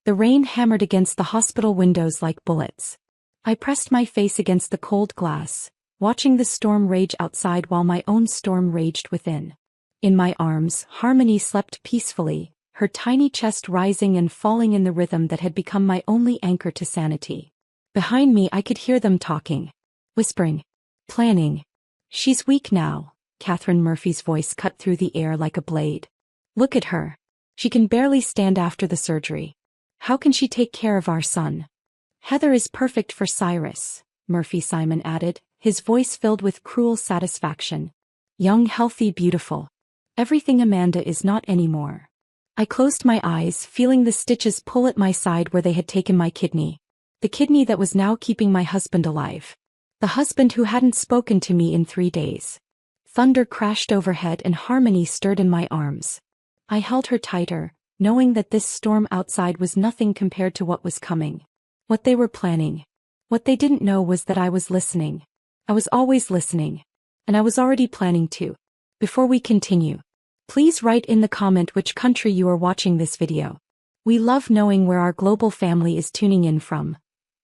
The rain hammered against the hospital windows like bullets. I pressed my face against the cold glass, watching the storm rage outside while my own storm raged within. In my arms, Harmony slept peacefully, her tiny chest rising and falling in the rhythm that had become my only anchor to sanity. Behind me I could hear them talking. Whispering. Planning. "She's weak now," Catherine Murphy's voice cut through the air like a blade. "Look at her. She can barely stand after the surgery. How can she take care of our son?" "Heather is perfect for Cyrus," Murphy Simon added, his voice filled with cruel satisfaction. "Young, healthy, beautiful. Everything Amanda is not anymore." I closed my eyes, feeling the stitches pull at my side where they had taken my kidney. The kidney that was now keeping my husband alive. The husband who hadn't spoken to me in 3 days. Thunder crashed overhead and Harmony stirred in my arms. I held her tighter, knowing that this storm outside was nothing compared to what was coming. What they were planning. What they didn't know was that I was listening. I was always listening. And I was already planning too. Before we continue, please write in the comment which country you are watching this video. We love knowing where our global family is tuning in from.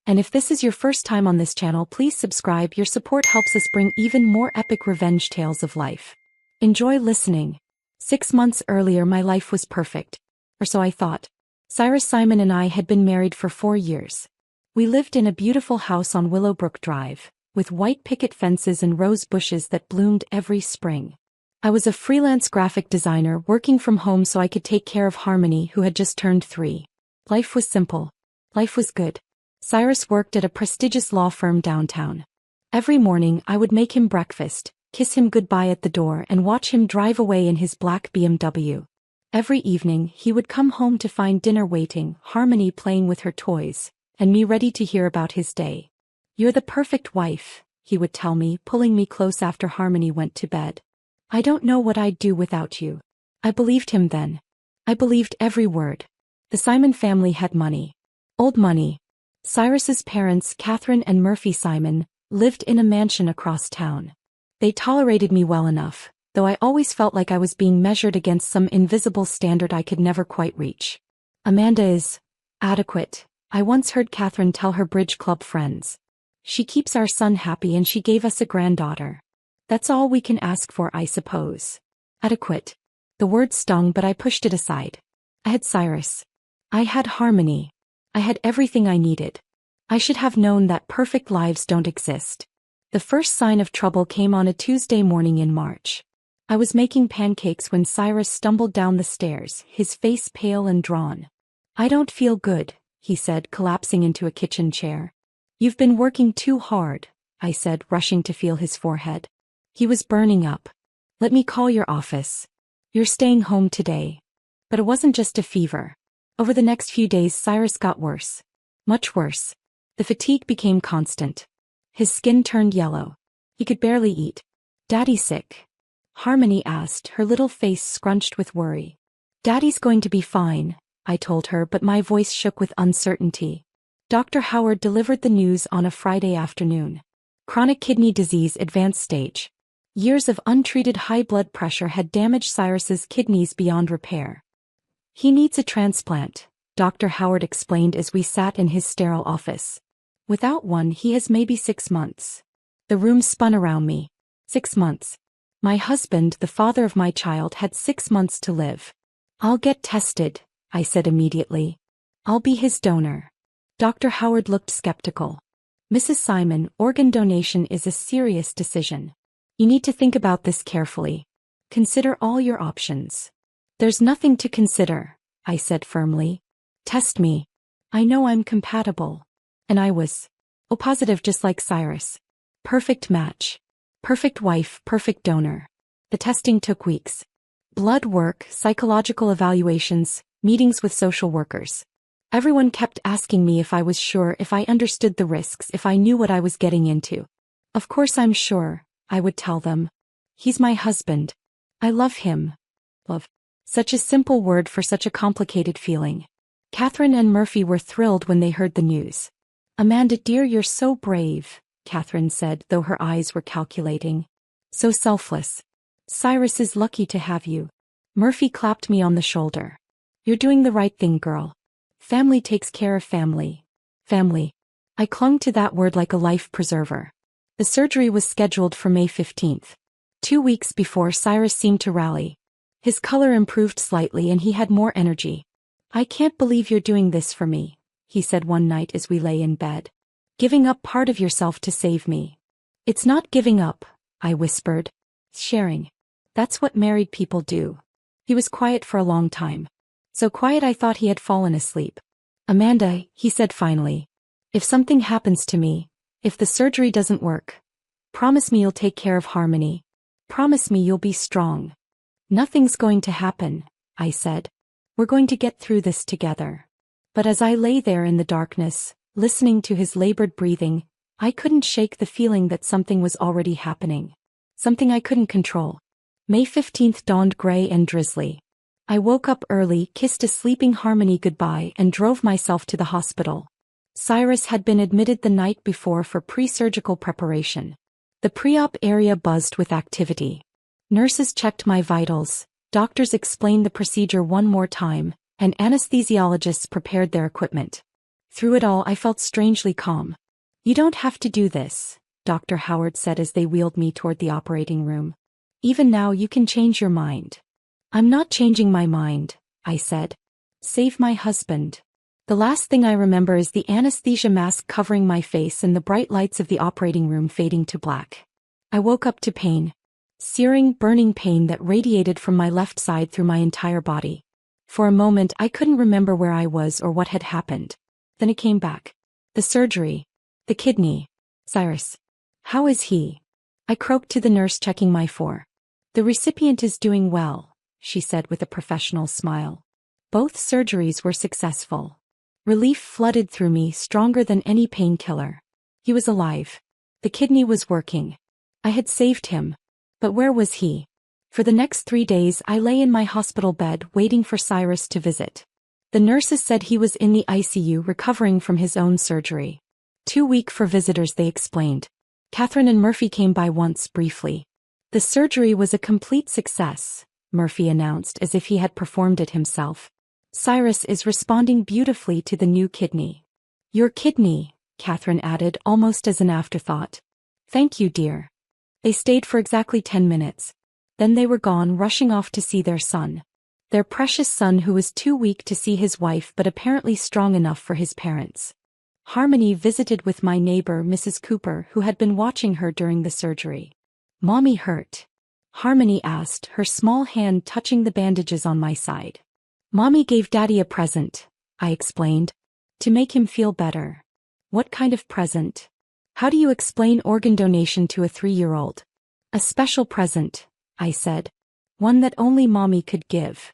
And if this is your first time on this channel, please subscribe. Your support helps us bring even more epic revenge tales of life. Enjoy listening. 6 months earlier my life was perfect. Or so I thought. Cyrus Simon and I had been married for 4 years. We lived in a beautiful house on Willowbrook Drive, with white picket fences and rose bushes that bloomed every spring. I was a freelance graphic designer working from home so I could take care of Harmony, who had just turned 3. Life was simple. Life was good. Cyrus worked at a prestigious law firm downtown. Every morning I would make him breakfast, kiss him goodbye at the door and watch him drive away in his black BMW. Every evening he would come home to find dinner waiting, Harmony playing with her toys, and me ready to hear about his day. "You're the perfect wife," he would tell me, pulling me close after Harmony went to bed. "I don't know what I'd do without you." I believed him then. I believed every word. The Simon family had money. Old money. Cyrus's parents, Catherine and Murphy Simon, lived in a mansion across town. They tolerated me well enough, though I always felt like I was being measured against some invisible standard I could never quite reach. "Amanda is adequate," I once heard Catherine tell her bridge club friends. "She keeps our son happy and she gave us a granddaughter. That's all we can ask for, I suppose." Adequate. The word stung, but I pushed it aside. I had Cyrus. I had Harmony. I had everything I needed. I should have known that perfect lives don't exist. The first sign of trouble came on a Tuesday morning in March. I was making pancakes when Cyrus stumbled down the stairs, his face pale and drawn. "I don't feel good," he said, collapsing into a kitchen chair. "You've been working too hard," I said, rushing to feel his forehead. He was burning up. "Let me call your office. You're staying home today." But it wasn't just a fever. Over the next few days Cyrus got worse. Much worse. The fatigue became constant. His skin turned yellow. He could barely eat. "Daddy sick?" Harmony asked, her little face scrunched with worry. "Daddy's going to be fine," I told her, but my voice shook with uncertainty. Dr. Howard delivered the news on a Friday afternoon. Chronic kidney disease, advanced stage. Years of untreated high blood pressure had damaged Cyrus's kidneys beyond repair. "He needs a transplant," Dr. Howard explained as we sat in his sterile office. "Without one he has maybe 6 months." The room spun around me. 6 months. My husband, the father of my child, had 6 months to live. "I'll get tested," I said immediately. "I'll be his donor." Dr. Howard looked skeptical. "Mrs. Simon, organ donation is a serious decision. You need to think about this carefully. Consider all your options." "There's nothing to consider," I said firmly. "Test me. I know I'm compatible." And I was. Oh, positive, just like Cyrus. Perfect match. Perfect wife, perfect donor. The testing took weeks. Blood work, psychological evaluations, meetings with social workers. Everyone kept asking me if I was sure, if I understood the risks, if I knew what I was getting into. "Of course I'm sure," I would tell them. "He's my husband. I love him." Love. Such a simple word for such a complicated feeling. Catherine and Murphy were thrilled when they heard the news. "Amanda dear, you're so brave," Catherine said, though her eyes were calculating. "So selfless. Cyrus is lucky to have you." Murphy clapped me on the shoulder. "You're doing the right thing, girl. Family takes care of family. Family. I clung to that word like a life preserver. The surgery was scheduled for May 15th. 2 weeks before, Cyrus seemed to rally. His color improved slightly and he had more energy. "I can't believe you're doing this for me," he said one night as we lay in bed. "Giving up part of yourself to save me." "It's not giving up," I whispered. "Sharing. That's what married people do." He was quiet for a long time. So quiet I thought he had fallen asleep. "Amanda," he said finally, "if something happens to me, if the surgery doesn't work, promise me you'll take care of Harmony. Promise me you'll be strong." "Nothing's going to happen," I said. "We're going to get through this together." But as I lay there in the darkness, listening to his labored breathing, I couldn't shake the feeling that something was already happening. Something I couldn't control. May 15th dawned gray and drizzly. I woke up early, kissed a sleeping Harmony goodbye, and drove myself to the hospital. Cyrus had been admitted the night before for pre-surgical preparation. The pre-op area buzzed with activity. Nurses checked my vitals, doctors explained the procedure one more time, and anesthesiologists prepared their equipment. Through it all I felt strangely calm. "You don't have to do this," Dr. Howard said as they wheeled me toward the operating room. "Even now you can change your mind." "I'm not changing my mind," I said. "Save my husband." The last thing I remember is the anesthesia mask covering my face and the bright lights of the operating room fading to black. I woke up to pain. Searing, burning pain that radiated from my left side through my entire body. For a moment I couldn't remember where I was or what had happened. Then it came back. The surgery. The kidney. Cyrus. "How is he?" I croaked to the nurse checking my four. "The recipient is doing well," she said with a professional smile. Both surgeries were successful. Relief flooded through me, stronger than any painkiller. He was alive. The kidney was working. I had saved him. But where was he? For the next 3 days I lay in my hospital bed waiting for Cyrus to visit. The nurses said he was in the ICU recovering from his own surgery. Too weak for visitors, they explained. Catherine and Murphy came by once briefly. "The surgery was a complete success," Murphy announced as if he had performed it himself. "Cyrus is responding beautifully to the new kidney." "Your kidney," Catherine added almost as an afterthought. "Thank you, dear." They stayed for exactly 10 minutes. Then they were gone, rushing off to see their son. Their precious son, who was too weak to see his wife but apparently strong enough for his parents. Harmony visited with my neighbor, Mrs. Cooper, who had been watching her during the surgery. "Mommy hurt?" Harmony asked, her small hand touching the bandages on my side. "Mommy gave Daddy a present," I explained, "to make him feel better." "What kind of present?" "How do you explain organ donation to a 3-year-old? "A special present," I said. "One that only Mommy could give."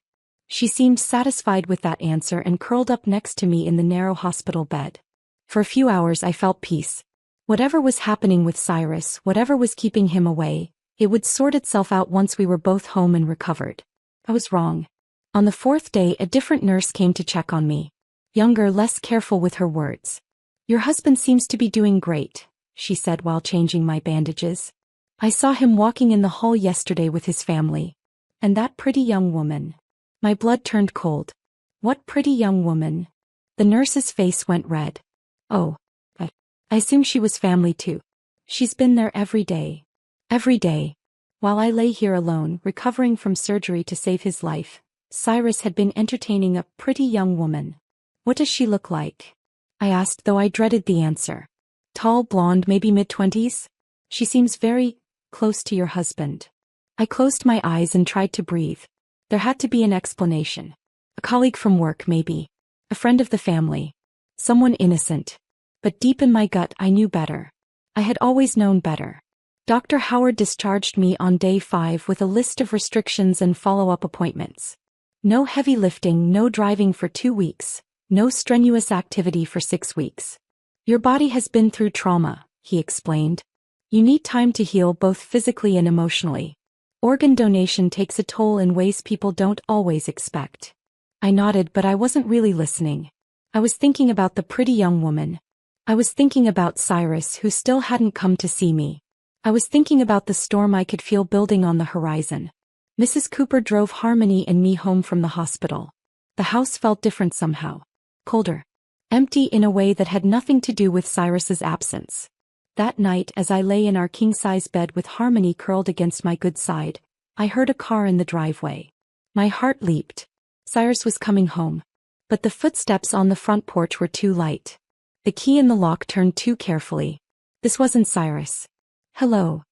She seemed satisfied with that answer and curled up next to me in the narrow hospital bed. For a few hours I felt peace. Whatever was happening with Cyrus, whatever was keeping him away, it would sort itself out once we were both home and recovered. I was wrong. On the 4th day a different nurse came to check on me. Younger, less careful with her words. "Your husband seems to be doing great," she said while changing my bandages. "I saw him walking in the hall yesterday with his family. And that pretty young woman." My blood turned cold. "What pretty young woman?" The nurse's face went red. "Oh, but I assume she was family too. She's been there every day." Every day. While I lay here alone, recovering from surgery to save his life, Cyrus had been entertaining a pretty young woman. "What does she look like?" I asked, though I dreaded the answer. "Tall, blonde, maybe mid-20s? She seems very close to your husband." I closed my eyes and tried to breathe. There had to be an explanation. A colleague from work, maybe. A friend of the family. Someone innocent. But deep in my gut I knew better. I had always known better. Dr. Howard discharged me on day 5 with a list of restrictions and follow-up appointments. No heavy lifting, no driving for 2 weeks, no strenuous activity for 6 weeks. "Your body has been through trauma," he explained. "You need time to heal both physically and emotionally. Organ donation takes a toll in ways people don't always expect." I nodded, but I wasn't really listening. I was thinking about the pretty young woman. I was thinking about Cyrus, who still hadn't come to see me. I was thinking about the storm I could feel building on the horizon. Mrs. Cooper drove Harmony and me home from the hospital. The house felt different somehow. colder, empty in a way that had nothing to do with Cyrus's absence. That night, as I lay in our king-size bed with Harmony curled against my good side, I heard a car in the driveway. My heart leaped. Cyrus was coming home. But the footsteps on the front porch were too light. The key in the lock turned too carefully. This wasn't Cyrus. "Hello,"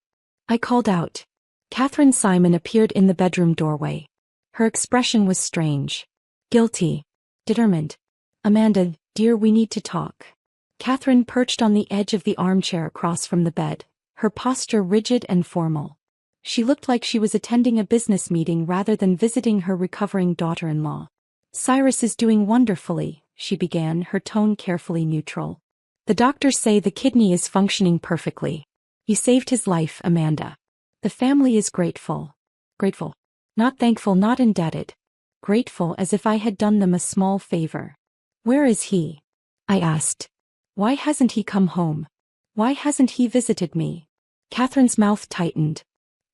I called out. Catherine Simon appeared in the bedroom doorway. Her expression was strange. Guilty. Determined. "Amanda, dear, we need to talk." Catherine perched on the edge of the armchair across from the bed, her posture rigid and formal. She looked like she was attending a business meeting rather than visiting her recovering daughter-in-law. "Cyrus is doing wonderfully," she began, her tone carefully neutral. "The doctors say the kidney is functioning perfectly. You saved his life, Amanda. The family is grateful." Grateful. Not thankful, not indebted. Grateful, as if I had done them a small favor. "Where is he?" I asked. "Why hasn't he come home? Why hasn't he visited me?" Catherine's mouth tightened.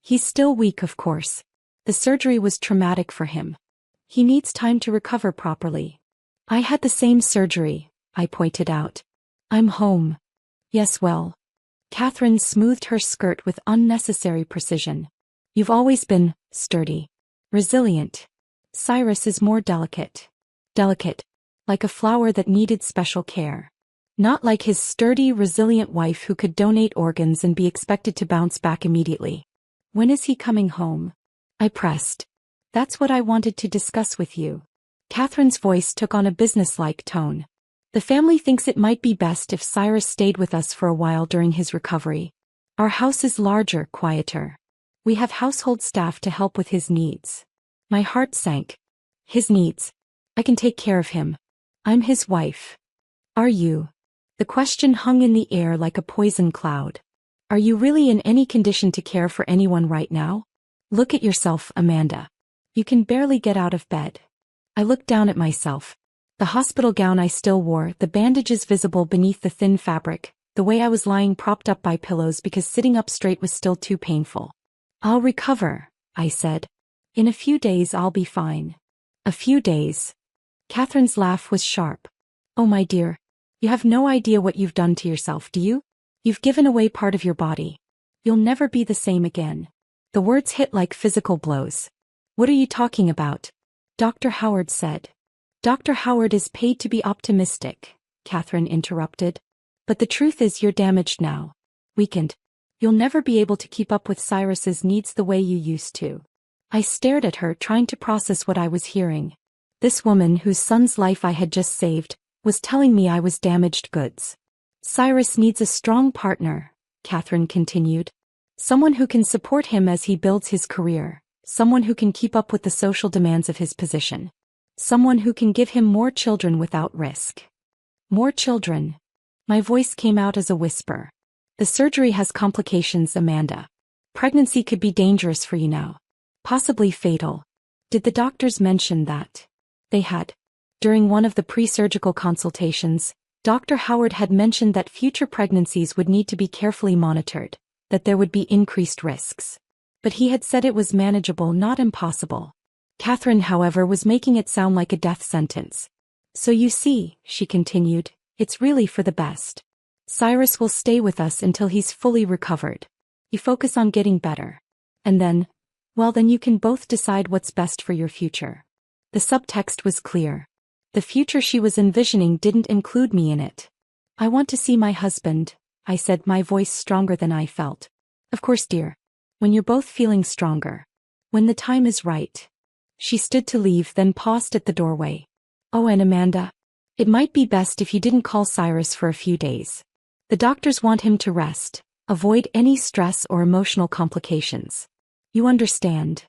"He's still weak, of course. The surgery was traumatic for him. He needs time to recover properly." "I had the same surgery," I pointed out. "I'm home." "Yes, well." Catherine smoothed her skirt with unnecessary precision. "You've always been sturdy. Resilient. Cyrus is more delicate. Delicate. Like a flower that needed special care. Not like his sturdy, resilient wife who could donate organs and be expected to bounce back immediately." "When is he coming home?" I pressed. "That's what I wanted to discuss with you." Catherine's voice took on a businesslike tone. "The family thinks it might be best if Cyrus stayed with us for a while during his recovery. Our house is larger, quieter. We have household staff to help with his needs." My heart sank. "His needs? I can take care of him. I'm his wife." "Are you?" The question hung in the air like a poison cloud. "Are you really in any condition to care for anyone right now? Look at yourself, Amanda. You can barely get out of bed." I looked down at myself. The hospital gown I still wore, the bandages visible beneath the thin fabric, the way I was lying propped up by pillows because sitting up straight was still too painful. "I'll recover," I said. "In a few days I'll be fine." "A few days?" Catherine's laugh was sharp. "Oh, my dear. You have no idea what you've done to yourself, do you? You've given away part of your body. You'll never be the same again." The words hit like physical blows. "What are you talking about?" Dr. Howard said. "Dr. Howard is paid to be optimistic," Catherine interrupted. "But the truth is you're damaged now. Weakened. You'll never be able to keep up with Cyrus's needs the way you used to." I stared at her, trying to process what I was hearing. This woman, whose son's life I had just saved, was telling me I was damaged goods. "Cyrus needs a strong partner," Catherine continued. "Someone who can support him as he builds his career. Someone who can keep up with the social demands of his position. Someone who can give him more children without risk." "More children?" My voice came out as a whisper. "The surgery has complications, Amanda. Pregnancy could be dangerous for you now. Possibly fatal." "Did the doctors mention that?" They had. During one of the pre-surgical consultations, Dr. Howard had mentioned that future pregnancies would need to be carefully monitored, that there would be increased risks. But he had said it was manageable, not impossible. Catherine, however, was making it sound like a death sentence. "So you see," she continued, "it's really for the best. Cyrus will stay with us until he's fully recovered. You focus on getting better. And then, well, then you can both decide what's best for your future." The subtext was clear. The future she was envisioning didn't include me in it. "I want to see my husband," I said, my voice stronger than I felt. "Of course, dear. When you're both feeling stronger. When the time is right." She stood to leave, then paused at the doorway. "Oh, and Amanda, it might be best if you didn't call Cyrus for a few days. The doctors want him to rest, avoid any stress or emotional complications. You understand."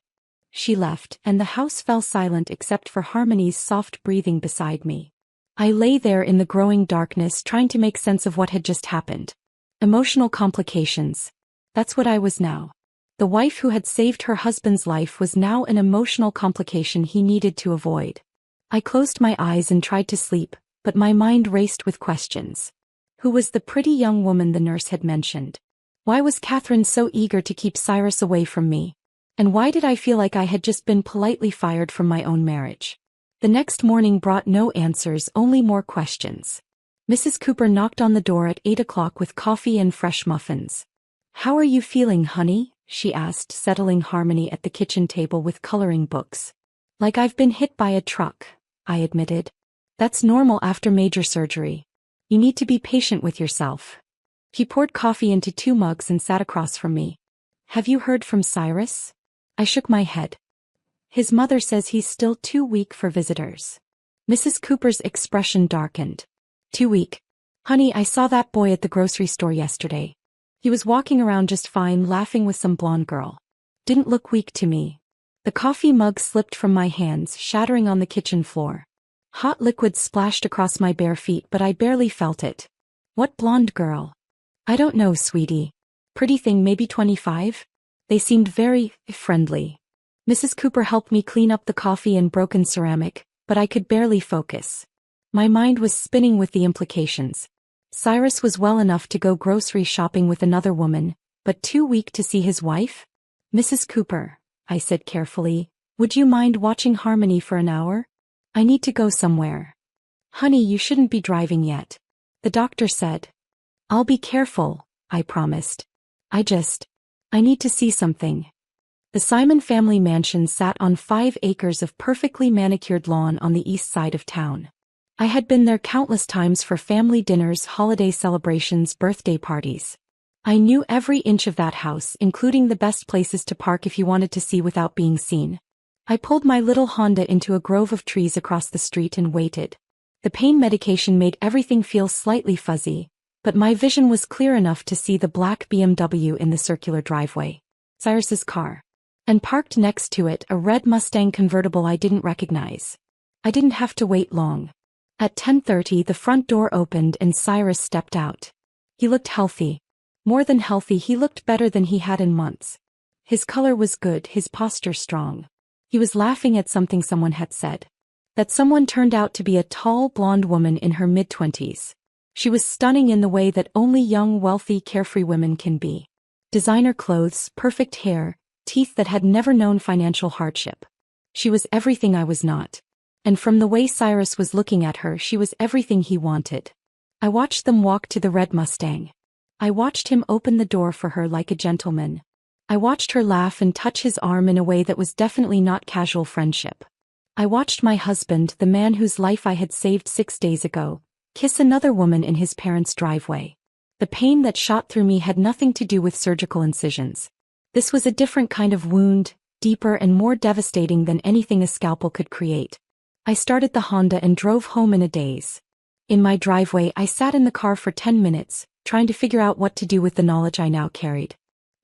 She left, and the house fell silent except for Harmony's soft breathing beside me. I lay there in the growing darkness, trying to make sense of what had just happened. Emotional complications. That's what I was now. The wife who had saved her husband's life was now an emotional complication he needed to avoid. I closed my eyes and tried to sleep, but my mind raced with questions. Who was the pretty young woman the nurse had mentioned? Why was Catherine so eager to keep Cyrus away from me? And why did I feel like I had just been politely fired from my own marriage? The next morning brought no answers, only more questions. Mrs. Cooper knocked on the door at 8 o'clock with coffee and fresh muffins. "How are you feeling, honey?" she asked, settling Harmony at the kitchen table with coloring books. "Like I've been hit by a truck," I admitted. "That's normal after major surgery. You need to be patient with yourself." He poured coffee into 2 mugs and sat across from me. "Have you heard from Cyrus?" I shook my head. "His mother says he's still too weak for visitors." Mrs. Cooper's expression darkened. "Too weak? Honey, I saw that boy at the grocery store yesterday. He was walking around just fine, laughing with some blonde girl. Didn't look weak to me." The coffee mug slipped from my hands, shattering on the kitchen floor. Hot liquid splashed across my bare feet, but I barely felt it. "What blonde girl?" "I don't know, sweetie. Pretty thing, maybe 25? They seemed very friendly." Mrs. Cooper helped me clean up the coffee and broken ceramic, but I could barely focus. My mind was spinning with the implications. Cyrus was well enough to go grocery shopping with another woman, but too weak to see his wife? "Mrs. Cooper," I said carefully, "would you mind watching Harmony for an hour? I need to go somewhere." "Honey, you shouldn't be driving yet," the doctor said. "I'll be careful," I promised. I need to see something." The Simon family mansion sat on 5 acres of perfectly manicured lawn on the east side of town. I had been there countless times for family dinners, holiday celebrations, birthday parties. I knew every inch of that house, including the best places to park if you wanted to see without being seen. I pulled my little Honda into a grove of trees across the street and waited. The pain medication made everything feel slightly fuzzy, but my vision was clear enough to see the black BMW in the circular driveway. Cyrus's car. And parked next to it, a red Mustang convertible I didn't recognize. I didn't have to wait long. At 10:30 the front door opened and Cyrus stepped out. He looked healthy. More than healthy, he looked better than he had in months. His color was good, his posture strong. He was laughing at something someone had said. That someone turned out to be a tall, blonde woman in her mid-20s. She was stunning in the way that only young, wealthy, carefree women can be. Designer clothes, perfect hair, teeth that had never known financial hardship. She was everything I was not. And from the way Cyrus was looking at her, she was everything he wanted. I watched them walk to the red Mustang. I watched him open the door for her like a gentleman. I watched her laugh and touch his arm in a way that was definitely not casual friendship. I watched my husband, the man whose life I had saved 6 days ago, kiss another woman in his parents' driveway. The pain that shot through me had nothing to do with surgical incisions. This was a different kind of wound, deeper and more devastating than anything a scalpel could create. I started the Honda and drove home in a daze. In my driveway, I sat in the car for 10 minutes, trying to figure out what to do with the knowledge I now carried.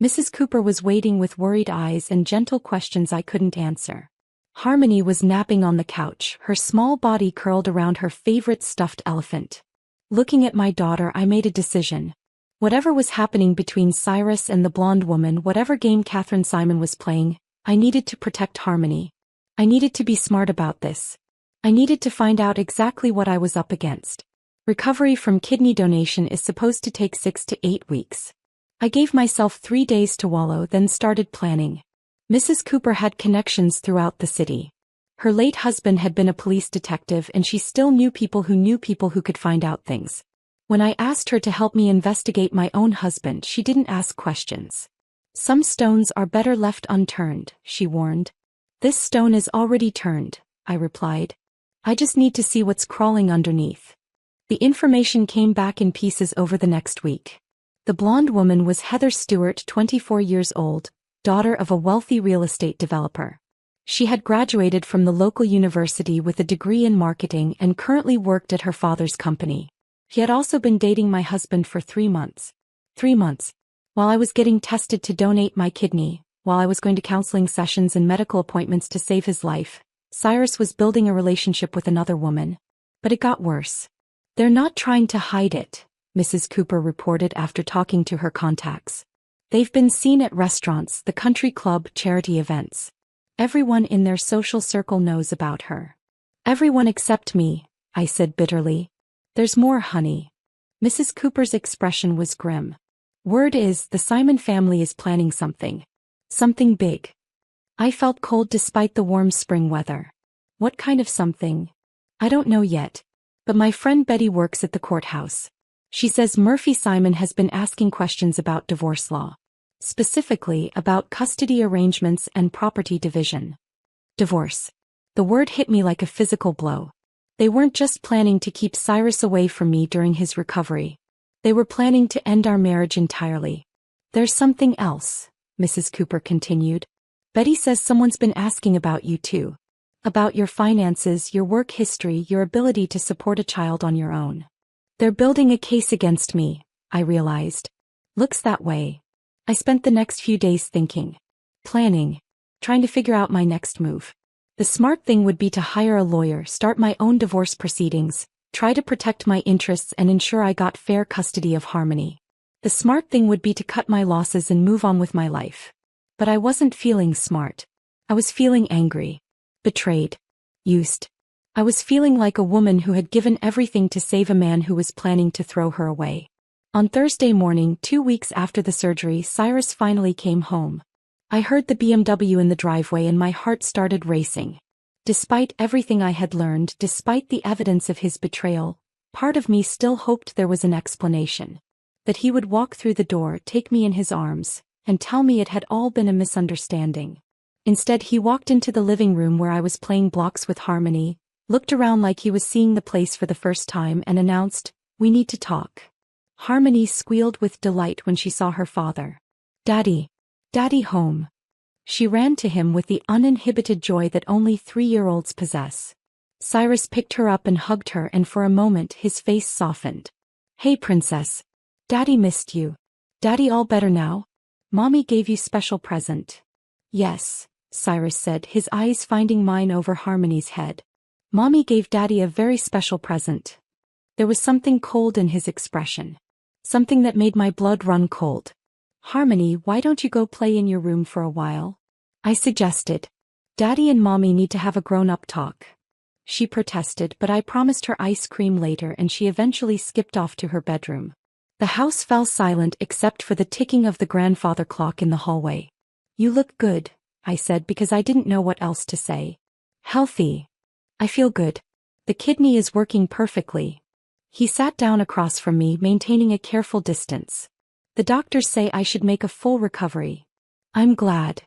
Mrs. Cooper was waiting with worried eyes and gentle questions I couldn't answer. Harmony was napping on the couch, her small body curled around her favorite stuffed elephant. Looking at my daughter, I made a decision. Whatever was happening between Cyrus and the blonde woman, whatever game Catherine Simon was playing, I needed to protect Harmony. I needed to be smart about this. I needed to find out exactly what I was up against. Recovery from kidney donation is supposed to take 6 to 8 weeks. I gave myself 3 days to wallow, then started planning. Mrs. Cooper had connections throughout the city. Her late husband had been a police detective, and she still knew people who could find out things. When I asked her to help me investigate my own husband, she didn't ask questions. "Some stones are better left unturned," she warned. "This stone is already turned," I replied. "I just need to see what's crawling underneath." The information came back in pieces over the next week. The blonde woman was Heather Stewart, 24 years old, daughter of a wealthy real estate developer. She had graduated from the local university with a degree in marketing and currently worked at her father's company. He had also been dating my husband for 3 months. 3 months. While I was getting tested to donate my kidney, while I was going to counseling sessions and medical appointments to save his life, Cyrus was building a relationship with another woman. But it got worse. "They're not trying to hide it," Mrs. Cooper reported after talking to her contacts. "They've been seen at restaurants, the country club, charity events. Everyone in their social circle knows about her." "Everyone except me," I said bitterly. "There's more, honey." Mrs. Cooper's expression was grim. "Word is, the Simon family is planning something. Something big." I felt cold despite the warm spring weather. What kind of something? I don't know yet. But my friend Betty works at the courthouse. She says Murphy Simon has been asking questions about divorce law. Specifically about custody arrangements and property division. Divorce. The word hit me like a physical blow. They weren't just planning to keep Cyrus away from me during his recovery. They were planning to end our marriage entirely. There's something else, Mrs. Cooper continued. Betty says someone's been asking about you too. About your finances, your work history, your ability to support a child on your own. They're building a case against me, I realized. Looks that way. I spent the next few days thinking. Planning. Trying to figure out my next move. The smart thing would be to hire a lawyer, start my own divorce proceedings, try to protect my interests and ensure I got fair custody of Harmony. The smart thing would be to cut my losses and move on with my life. But I wasn't feeling smart. I was feeling angry. Betrayed. Used. I was feeling like a woman who had given everything to save a man who was planning to throw her away. On Thursday morning, 2 weeks after the surgery, Cyrus finally came home. I heard the BMW in the driveway and my heart started racing. Despite everything I had learned, despite the evidence of his betrayal, part of me still hoped there was an explanation. That he would walk through the door, take me in his arms, and tell me it had all been a misunderstanding. Instead, he walked into the living room where I was playing blocks with Harmony, looked around like he was seeing the place for the first time and announced, "We need to talk." Harmony squealed with delight when she saw her father. "Daddy. Daddy home." She ran to him with the uninhibited joy that only 3-year-olds possess. Cyrus picked her up and hugged her, and for a moment his face softened. "Hey, princess. Daddy missed you. Daddy all better now? Mommy gave you special present." "Yes," Cyrus said, his eyes finding mine over Harmony's head. "Mommy gave Daddy a very special present." There was something cold in his expression. Something that made my blood run cold. "Harmony, why don't you go play in your room for a while?" I suggested. "Daddy and Mommy need to have a grown-up talk." She protested, but I promised her ice cream later and she eventually skipped off to her bedroom. The house fell silent except for the ticking of the grandfather clock in the hallway. "You look good," I said because I didn't know what else to say. "Healthy. I feel good. The kidney is working perfectly." He sat down across from me, maintaining a careful distance. "The doctors say I should make a full recovery." "I'm glad."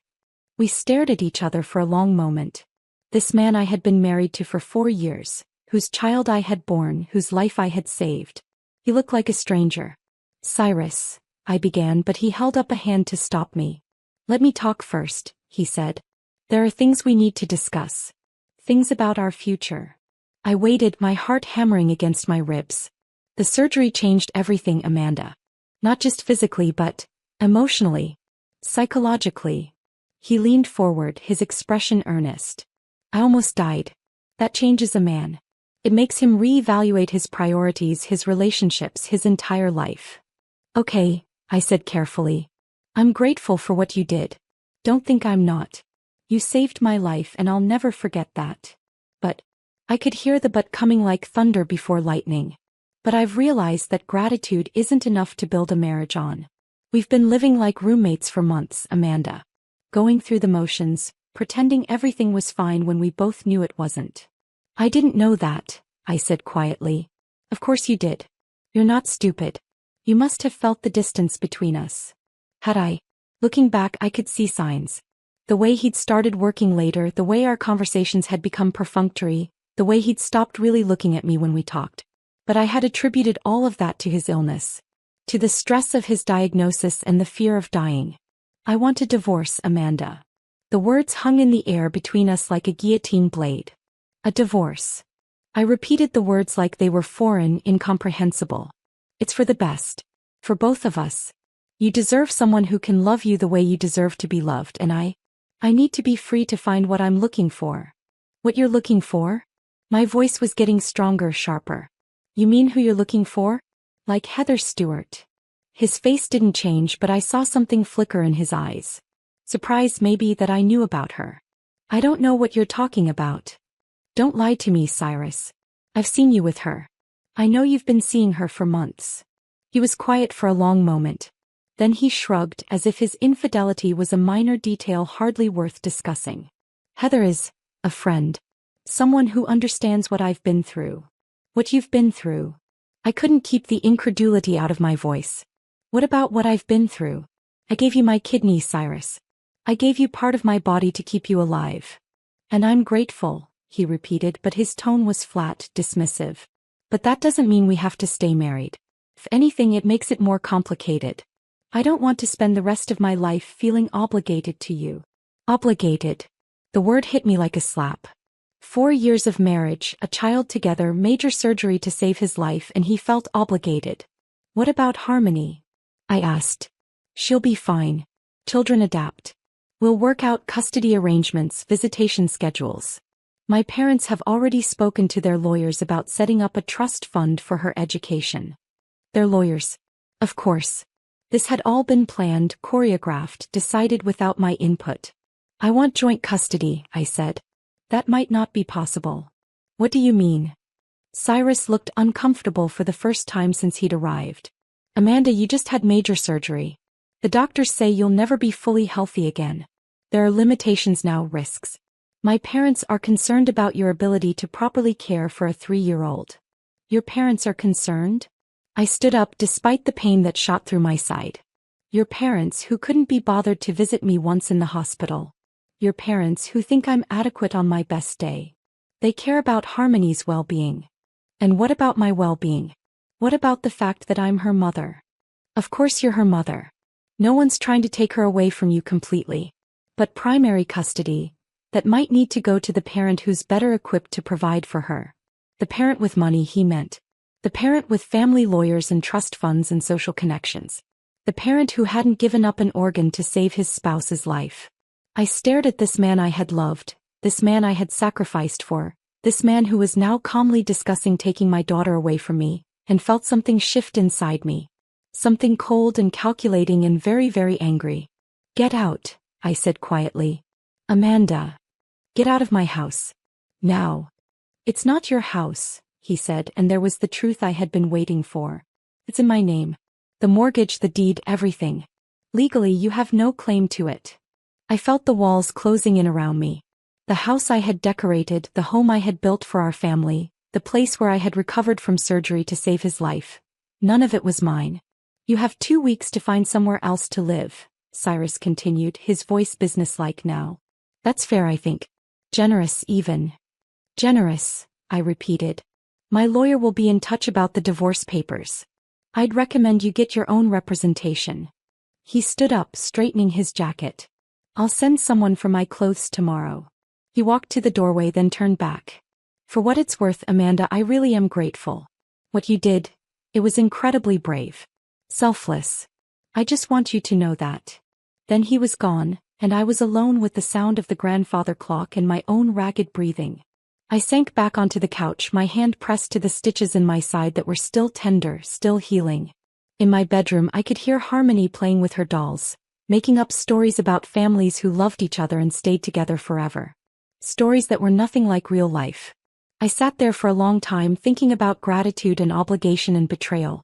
We stared at each other for a long moment. This man I had been married to for 4 years, whose child I had borne, whose life I had saved. He looked like a stranger. "Cyrus," I began, but he held up a hand to stop me. "Let me talk first," he said. "There are things we need to discuss. Things about our future." I waited, my heart hammering against my ribs. "The surgery changed everything, Amanda. Not just physically but emotionally. Psychologically." He leaned forward, his expression earnest. "I almost died. That changes a man. It makes him reevaluate his priorities, his relationships, his entire life." "Okay," I said carefully. "I'm grateful for what you did. Don't think I'm not. You saved my life and I'll never forget that. But," I could hear the but coming like thunder before lightning. "But I've realized that gratitude isn't enough to build a marriage on. We've been living like roommates for months, Amanda. Going through the motions, pretending everything was fine when we both knew it wasn't." "I didn't know that," I said quietly. "Of course you did. You're not stupid. You must have felt the distance between us." Had I? Looking back, I could see signs. The way he'd started working later, the way our conversations had become perfunctory, the way he'd stopped really looking at me when we talked. But I had attributed all of that to his illness. To the stress of his diagnosis and the fear of dying. "I want a divorce, Amanda." The words hung in the air between us like a guillotine blade. A divorce. I repeated the words like they were foreign, incomprehensible. "It's for the best. For both of us. You deserve someone who can love you the way you deserve to be loved, and I need to be free to find what I'm looking for." "What you're looking for?" My voice was getting stronger, sharper. "You mean who you're looking for? Like Heather Stewart?" His face didn't change, but I saw something flicker in his eyes. Surprise maybe that I knew about her. "I don't know what you're talking about." "Don't lie to me, Cyrus. I've seen you with her. I know you've been seeing her for months." He was quiet for a long moment. Then he shrugged as if his infidelity was a minor detail hardly worth discussing. "Heather is a friend." Someone who understands what I've been through. What you've been through. I couldn't keep the incredulity out of my voice. What about what I've been through? I gave you my kidneys, Cyrus. I gave you part of my body to keep you alive. And I'm grateful, he repeated, but his tone was flat, dismissive. But that doesn't mean we have to stay married. If anything, it makes it more complicated. I don't want to spend the rest of my life feeling obligated to you. Obligated. The word hit me like a slap. 4 years of marriage, a child together, major surgery to save his life, and he felt obligated. What about Harmony? I asked. She'll be fine. Children adapt. We'll work out custody arrangements, visitation schedules. My parents have already spoken to their lawyers about setting up a trust fund for her education. Their lawyers? Of course. This had all been planned, choreographed, decided without my input. I want joint custody, I said. That might not be possible. What do you mean? Cyrus looked uncomfortable for the first time since he'd arrived. Amanda, you just had major surgery. The doctors say you'll never be fully healthy again. There are limitations now, risks. My parents are concerned about your ability to properly care for a 3-year-old. Your parents are concerned? I stood up despite the pain that shot through my side. Your parents who couldn't be bothered to visit me once in the hospital. Your parents who think I'm adequate on my best day. They care about Harmony's well-being. And what about my well-being? What about the fact that I'm her mother? Of course you're her mother. No one's trying to take her away from you completely. But primary custody, that might need to go to the parent who's better equipped to provide for her. The parent with money, he meant. The parent with family lawyers and trust funds and social connections. The parent who hadn't given up an organ to save his spouse's life. I stared at this man I had loved, this man I had sacrificed for, this man who was now calmly discussing taking my daughter away from me, and felt something shift inside me. Something cold and calculating and very, very angry. Get out, I said quietly. Amanda. Get out of my house. Now. It's not your house, he said, and there was the truth I had been waiting for. It's in my name. The mortgage, the deed, everything. Legally, you have no claim to it. I felt the walls closing in around me. The house I had decorated, the home I had built for our family, the place where I had recovered from surgery to save his life. None of it was mine. You have 2 weeks to find somewhere else to live, Cyrus continued, his voice businesslike now. That's fair, I think. Generous, even. Generous, I repeated. My lawyer will be in touch about the divorce papers. I'd recommend you get your own representation. He stood up, straightening his jacket. I'll send someone for my clothes tomorrow. He walked to the doorway, then turned back. For what it's worth, Amanda, I really am grateful. What you did, it was incredibly brave. Selfless. I just want you to know that. Then he was gone, and I was alone with the sound of the grandfather clock and my own ragged breathing. I sank back onto the couch, my hand pressed to the stitches in my side that were still tender, still healing. In my bedroom, I could hear Harmony playing with her dolls, making up stories about families who loved each other and stayed together forever. Stories that were nothing like real life. I sat there for a long time thinking about gratitude and obligation and betrayal.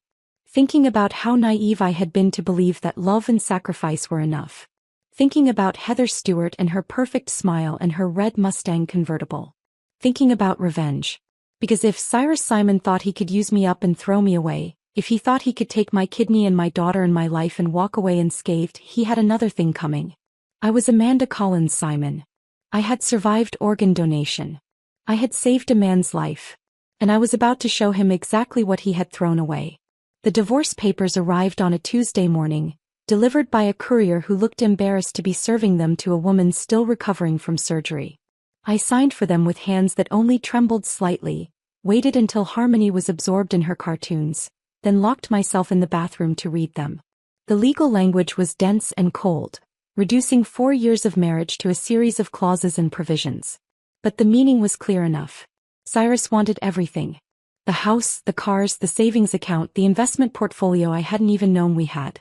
Thinking about how naive I had been to believe that love and sacrifice were enough. Thinking about Heather Stewart and her perfect smile and her red Mustang convertible. Thinking about revenge. Because if Cyrus Simon thought he could use me up and throw me away, if he thought he could take my kidney and my daughter and my life and walk away unscathed, he had another thing coming. I was Amanda Collins Simon. I had survived organ donation. I had saved a man's life. And I was about to show him exactly what he had thrown away. The divorce papers arrived on a Tuesday morning, delivered by a courier who looked embarrassed to be serving them to a woman still recovering from surgery. I signed for them with hands that only trembled slightly, waited until Harmony was absorbed in her cartoons, then locked myself in the bathroom to read them. The legal language was dense and cold, reducing 4 years of marriage to a series of clauses and provisions. But the meaning was clear enough. Cyrus wanted everything. The house, the cars, the savings account, the investment portfolio I hadn't even known we had.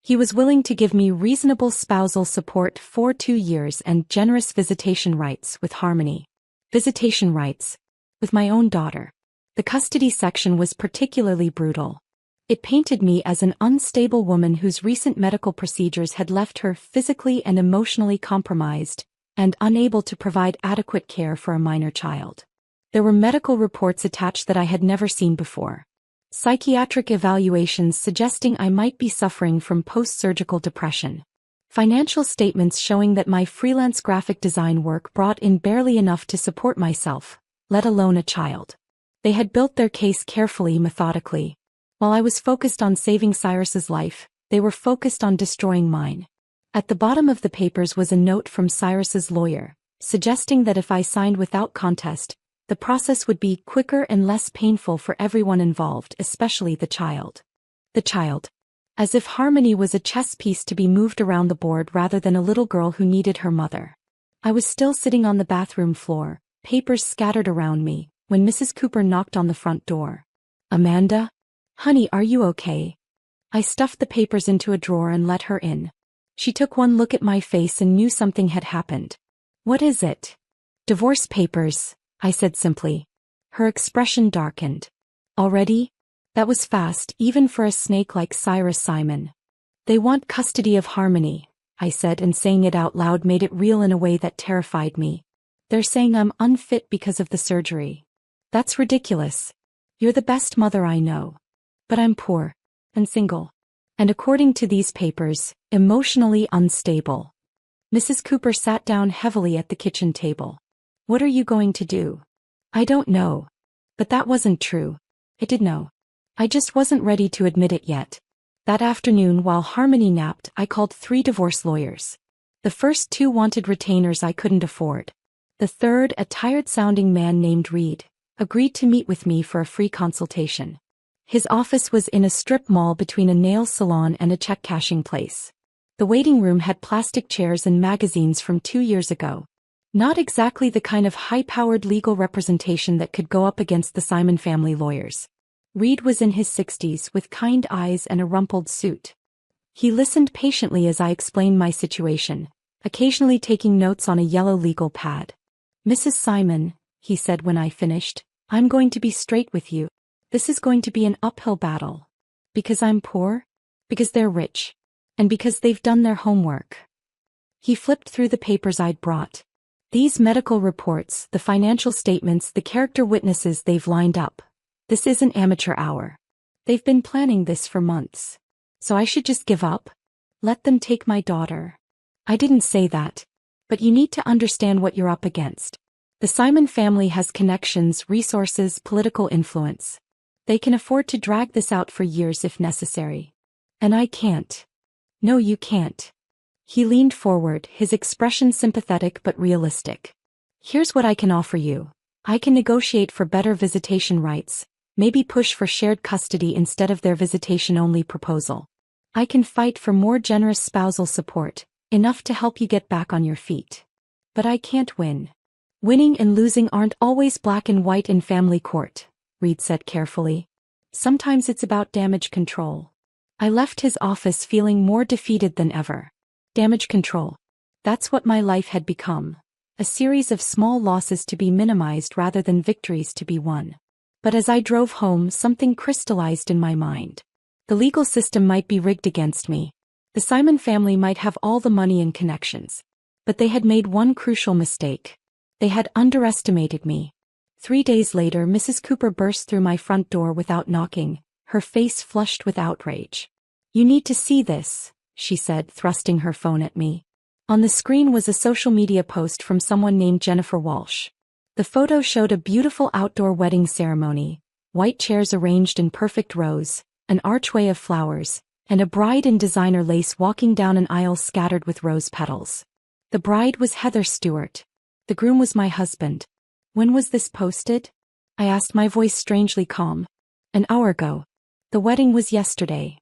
He was willing to give me reasonable spousal support for 2 years and generous visitation rights with Harmony. Visitation rights. With my own daughter. The custody section was particularly brutal. It painted me as an unstable woman whose recent medical procedures had left her physically and emotionally compromised, and unable to provide adequate care for a minor child. There were medical reports attached that I had never seen before. Psychiatric evaluations suggesting I might be suffering from post-surgical depression. Financial statements showing that my freelance graphic design work brought in barely enough to support myself, let alone a child. They had built their case carefully, methodically. While I was focused on saving Cyrus's life, they were focused on destroying mine. At the bottom of the papers was a note from Cyrus's lawyer, suggesting that if I signed without contest, the process would be quicker and less painful for everyone involved, especially the child. The child. As if Harmony was a chess piece to be moved around the board rather than a little girl who needed her mother. I was still sitting on the bathroom floor, papers scattered around me, when Mrs. Cooper knocked on the front door. "Amanda? Honey, are you okay?" I stuffed the papers into a drawer and let her in. She took one look at my face and knew something had happened. "What is it?" "Divorce papers," I said simply. Her expression darkened. "Already? That was fast, even for a snake like Cyrus Simon." "They want custody of Harmony," I said, and saying it out loud made it real in a way that terrified me. "They're saying I'm unfit because of the surgery." "That's ridiculous. You're the best mother I know. But I'm poor. And single. And according to these papers, emotionally unstable." Mrs. Cooper sat down heavily at the kitchen table. "What are you going to do?" "I don't know." But that wasn't true. I did know. I just wasn't ready to admit it yet. That afternoon, while Harmony napped, I called 3 divorce lawyers. The first 2 wanted retainers I couldn't afford. The third, a tired-sounding man named Reed, agreed to meet with me for a free consultation. His office was in a strip mall between a nail salon and a check-cashing place. The waiting room had plastic chairs and magazines from 2 years ago. Not exactly the kind of high-powered legal representation that could go up against the Simon family lawyers. Reed was in his 60s with kind eyes and a rumpled suit. He listened patiently as I explained my situation, occasionally taking notes on a yellow legal pad. "Mrs. Simon," he said when I finished, "I'm going to be straight with you. This is going to be an uphill battle. Because I'm poor? Because they're rich? And because they've done their homework." He flipped through the papers I'd brought. "These medical reports, the financial statements, the character witnesses they've lined up. This isn't amateur hour. They've been planning this for months. So I should just give up? Let them take my daughter?" "I didn't say that. But you need to understand what you're up against. The Simon family has connections, resources, political influence. They can afford to drag this out for years if necessary. And I can't." "No, you can't." He leaned forward, his expression sympathetic but realistic. "Here's what I can offer you. I can negotiate for better visitation rights, maybe push for shared custody instead of their visitation-only proposal. I can fight for more generous spousal support, enough to help you get back on your feet. But I can't win. Winning and losing aren't always black and white in family court," Reed said carefully. "Sometimes it's about damage control." I left his office feeling more defeated than ever. Damage control. That's what my life had become. A series of small losses to be minimized rather than victories to be won. But as I drove home, something crystallized in my mind. The legal system might be rigged against me. The Simon family might have all the money and connections. But they had made one crucial mistake. They had underestimated me. 3 days later, Mrs. Cooper burst through my front door without knocking, her face flushed with outrage. "You need to see this," she said, thrusting her phone at me. On the screen was a social media post from someone named Jennifer Walsh. The photo showed a beautiful outdoor wedding ceremony, white chairs arranged in perfect rows, an archway of flowers, and a bride in designer lace walking down an aisle scattered with rose petals. The bride was Heather Stewart. The groom was my husband. "When was this posted?" I asked, my voice strangely calm. "An hour ago. The wedding was yesterday."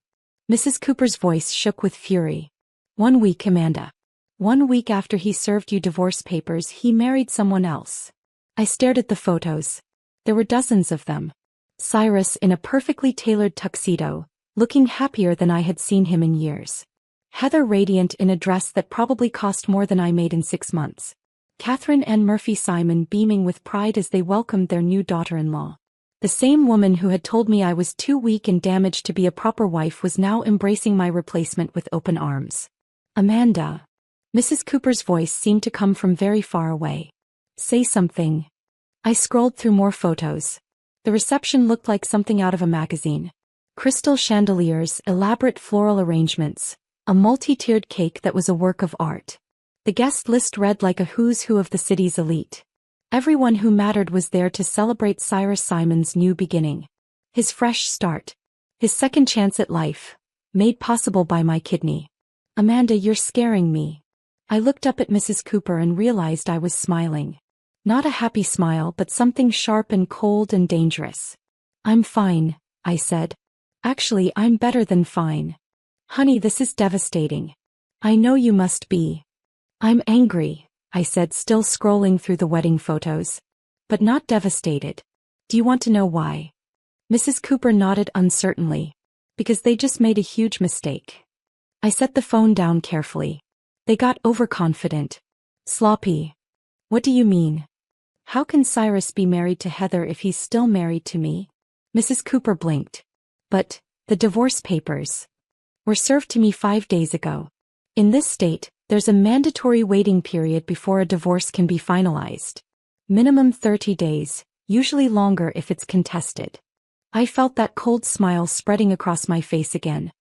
Mrs. Cooper's voice shook with fury. "1 week, Amanda. 1 week after he served you divorce papers, he married someone else." I stared at the photos. There were dozens of them. Cyrus in a perfectly tailored tuxedo, looking happier than I had seen him in years. Heather radiant in a dress that probably cost more than I made in 6 months. Catherine and Murphy Simon beaming with pride as they welcomed their new daughter-in-law. The same woman who had told me I was too weak and damaged to be a proper wife was now embracing my replacement with open arms. "Amanda." Mrs. Cooper's voice seemed to come from very far away. "Say something." I scrolled through more photos. The reception looked like something out of a magazine. Crystal chandeliers, elaborate floral arrangements, a multi-tiered cake that was a work of art. The guest list read like a who's who of the city's elite. Everyone who mattered was there to celebrate Cyrus Simon's new beginning. His fresh start. His second chance at life, made possible by my kidney. Amanda, you're scaring me. I looked up at Mrs. Cooper and realized I was smiling. Not a happy smile, but something sharp and cold and dangerous. I'm fine, I said. Actually, I'm better than fine. Honey, this is devastating. I know you must be. I'm angry, I said, still scrolling through the wedding photos. But not devastated. Do you want to know why? Mrs. Cooper nodded uncertainly. Because they just made a huge mistake. I set the phone down carefully. They got overconfident. Sloppy. What do you mean? How can Cyrus be married to Heather if he's still married to me? Mrs. Cooper blinked. But, the divorce papers were served to me 5 days ago. In this state, there's a mandatory waiting period before a divorce can be finalized. Minimum 30 days, usually longer if it's contested. I felt that cold smile spreading across my face again.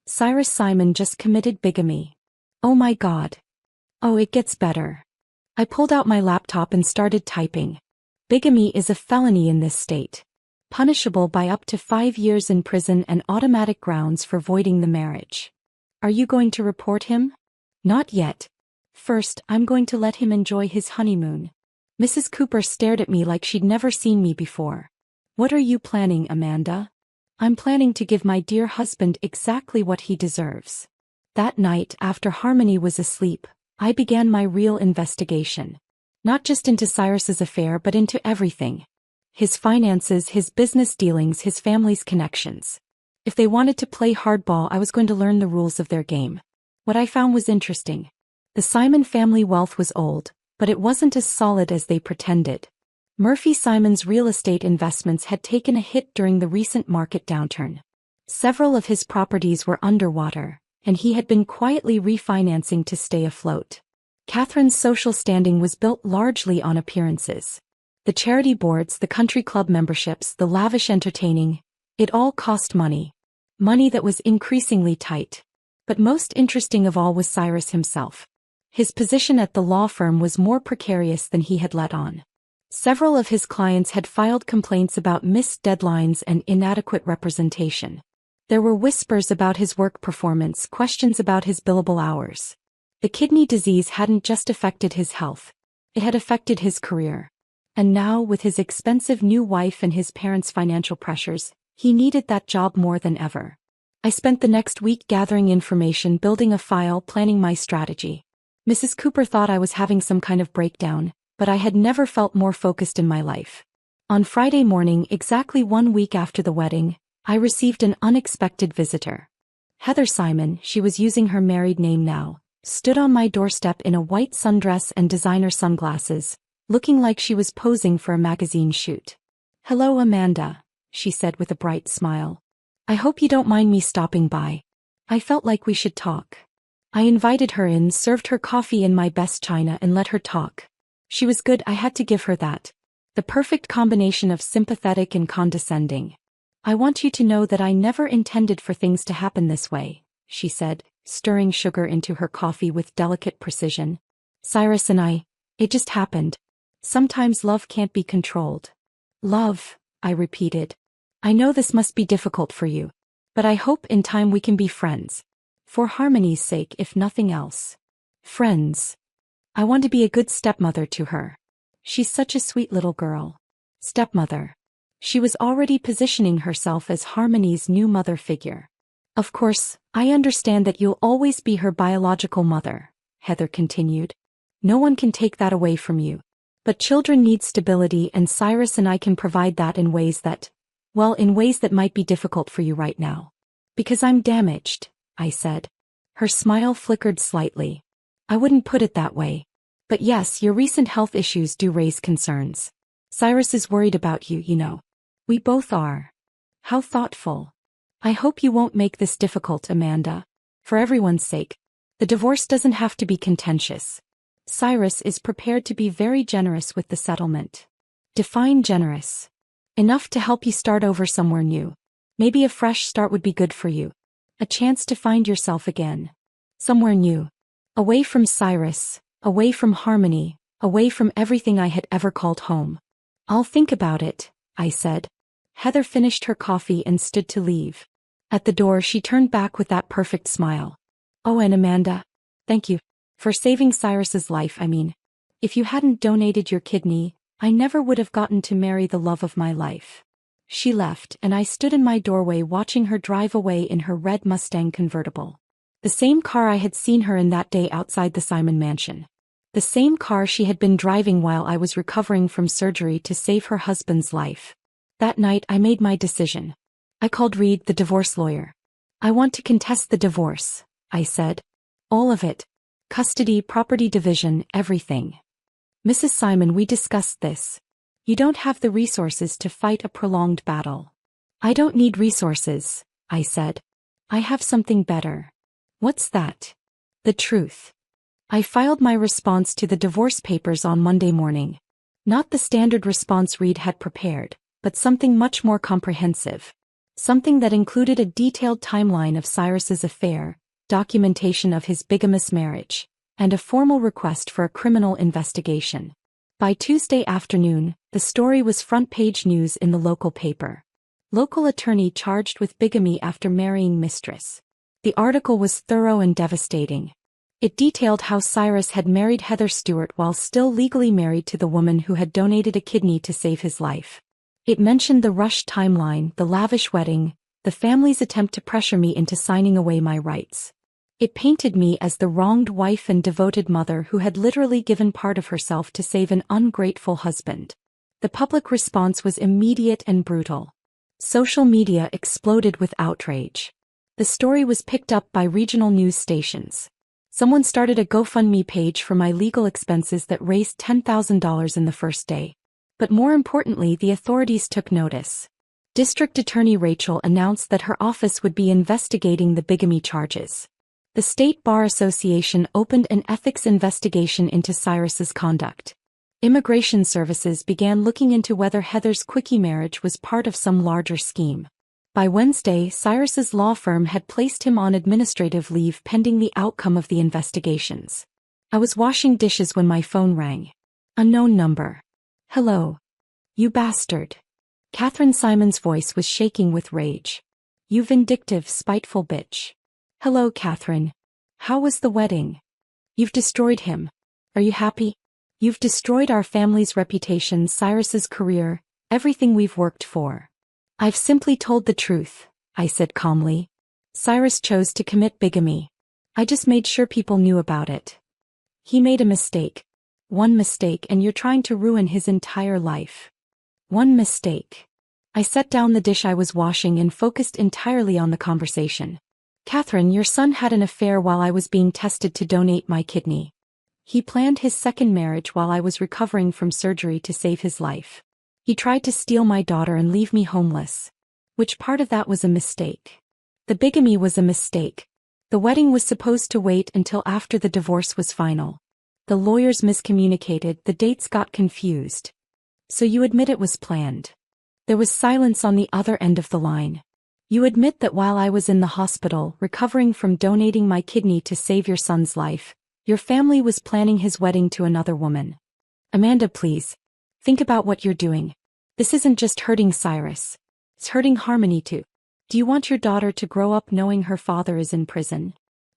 Cyrus Simon just committed bigamy. Oh my God. Oh, it gets better. I pulled out my laptop and started typing. Bigamy is a felony in this state. Punishable by up to 5 years in prison and automatic grounds for voiding the marriage. Are you going to report him? Not yet. First, I'm going to let him enjoy his honeymoon. Mrs. Cooper stared at me like she'd never seen me before. What are you planning, Amanda? I'm planning to give my dear husband exactly what he deserves. That night, after Harmony was asleep, I began my real investigation. Not just into Cyrus's affair but into everything. His finances, his business dealings, his family's connections. If they wanted to play hardball, I was going to learn the rules of their game. What I found was interesting. The Simon family wealth was old, but it wasn't as solid as they pretended. Murphy Simon's real estate investments had taken a hit during the recent market downturn. Several of his properties were underwater, and he had been quietly refinancing to stay afloat. Catherine's social standing was built largely on appearances. The charity boards, the country club memberships, the lavish entertaining, it all cost money. Money that was increasingly tight. But most interesting of all was Cyrus himself. His position at the law firm was more precarious than he had let on. Several of his clients had filed complaints about missed deadlines and inadequate representation. There were whispers about his work performance, questions about his billable hours. The kidney disease hadn't just affected his health. It had affected his career. And now, with his expensive new wife and his parents' financial pressures, he needed that job more than ever. I spent the next week gathering information, building a file, planning my strategy. Mrs. Cooper thought I was having some kind of breakdown, but I had never felt more focused in my life. On Friday morning, exactly 1 week after the wedding, I received an unexpected visitor. Heather Simon, she was using her married name now, stood on my doorstep in a white sundress and designer sunglasses, looking like she was posing for a magazine shoot. "Hello, Amanda," she said with a bright smile. "I hope you don't mind me stopping by. I felt like we should talk." I invited her in, served her coffee in my best china and let her talk. She was good, I had to give her that. The perfect combination of sympathetic and condescending. "I want you to know that I never intended for things to happen this way," she said, stirring sugar into her coffee with delicate precision. "Cyrus and it just happened. Sometimes love can't be controlled." "Love," I repeated. "I know this must be difficult for you. But I hope in time we can be friends. For Harmony's sake, if nothing else. Friends. I want to be a good stepmother to her. She's such a sweet little girl." Stepmother. She was already positioning herself as Harmony's new mother figure. "Of course, I understand that you'll always be her biological mother," Heather continued. "No one can take that away from you. But children need stability, and Cyrus and I can provide that in ways that might be difficult for you right now." "Because I'm damaged," I said. Her smile flickered slightly. "I wouldn't put it that way. But yes, your recent health issues do raise concerns. Cyrus is worried about you, you know. We both are." "How thoughtful. I hope you won't make this difficult, Amanda. For everyone's sake. The divorce doesn't have to be contentious. Cyrus is prepared to be very generous with the settlement." Define generous. Enough to help you start over somewhere new. Maybe a fresh start would be good for you. A chance to find yourself again. Somewhere new. Away from Cyrus, away from harmony, away from everything I had ever called home. I'll think about it, I said. Heather finished her coffee and stood to leave. At the door she turned back with that perfect smile. Oh, and Amanda. Thank you. For saving Cyrus's life, I mean. If you hadn't donated your kidney, I never would have gotten to marry the love of my life. She left, and I stood in my doorway watching her drive away in her red Mustang convertible. The same car I had seen her in that day outside the Simon mansion. The same car she had been driving while I was recovering from surgery to save her husband's life. That night I made my decision. I called Reed, the divorce lawyer. I want to contest the divorce, I said. All of it. Custody, property division, everything. Mrs. Simon, we discussed this. You don't have the resources to fight a prolonged battle. I don't need resources, I said. I have something better. What's that? The truth. I filed my response to the divorce papers on Monday morning. Not the standard response Reed had prepared, but something much more comprehensive. Something that included a detailed timeline of Cyrus's affair, documentation of his bigamous marriage, and a formal request for a criminal investigation. By Tuesday afternoon, the story was front-page news in the local paper. Local attorney charged with bigamy after marrying mistress. The article was thorough and devastating. It detailed how Cyrus had married Heather Stewart while still legally married to the woman who had donated a kidney to save his life. It mentioned the rushed timeline, the lavish wedding, the family's attempt to pressure me into signing away my rights. It painted me as the wronged wife and devoted mother who had literally given part of herself to save an ungrateful husband. The public response was immediate and brutal. Social media exploded with outrage. The story was picked up by regional news stations. Someone started a GoFundMe page for my legal expenses that raised $10,000 in the first day. But more importantly, the authorities took notice. District Attorney Rachel announced that her office would be investigating the bigamy charges. The State Bar Association opened an ethics investigation into Cyrus's conduct. Immigration Services began looking into whether Heather's quickie marriage was part of some larger scheme. By Wednesday, Cyrus's law firm had placed him on administrative leave pending the outcome of the investigations. I was washing dishes when my phone rang. Unknown number. Hello. You bastard. Catherine Simon's voice was shaking with rage. You vindictive, spiteful bitch. Hello, Catherine. How was the wedding? You've destroyed him. Are you happy? You've destroyed our family's reputation, Cyrus's career, everything we've worked for. I've simply told the truth, I said calmly. Cyrus chose to commit bigamy. I just made sure people knew about it. He made a mistake. One mistake, and you're trying to ruin his entire life. One mistake. I set down the dish I was washing and focused entirely on the conversation. Catherine, your son had an affair while I was being tested to donate my kidney. He planned his second marriage while I was recovering from surgery to save his life. He tried to steal my daughter and leave me homeless. Which part of that was a mistake? The bigamy was a mistake. The wedding was supposed to wait until after the divorce was final. The lawyers miscommunicated, the dates got confused. So you admit it was planned. There was silence on the other end of the line. You admit that while I was in the hospital, recovering from donating my kidney to save your son's life, your family was planning his wedding to another woman. Amanda, please. Think about what you're doing. This isn't just hurting Cyrus. It's hurting Harmony too. Do you want your daughter to grow up knowing her father is in prison?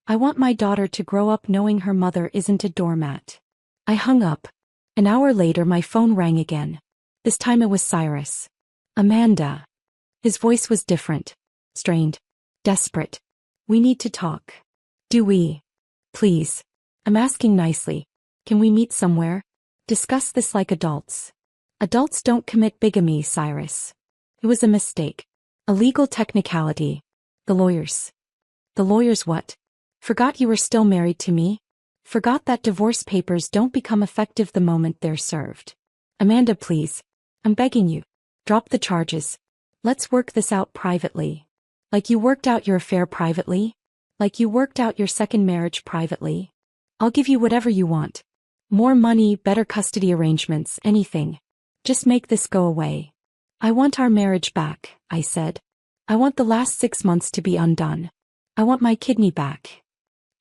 I want my daughter to grow up knowing her mother isn't a doormat. I hung up. An hour later my phone rang again. This time it was Cyrus. Amanda. His voice was different. Strained. Desperate. We need to talk. Do we? Please. I'm asking nicely. Can we meet somewhere? Discuss this like adults. Adults don't commit bigamy, Cyrus. It was a mistake. A legal technicality. The lawyers. The lawyers what? Forgot you were still married to me? Forgot that divorce papers don't become effective the moment they're served. Amanda, please. I'm begging you. Drop the charges. Let's work this out privately. Like you worked out your affair privately? Like you worked out your second marriage privately? I'll give you whatever you want. More money, better custody arrangements, anything. Just make this go away. I want our marriage back, I said. I want the last 6 months to be undone. I want my kidney back.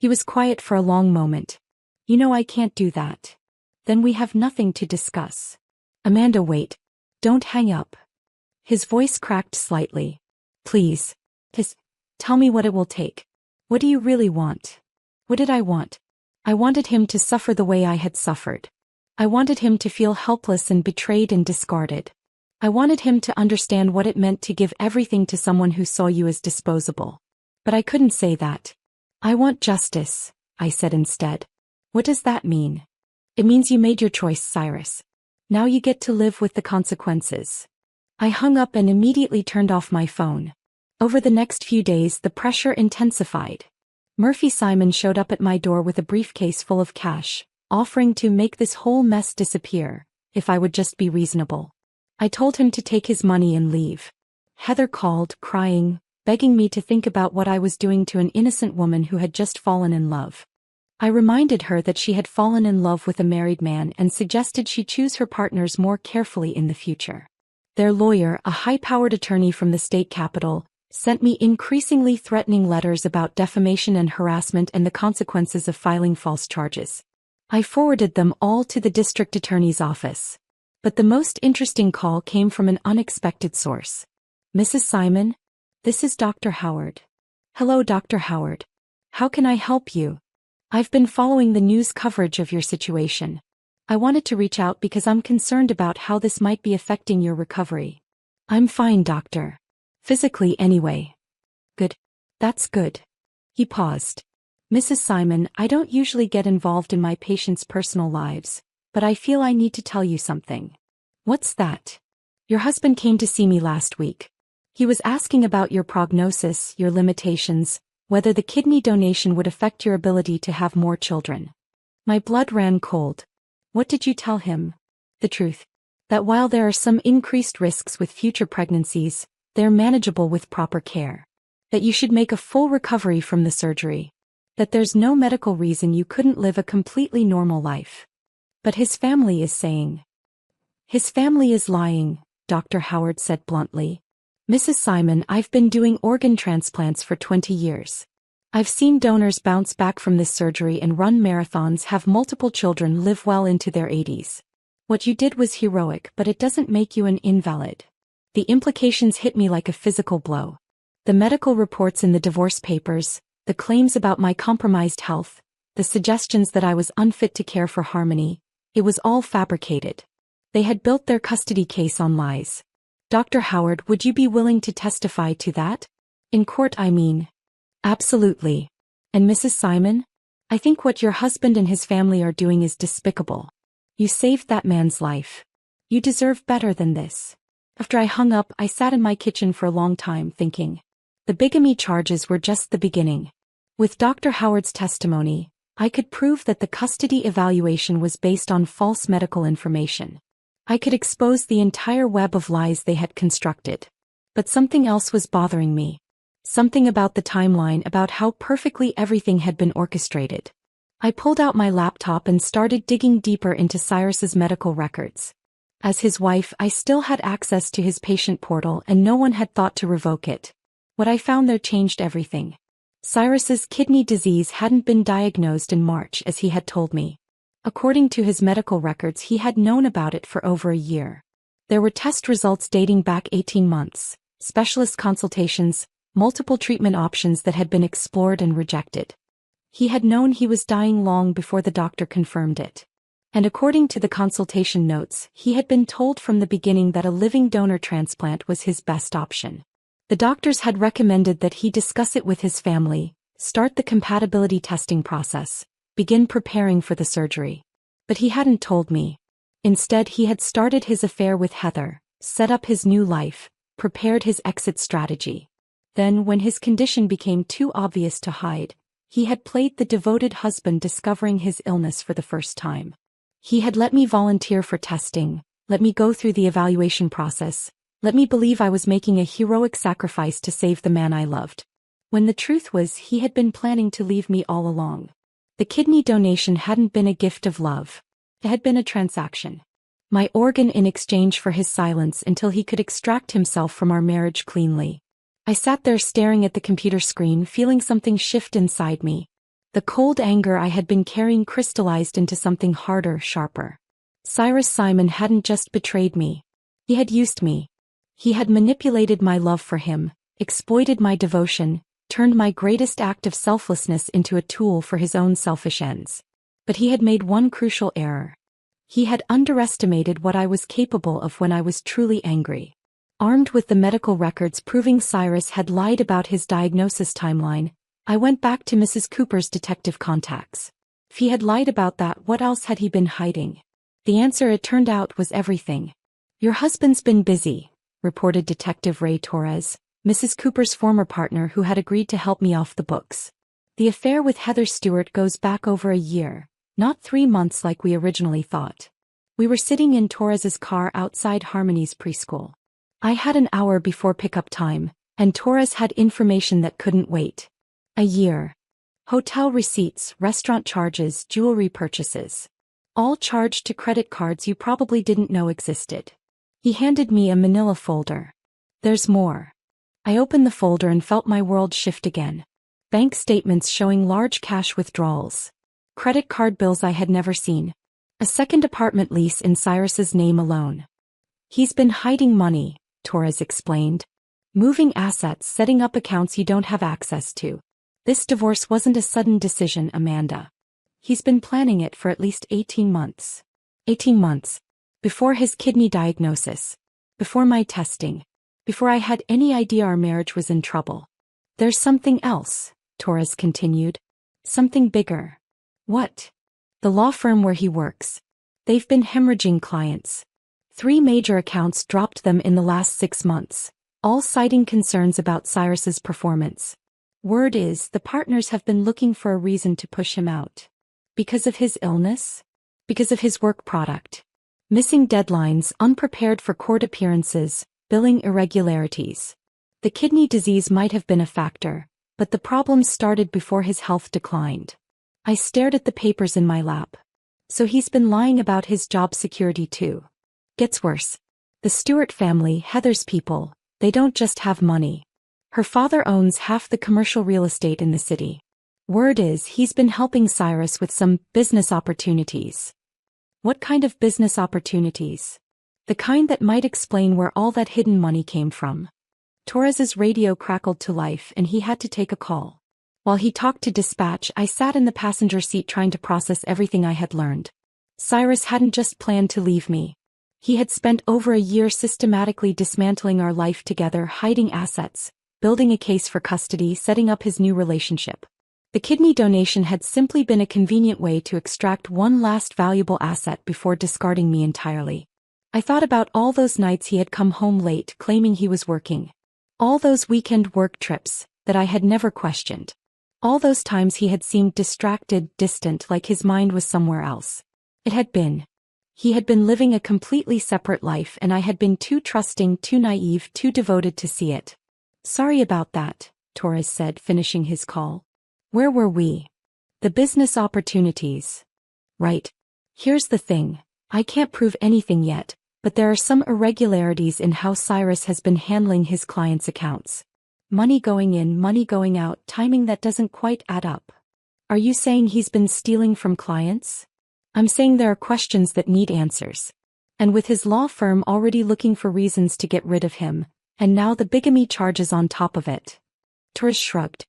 He was quiet for a long moment. You know I can't do that. Then we have nothing to discuss. Amanda, wait. Don't hang up. His voice cracked slightly. Please. Tell me what it will take. What do you really want? What did I want? I wanted him to suffer the way I had suffered. I wanted him to feel helpless and betrayed and discarded. I wanted him to understand what it meant to give everything to someone who saw you as disposable. But I couldn't say that. I want justice, I said instead. What does that mean? It means you made your choice, Cyrus. Now you get to live with the consequences. I hung up and immediately turned off my phone. Over the next few days, the pressure intensified. Murphy Simon showed up at my door with a briefcase full of cash, offering to make this whole mess disappear, if I would just be reasonable. I told him to take his money and leave. Heather called, crying, begging me to think about what I was doing to an innocent woman who had just fallen in love. I reminded her that she had fallen in love with a married man and suggested she choose her partners more carefully in the future. Their lawyer, a high-powered attorney from the state capital, sent me increasingly threatening letters about defamation and harassment and the consequences of filing false charges. I forwarded them all to the district attorney's office. But the most interesting call came from an unexpected source. Mrs. Simon? This is Dr. Howard. Hello, Dr. Howard. How can I help you? I've been following the news coverage of your situation. I wanted to reach out because I'm concerned about how this might be affecting your recovery. I'm fine, doctor. Physically, anyway. Good. That's good. He paused. Mrs. Simon, I don't usually get involved in my patients' personal lives, but I feel I need to tell you something. What's that? Your husband came to see me last week. He was asking about your prognosis, your limitations, whether the kidney donation would affect your ability to have more children. My blood ran cold. What did you tell him? The truth. That while there are some increased risks with future pregnancies, they're manageable with proper care. That you should make a full recovery from the surgery. That there's no medical reason you couldn't live a completely normal life. But his family is saying. His family is lying, Dr. Howard said bluntly. Mrs. Simon, I've been doing organ transplants for 20 years. I've seen donors bounce back from this surgery and run marathons, have multiple children, live well into their 80s. What you did was heroic, but it doesn't make you an invalid. The implications hit me like a physical blow. The medical reports in the divorce papers, the claims about my compromised health, the suggestions that I was unfit to care for Harmony, it was all fabricated. They had built their custody case on lies. Dr. Howard, would you be willing to testify to that? In court, I mean. Absolutely. And Mrs. Simon? I think what your husband and his family are doing is despicable. You saved that man's life. You deserve better than this. After I hung up, I sat in my kitchen for a long time thinking. The bigamy charges were just the beginning. With Dr. Howard's testimony, I could prove that the custody evaluation was based on false medical information. I could expose the entire web of lies they had constructed. But something else was bothering me. Something about the timeline, about how perfectly everything had been orchestrated. I pulled out my laptop and started digging deeper into Cyrus's medical records. As his wife, I still had access to his patient portal and no one had thought to revoke it. What I found there changed everything. Cyrus's kidney disease hadn't been diagnosed in March as he had told me. According to his medical records, he had known about it for over a year. There were test results dating back 18 months, specialist consultations, multiple treatment options that had been explored and rejected. He had known he was dying long before the doctor confirmed it. And according to the consultation notes, he had been told from the beginning that a living donor transplant was his best option. The doctors had recommended that he discuss it with his family, start the compatibility testing process, begin preparing for the surgery. But he hadn't told me. Instead, he had started his affair with Heather, set up his new life, prepared his exit strategy. Then, when his condition became too obvious to hide, he had played the devoted husband discovering his illness for the first time. He had let me volunteer for testing, let me go through the evaluation process, let me believe I was making a heroic sacrifice to save the man I loved. When the truth was, he had been planning to leave me all along. The kidney donation hadn't been a gift of love. It had been a transaction. my organ in exchange for his silence until he could extract himself from our marriage cleanly. I sat there staring at the computer screen, feeling something shift inside me. The cold anger I had been carrying crystallized into something harder, sharper. Cyrus Simon hadn't just betrayed me. He had used me. He had manipulated my love for him, exploited my devotion, turned my greatest act of selflessness into a tool for his own selfish ends. But he had made one crucial error. He had underestimated what I was capable of when I was truly angry. Armed with the medical records proving Cyrus had lied about his diagnosis timeline, I went back to Mrs. Cooper's detective contacts. If he had lied about that, what else had he been hiding? The answer, it turned out, was everything. "Your husband's been busy," reported Detective Ray Torres, Mrs. Cooper's former partner who had agreed to help me off the books. "The affair with Heather Stewart goes back over a year, not 3 months like we originally thought." We were sitting in Torres's car outside Harmony's preschool. I had an hour before pickup time, and Torres had information that couldn't wait. A year. Hotel receipts, restaurant charges, jewelry purchases. All charged to credit cards you probably didn't know existed. He handed me a manila folder. "There's more." I opened the folder and felt my world shift again. Bank statements showing large cash withdrawals. Credit card bills I had never seen. A second apartment lease in Cyrus's name alone. "He's been hiding money," Torres explained. "Moving assets, setting up accounts you don't have access to. This divorce wasn't a sudden decision, Amanda. He's been planning it for at least 18 months. 18 months. Before his kidney diagnosis. Before my testing. Before I had any idea our marriage was in trouble." "There's something else," Torres continued. "Something bigger." "What?" "The law firm where he works. They've been hemorrhaging clients. 3 major accounts dropped them in the last 6 months, all citing concerns about Cyrus's performance. Word is, the partners have been looking for a reason to push him out. Because of his illness? Because of his work product? Missing deadlines, unprepared for court appearances, billing irregularities. The kidney disease might have been a factor, but the problems started before his health declined. I stared at the papers in my lap. So he's been lying about his job security too. Gets worse. The Stewart family, Heather's people, they don't just have money. Her father owns half the commercial real estate in the city. Word is, he's been helping Cyrus with some business opportunities. What kind of business opportunities? The kind that might explain where all that hidden money came from. Torres's radio crackled to life and he had to take a call. While he talked to dispatch, I sat in the passenger seat trying to process everything I had learned. Cyrus hadn't just planned to leave me. He had spent over a year systematically dismantling our life together, hiding assets, building a case for custody, setting up his new relationship. The kidney donation had simply been a convenient way to extract one last valuable asset before discarding me entirely. I thought about all those nights he had come home late claiming he was working. All those weekend work trips that I had never questioned. All those times he had seemed distracted, distant, like his mind was somewhere else. He had been living a completely separate life and I had been too trusting, too naive, too devoted to see it. "Sorry about that," Torres said, finishing his call. "Where were we?" "The business opportunities." "Right. Here's the thing. I can't prove anything yet, but there are some irregularities in how Cyrus has been handling his clients' accounts. Money going in, money going out, timing that doesn't quite add up." "Are you saying he's been stealing from clients?" "I'm saying there are questions that need answers. And with his law firm already looking for reasons to get rid of him, and now the bigamy charges on top of it." Torres shrugged.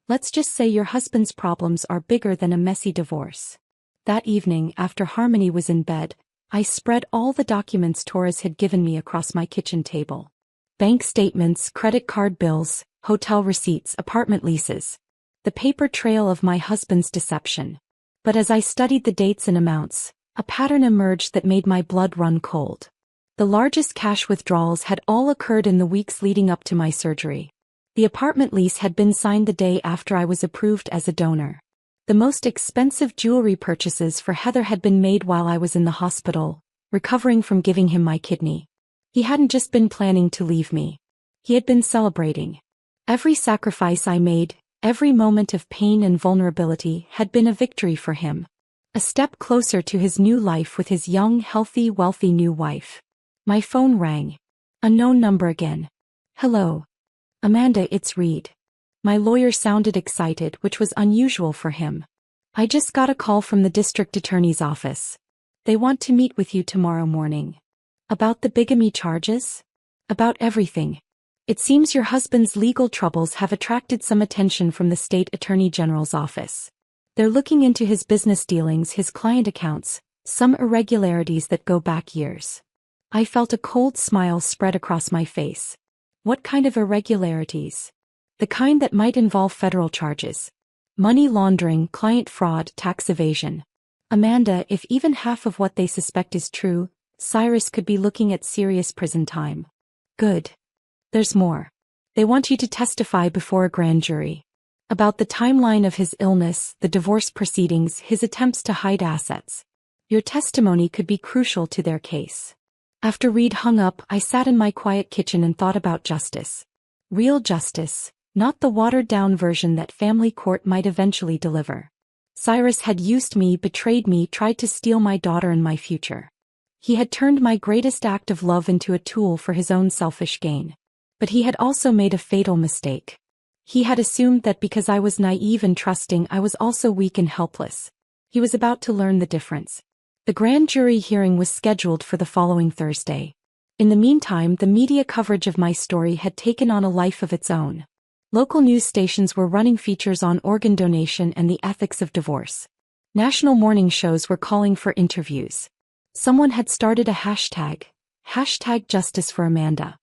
"Let's just say your husband's problems are bigger than a messy divorce." That evening, after Harmony was in bed, I spread all the documents Torres had given me across my kitchen table. Bank statements, credit card bills, hotel receipts, apartment leases. The paper trail of my husband's deception. But as I studied the dates and amounts, a pattern emerged that made my blood run cold. The largest cash withdrawals had all occurred in the weeks leading up to my surgery. The apartment lease had been signed the day after I was approved as a donor. The most expensive jewelry purchases for Heather had been made while I was in the hospital, recovering from giving him my kidney. He hadn't just been planning to leave me. He had been celebrating. Every sacrifice I made, every moment of pain and vulnerability had been a victory for him. A step closer to his new life with his young, healthy, wealthy new wife. My phone rang. Unknown number again. Hello. Amanda, it's Reed. My lawyer sounded excited, which was unusual for him. I just got a call from the district attorney's office. They want to meet with you tomorrow morning. About the bigamy charges? About everything. It seems your husband's legal troubles have attracted some attention from the state attorney general's office. They're looking into his business dealings, his client accounts, some irregularities that go back years. I felt a cold smile spread across my face. What kind of irregularities? The kind that might involve federal charges. Money laundering, client fraud, tax evasion. Amanda, if even half of what they suspect is true, Cyrus could be looking at serious prison time. Good. There's more. They want you to testify before a grand jury. About the timeline of his illness, the divorce proceedings, his attempts to hide assets. Your testimony could be crucial to their case. After Reed hung up, I sat in my quiet kitchen and thought about justice. Real justice, not the watered-down version that family court might eventually deliver. Cyrus had used me, betrayed me, tried to steal my daughter and my future. He had turned my greatest act of love into a tool for his own selfish gain. But he had also made a fatal mistake. He had assumed that because I was naive and trusting, I was also weak and helpless. He was about to learn the difference. The grand jury hearing was scheduled for the following Thursday. In the meantime, the media coverage of my story had taken on a life of its own. Local news stations were running features on organ donation and the ethics of divorce. National morning shows were calling for interviews. Someone had started a hashtag Justice for Amanda.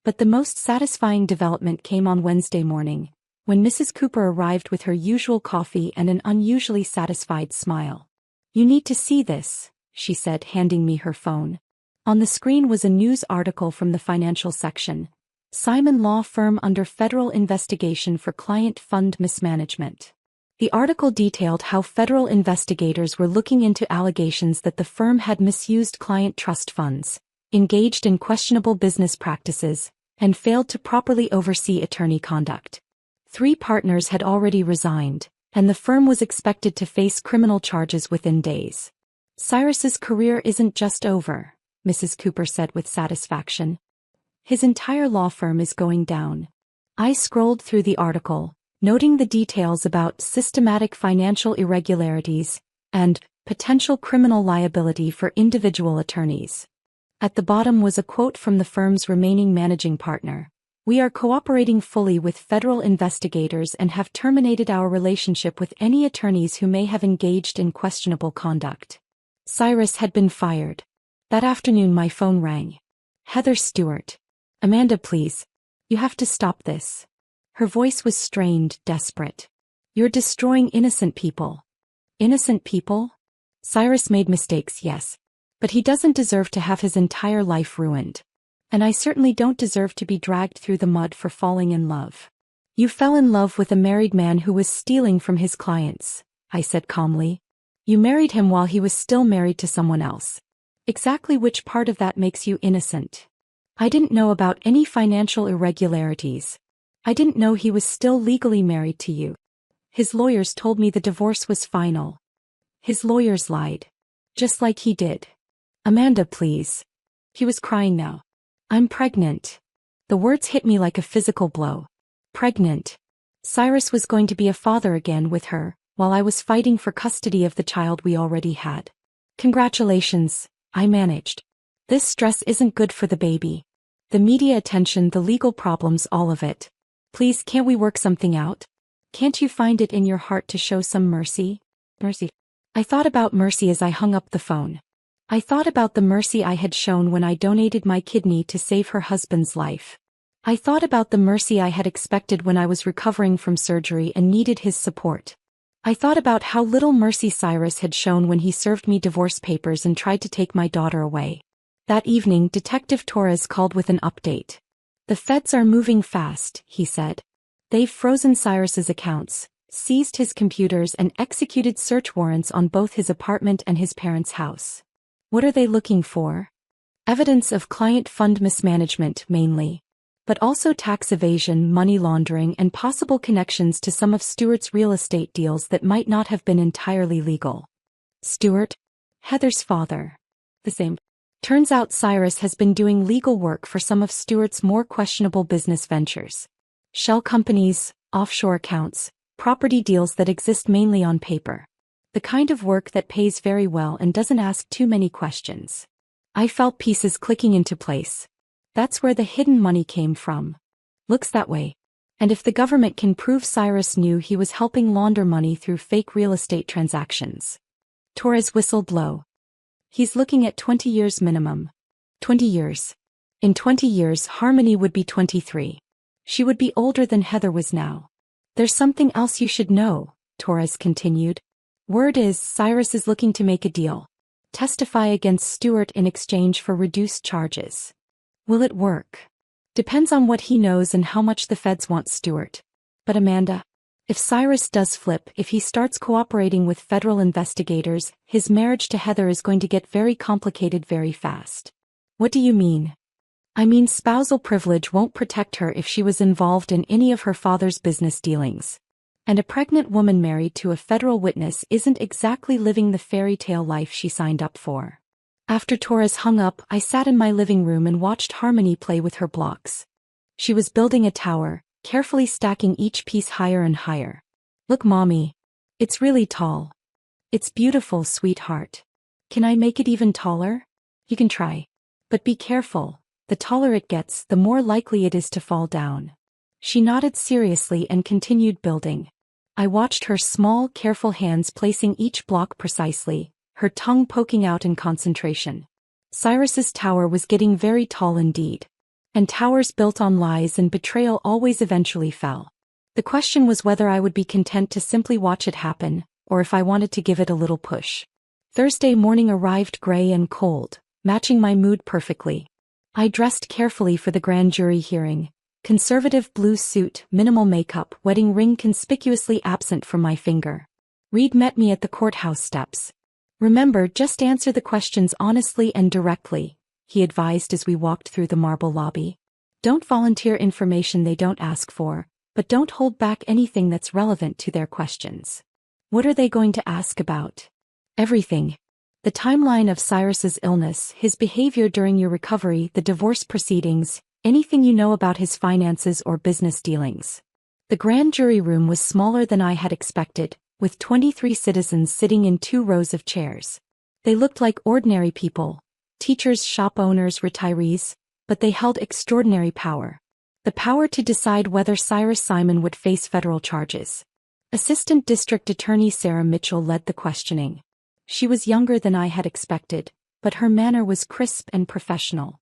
But the most satisfying development came on Wednesday morning, when Mrs. Cooper arrived with her usual coffee and an unusually satisfied smile. You need to see this, she said, handing me her phone. On the screen was a news article from the financial section. Simon Law Firm under federal investigation for client fund mismanagement. The article detailed how federal investigators were looking into allegations that the firm had misused client trust funds, engaged in questionable business practices, and failed to properly oversee attorney conduct. 3 partners had already resigned, and the firm was expected to face criminal charges within days. Cyrus's career isn't just over, Mrs. Cooper said with satisfaction. His entire law firm is going down. I scrolled through the article, noting the details about systematic financial irregularities and potential criminal liability for individual attorneys. At the bottom was a quote from the firm's remaining managing partner. We are cooperating fully with federal investigators and have terminated our relationship with any attorneys who may have engaged in questionable conduct. Cyrus had been fired. That afternoon my phone rang. Heather Stewart. Amanda, please. You have to stop this. Her voice was strained, desperate. You're destroying innocent people. Innocent people? Cyrus made mistakes, yes. But he doesn't deserve to have his entire life ruined. And I certainly don't deserve to be dragged through the mud for falling in love. You fell in love with a married man who was stealing from his clients, I said calmly. You married him while he was still married to someone else. Exactly which part of that makes you innocent? I didn't know about any financial irregularities. I didn't know he was still legally married to you. His lawyers told me the divorce was final. His lawyers lied. Just like he did. Amanda, please. He was crying now. I'm pregnant. The words hit me like a physical blow. Pregnant. Cyrus was going to be a father again with her, while I was fighting for custody of the child we already had. Congratulations, I managed. This stress isn't good for the baby. The media attention, the legal problems, all of it. Please, can't we work something out? Can't you find it in your heart to show some mercy? Mercy. I thought about mercy as I hung up the phone. I thought about the mercy I had shown when I donated my kidney to save her husband's life. I thought about the mercy I had expected when I was recovering from surgery and needed his support. I thought about how little mercy Cyrus had shown when he served me divorce papers and tried to take my daughter away. That evening, Detective Torres called with an update. The feds are moving fast, he said. They've frozen Cyrus's accounts, seized his computers and executed search warrants on both his apartment and his parents' house. What are they looking for? Evidence of client fund mismanagement, mainly. But also tax evasion, money laundering, and possible connections to some of Stewart's real estate deals that might not have been entirely legal. Stuart? Heather's father. The same. Turns out Cyrus has been doing legal work for some of Stuart's more questionable business ventures. Shell companies, offshore accounts, property deals that exist mainly on paper. The kind of work that pays very well and doesn't ask too many questions. I felt pieces clicking into place. That's where the hidden money came from. Looks that way. And if the government can prove Cyrus knew he was helping launder money through fake real estate transactions. Torres whistled low. He's looking at 20 years minimum. 20 years. In 20 years, Harmony would be 23. She would be older than Heather was now. There's something else you should know, Torres continued. Word is Cyrus is looking to make a deal. Testify against Stuart in exchange for reduced charges. Will it work? Depends on what he knows and how much the feds want Stuart. But Amanda, if Cyrus does flip, if he starts cooperating with federal investigators, his marriage to Heather is going to get very complicated very fast. What do you mean? I mean spousal privilege won't protect her if she was involved in any of her father's business dealings. And a pregnant woman married to a federal witness isn't exactly living the fairy tale life she signed up for. After Torres hung up, I sat in my living room and watched Harmony play with her blocks. She was building a tower, carefully stacking each piece higher and higher. Look, Mommy. It's really tall. It's beautiful, sweetheart. Can I make it even taller? You can try. But be careful. The taller it gets, the more likely it is to fall down. She nodded seriously and continued building. I watched her small, careful hands placing each block precisely, her tongue poking out in concentration. Cyrus's tower was getting very tall indeed. And towers built on lies and betrayal always eventually fell. The question was whether I would be content to simply watch it happen, or if I wanted to give it a little push. Thursday morning arrived gray and cold, matching my mood perfectly. I dressed carefully for the grand jury hearing. Conservative blue suit, minimal makeup, wedding ring conspicuously absent from my finger. Reed met me at the courthouse steps. Remember, just answer the questions honestly and directly, he advised as we walked through the marble lobby. Don't volunteer information they don't ask for, but don't hold back anything that's relevant to their questions. What are they going to ask about? Everything. The timeline of Cyrus's illness, his behavior during your recovery, the divorce proceedings, anything you know about his finances or business dealings. The grand jury room was smaller than I had expected, with 23 citizens sitting in 2 rows of chairs. They looked like ordinary people, teachers, shop owners, retirees, but they held extraordinary power. The power to decide whether Cyrus Simon would face federal charges. Assistant District Attorney Sarah Mitchell led the questioning. She was younger than I had expected, but her manner was crisp and professional.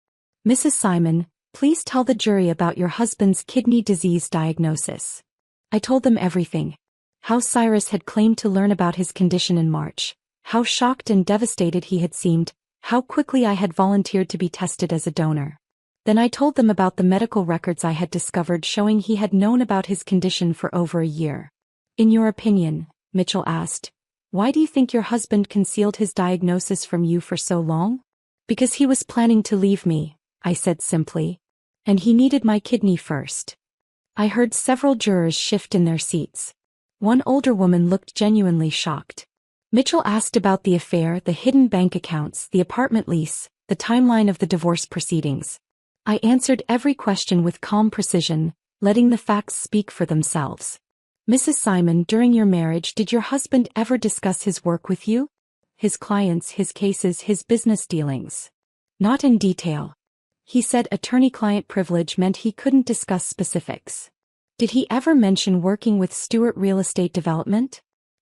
Mrs. Simon, please tell the jury about your husband's kidney disease diagnosis. I told them everything. How Cyrus had claimed to learn about his condition in March, how shocked and devastated he had seemed, how quickly I had volunteered to be tested as a donor. Then I told them about the medical records I had discovered showing he had known about his condition for over a year. In your opinion, Mitchell asked, why do you think your husband concealed his diagnosis from you for so long? Because he was planning to leave me, I said simply. And he needed my kidney first. I heard several jurors shift in their seats. One older woman looked genuinely shocked. Mitchell asked about the affair, the hidden bank accounts, the apartment lease, the timeline of the divorce proceedings. I answered every question with calm precision, letting the facts speak for themselves. Mrs. Simon, during your marriage, did your husband ever discuss his work with you? His clients, his cases, his business dealings? Not in detail. He said attorney-client privilege meant he couldn't discuss specifics. Did he ever mention working with Stuart Real Estate Development?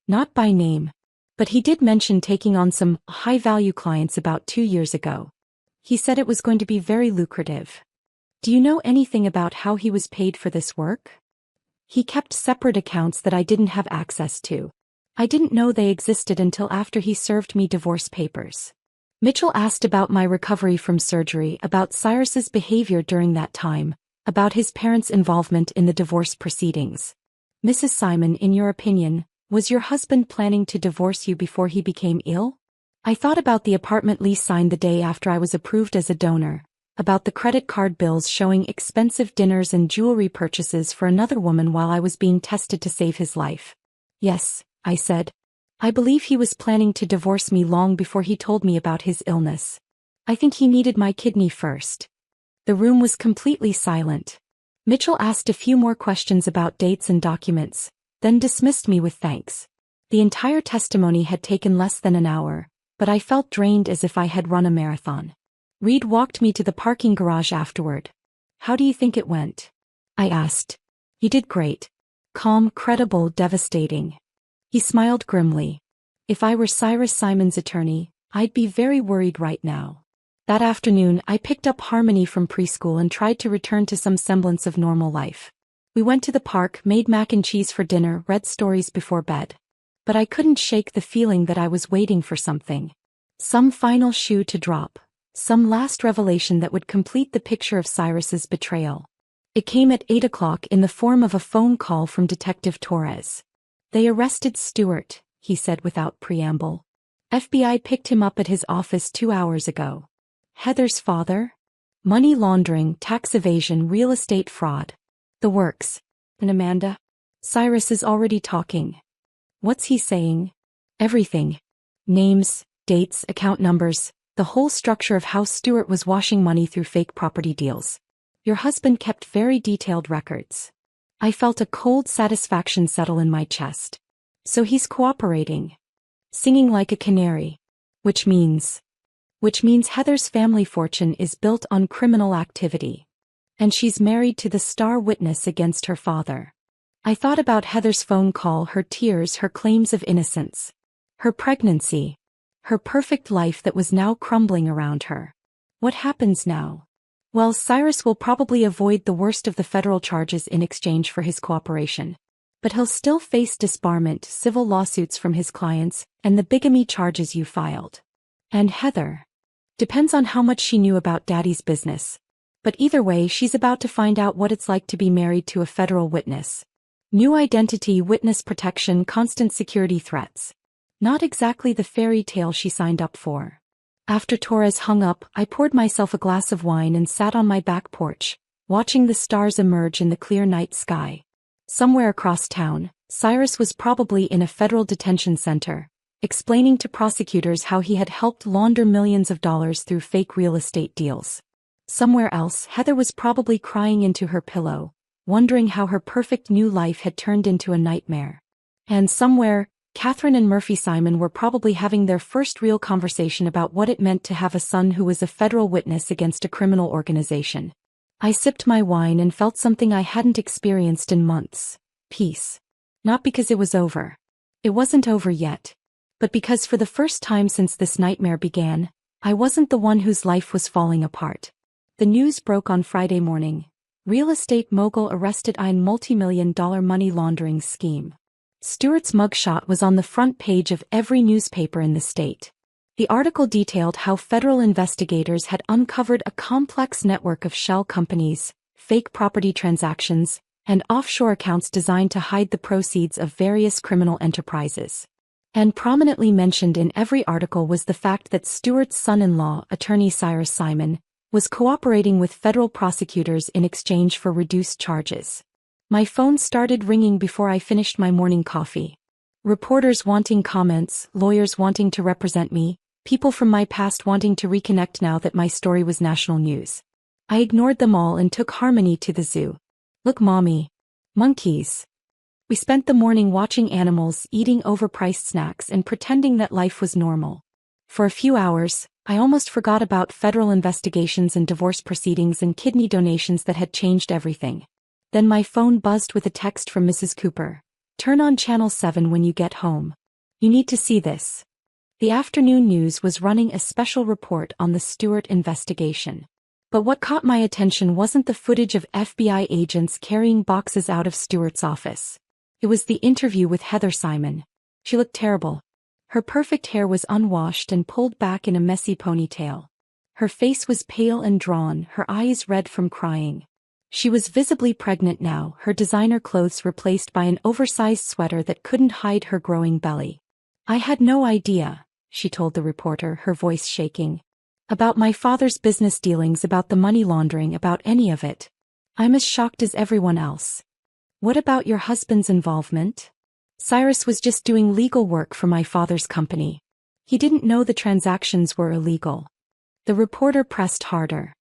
Not by name. But he did mention taking on some high-value clients about 2 years ago. He said it was going to be very lucrative. Do you know anything about how he was paid for this work? He kept separate accounts that I didn't have access to. I didn't know they existed until after he served me divorce papers. Mitchell asked about my recovery from surgery, about Cyrus's behavior during that time, about his parents' involvement in the divorce proceedings. Mrs. Simon, in your opinion, was your husband planning to divorce you before he became ill? I thought about the apartment lease signed the day after I was approved as a donor, about the credit card bills showing expensive dinners and jewelry purchases for another woman while I was being tested to save his life. Yes, I said. I believe he was planning to divorce me long before he told me about his illness. I think he needed my kidney first. The room was completely silent. Mitchell asked a few more questions about dates and documents, then dismissed me with thanks. The entire testimony had taken less than an hour, but I felt drained as if I had run a marathon. Reed walked me to the parking garage afterward. "How do you think it went?" I asked. "You did great. Calm, credible, devastating." He smiled grimly. "If I were Cyrus Simon's attorney, I'd be very worried right now." That afternoon, I picked up Harmony from preschool and tried to return to some semblance of normal life. We went to the park, made mac and cheese for dinner, read stories before bed. But I couldn't shake the feeling that I was waiting for something. Some final shoe to drop. Some last revelation that would complete the picture of Cyrus's betrayal. It came at 8 o'clock in the form of a phone call from Detective Torres. "They arrested Stewart," he said without preamble. "FBI picked him up at his office 2 hours ago. Heather's father? Money laundering, tax evasion, real estate fraud. The works. And Amanda? Cyrus is already talking." "What's he saying?" "Everything. Names, dates, account numbers, the whole structure of how Stewart was washing money through fake property deals. Your husband kept very detailed records." I felt a cold satisfaction settle in my chest. So he's cooperating. Singing like a canary. Which means Heather's family fortune is built on criminal activity. And she's married to the star witness against her father. I thought about Heather's phone call, her tears, her claims of innocence. Her pregnancy. Her perfect life that was now crumbling around her. What happens now? Well, Cyrus will probably avoid the worst of the federal charges in exchange for his cooperation. But he'll still face disbarment, civil lawsuits from his clients, and the bigamy charges you filed. And Heather? Depends on how much she knew about Daddy's business. But either way, she's about to find out what it's like to be married to a federal witness. New identity, witness protection, constant security threats. Not exactly the fairy tale she signed up for. After Torres hung up, I poured myself a glass of wine and sat on my back porch, watching the stars emerge in the clear night sky. Somewhere across town, Cyrus was probably in a federal detention center, explaining to prosecutors how he had helped launder millions of dollars through fake real estate deals. Somewhere else, Heather was probably crying into her pillow, wondering how her perfect new life had turned into a nightmare. And somewhere, Catherine and Murphy Simon were probably having their first real conversation about what it meant to have a son who was a federal witness against a criminal organization. I sipped my wine and felt something I hadn't experienced in months. Peace. Not because it was over. It wasn't over yet. But because for the first time since this nightmare began, I wasn't the one whose life was falling apart. The news broke on Friday morning. Real estate mogul arrested in multi-million-dollar money laundering scheme. Stewart's mugshot was on the front page of every newspaper in the state. The article detailed how federal investigators had uncovered a complex network of shell companies, fake property transactions, and offshore accounts designed to hide the proceeds of various criminal enterprises. And prominently mentioned in every article was the fact that Stewart's son-in-law, attorney Cyrus Simon, was cooperating with federal prosecutors in exchange for reduced charges. My phone started ringing before I finished my morning coffee. Reporters wanting comments, lawyers wanting to represent me, people from my past wanting to reconnect now that my story was national news. I ignored them all and took Harmony to the zoo. "Look, Mommy. Monkeys." We spent the morning watching animals, eating overpriced snacks and pretending that life was normal. For a few hours, I almost forgot about federal investigations and divorce proceedings and kidney donations that had changed everything. Then my phone buzzed with a text from Mrs. Cooper. "Turn on Channel 7 when you get home. You need to see this." The afternoon news was running a special report on the Stewart investigation. But what caught my attention wasn't the footage of FBI agents carrying boxes out of Stewart's office. It was the interview with Heather Simon. She looked terrible. Her perfect hair was unwashed and pulled back in a messy ponytail. Her face was pale and drawn, her eyes red from crying. She was visibly pregnant now, her designer clothes replaced by an oversized sweater that couldn't hide her growing belly. "I had no idea," she told the reporter, her voice shaking. "About my father's business dealings, about the money laundering, about any of it. I'm as shocked as everyone else." "What about your husband's involvement?" Cyrus was just doing legal work for my father's company. He didn't know the transactions were illegal. The reporter pressed harder.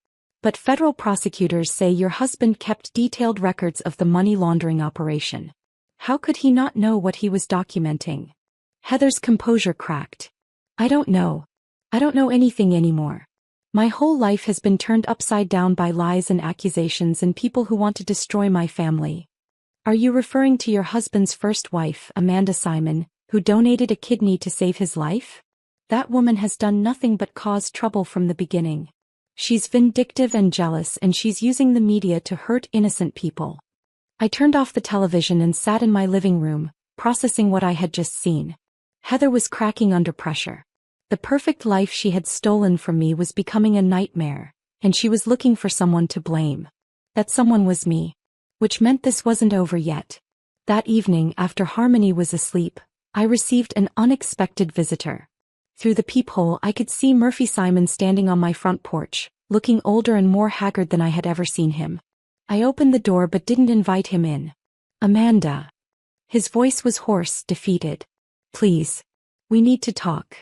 But federal prosecutors say your husband kept detailed records of the money laundering operation. How could he not know what he was documenting? Heather's composure cracked. I don't know. I don't know anything anymore. My whole life has been turned upside down by lies and accusations and people who want to destroy my family. Are you referring to your husband's first wife, Amanda Simon, who donated a kidney to save his life? That woman has done nothing but cause trouble from the beginning. She's vindictive and jealous, and she's using the media to hurt innocent people. I turned off the television and sat in my living room, processing what I had just seen. Heather was cracking under pressure. The perfect life she had stolen from me was becoming a nightmare, and she was looking for someone to blame. That someone was me. Which meant this wasn't over yet. That evening, after Harmony was asleep, I received an unexpected visitor. Through the peephole I could see Murphy Simon standing on my front porch, looking older and more haggard than I had ever seen him. I opened the door but didn't invite him in. Amanda. His voice was hoarse, defeated. Please. We need to talk.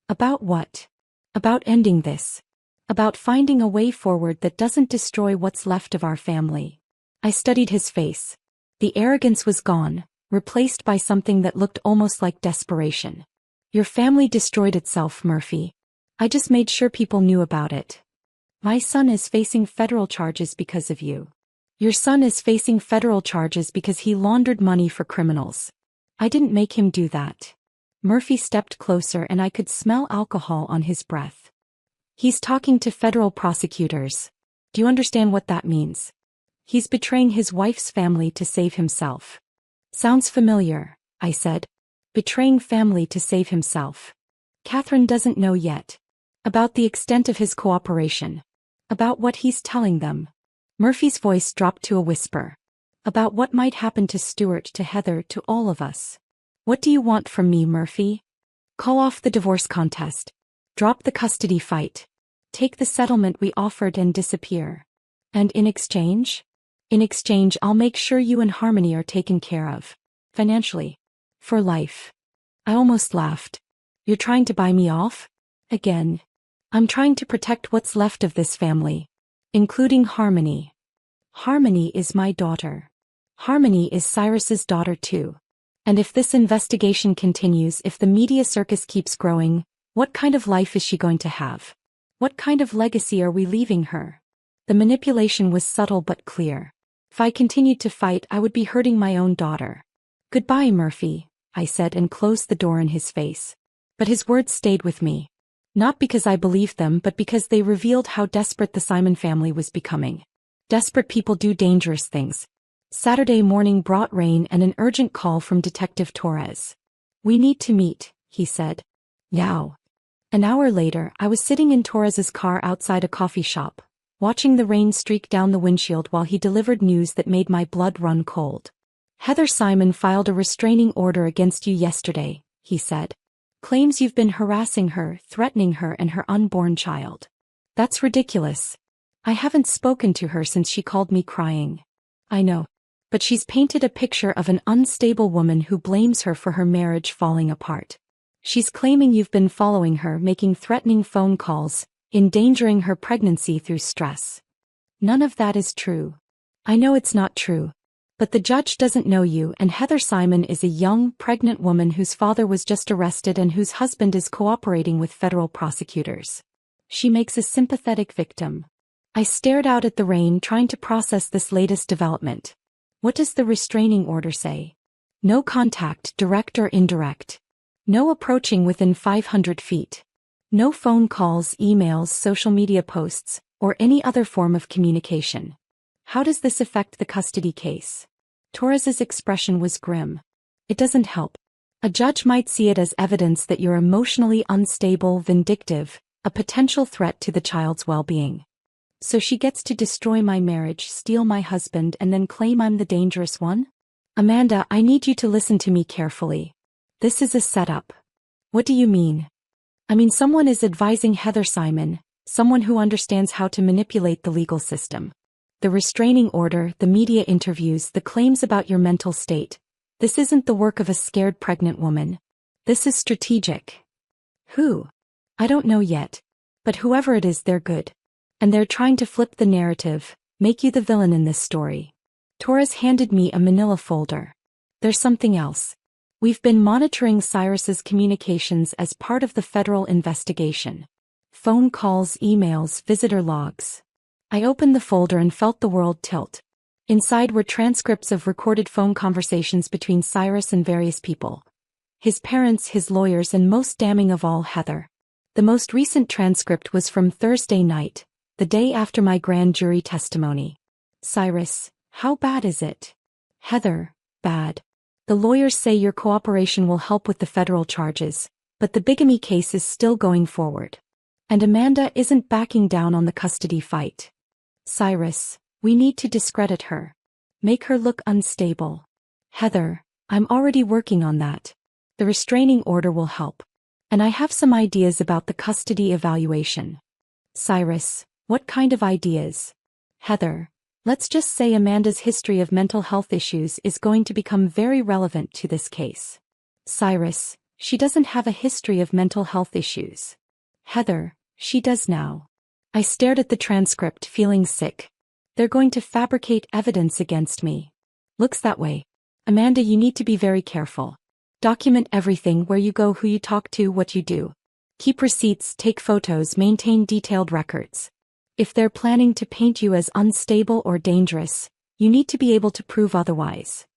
About what? About ending this. About finding a way forward that doesn't destroy what's left of our family. I studied his face. The arrogance was gone, replaced by something that looked almost like desperation. Your family destroyed itself, Murphy. I just made sure people knew about it. My son is facing federal charges because of you. Your son is facing federal charges because he laundered money for criminals. I didn't make him do that. Murphy stepped closer and I could smell alcohol on his breath. He's talking to federal prosecutors. Do you understand what that means? He's betraying his wife's family to save himself. Sounds familiar, I said. Betraying family to save himself. Catherine doesn't know yet. About the extent of his cooperation. About what he's telling them. Murphy's voice dropped to a whisper. About what might happen to Stuart, to Heather, to all of us. What do you want from me, Murphy? Call off the divorce contest. Drop the custody fight. Take the settlement we offered and disappear. And in exchange? In exchange, I'll make sure you and Harmony are taken care of. Financially. For life. I almost laughed. You're trying to buy me off? Again. I'm trying to protect what's left of this family. Including Harmony. Harmony is my daughter. Harmony is Cyrus's daughter too. And if this investigation continues, if the media circus keeps growing, what kind of life is she going to have? What kind of legacy are we leaving her? The manipulation was subtle but clear. If I continued to fight, I would be hurting my own daughter. Goodbye, Murphy, I said and closed the door in his face. But his words stayed with me. Not because I believed them, but because they revealed how desperate the Simon family was becoming. Desperate people do dangerous things. Saturday morning brought rain and an urgent call from Detective Torres. We need to meet, he said. Now. An hour later, I was sitting in Torres's car outside a coffee shop, watching the rain streak down the windshield while he delivered news that made my blood run cold. Heather Simon filed a restraining order against you yesterday, he said. Claims you've been harassing her, threatening her and her unborn child. That's ridiculous. I haven't spoken to her since she called me crying. I know. But she's painted a picture of an unstable woman who blames her for her marriage falling apart. She's claiming you've been following her, making threatening phone calls, endangering her pregnancy through stress. None of that is true. I know it's not true. But the judge doesn't know you, and Heather Simon is a young, pregnant woman whose father was just arrested and whose husband is cooperating with federal prosecutors. She makes a sympathetic victim. I stared out at the rain, trying to process this latest development. What does the restraining order say? No contact, direct or indirect. No approaching within 500 feet. No phone calls, emails, social media posts, or any other form of communication. How does this affect the custody case? Torres's expression was grim. It doesn't help. A judge might see it as evidence that you're emotionally unstable, vindictive, a potential threat to the child's well-being. So she gets to destroy my marriage, steal my husband, and then claim I'm the dangerous one? Amanda, I need you to listen to me carefully. This is a setup. What do you mean? I mean, someone is advising Heather Simon, someone who understands how to manipulate the legal system. The restraining order, the media interviews, the claims about your mental state. This isn't the work of a scared pregnant woman. This is strategic. Who? I don't know yet. But whoever it is, they're good. And they're trying to flip the narrative, make you the villain in this story. Torres handed me a manila folder. There's something else. We've been monitoring Cyrus's communications as part of the federal investigation. Phone calls, emails, visitor logs. I opened the folder and felt the world tilt. Inside were transcripts of recorded phone conversations between Cyrus and various people. His parents, his lawyers, and most damning of all, Heather. The most recent transcript was from Thursday night, the day after my grand jury testimony. Cyrus, how bad is it? Heather, bad. The lawyers say your cooperation will help with the federal charges, but the bigamy case is still going forward. And Amanda isn't backing down on the custody fight. Cyrus, we need to discredit her. Make her look unstable. Heather, I'm already working on that. The restraining order will help. And I have some ideas about the custody evaluation. Cyrus, what kind of ideas? Heather, let's just say Amanda's history of mental health issues is going to become very relevant to this case. Cyrus, she doesn't have a history of mental health issues. Heather, she does now. I stared at the transcript, feeling sick. They're going to fabricate evidence against me. Looks that way. Amanda, you need to be very careful. Document everything, where you go, who you talk to, what you do. Keep receipts, take photos, maintain detailed records. If they're planning to paint you as unstable or dangerous, you need to be able to prove otherwise.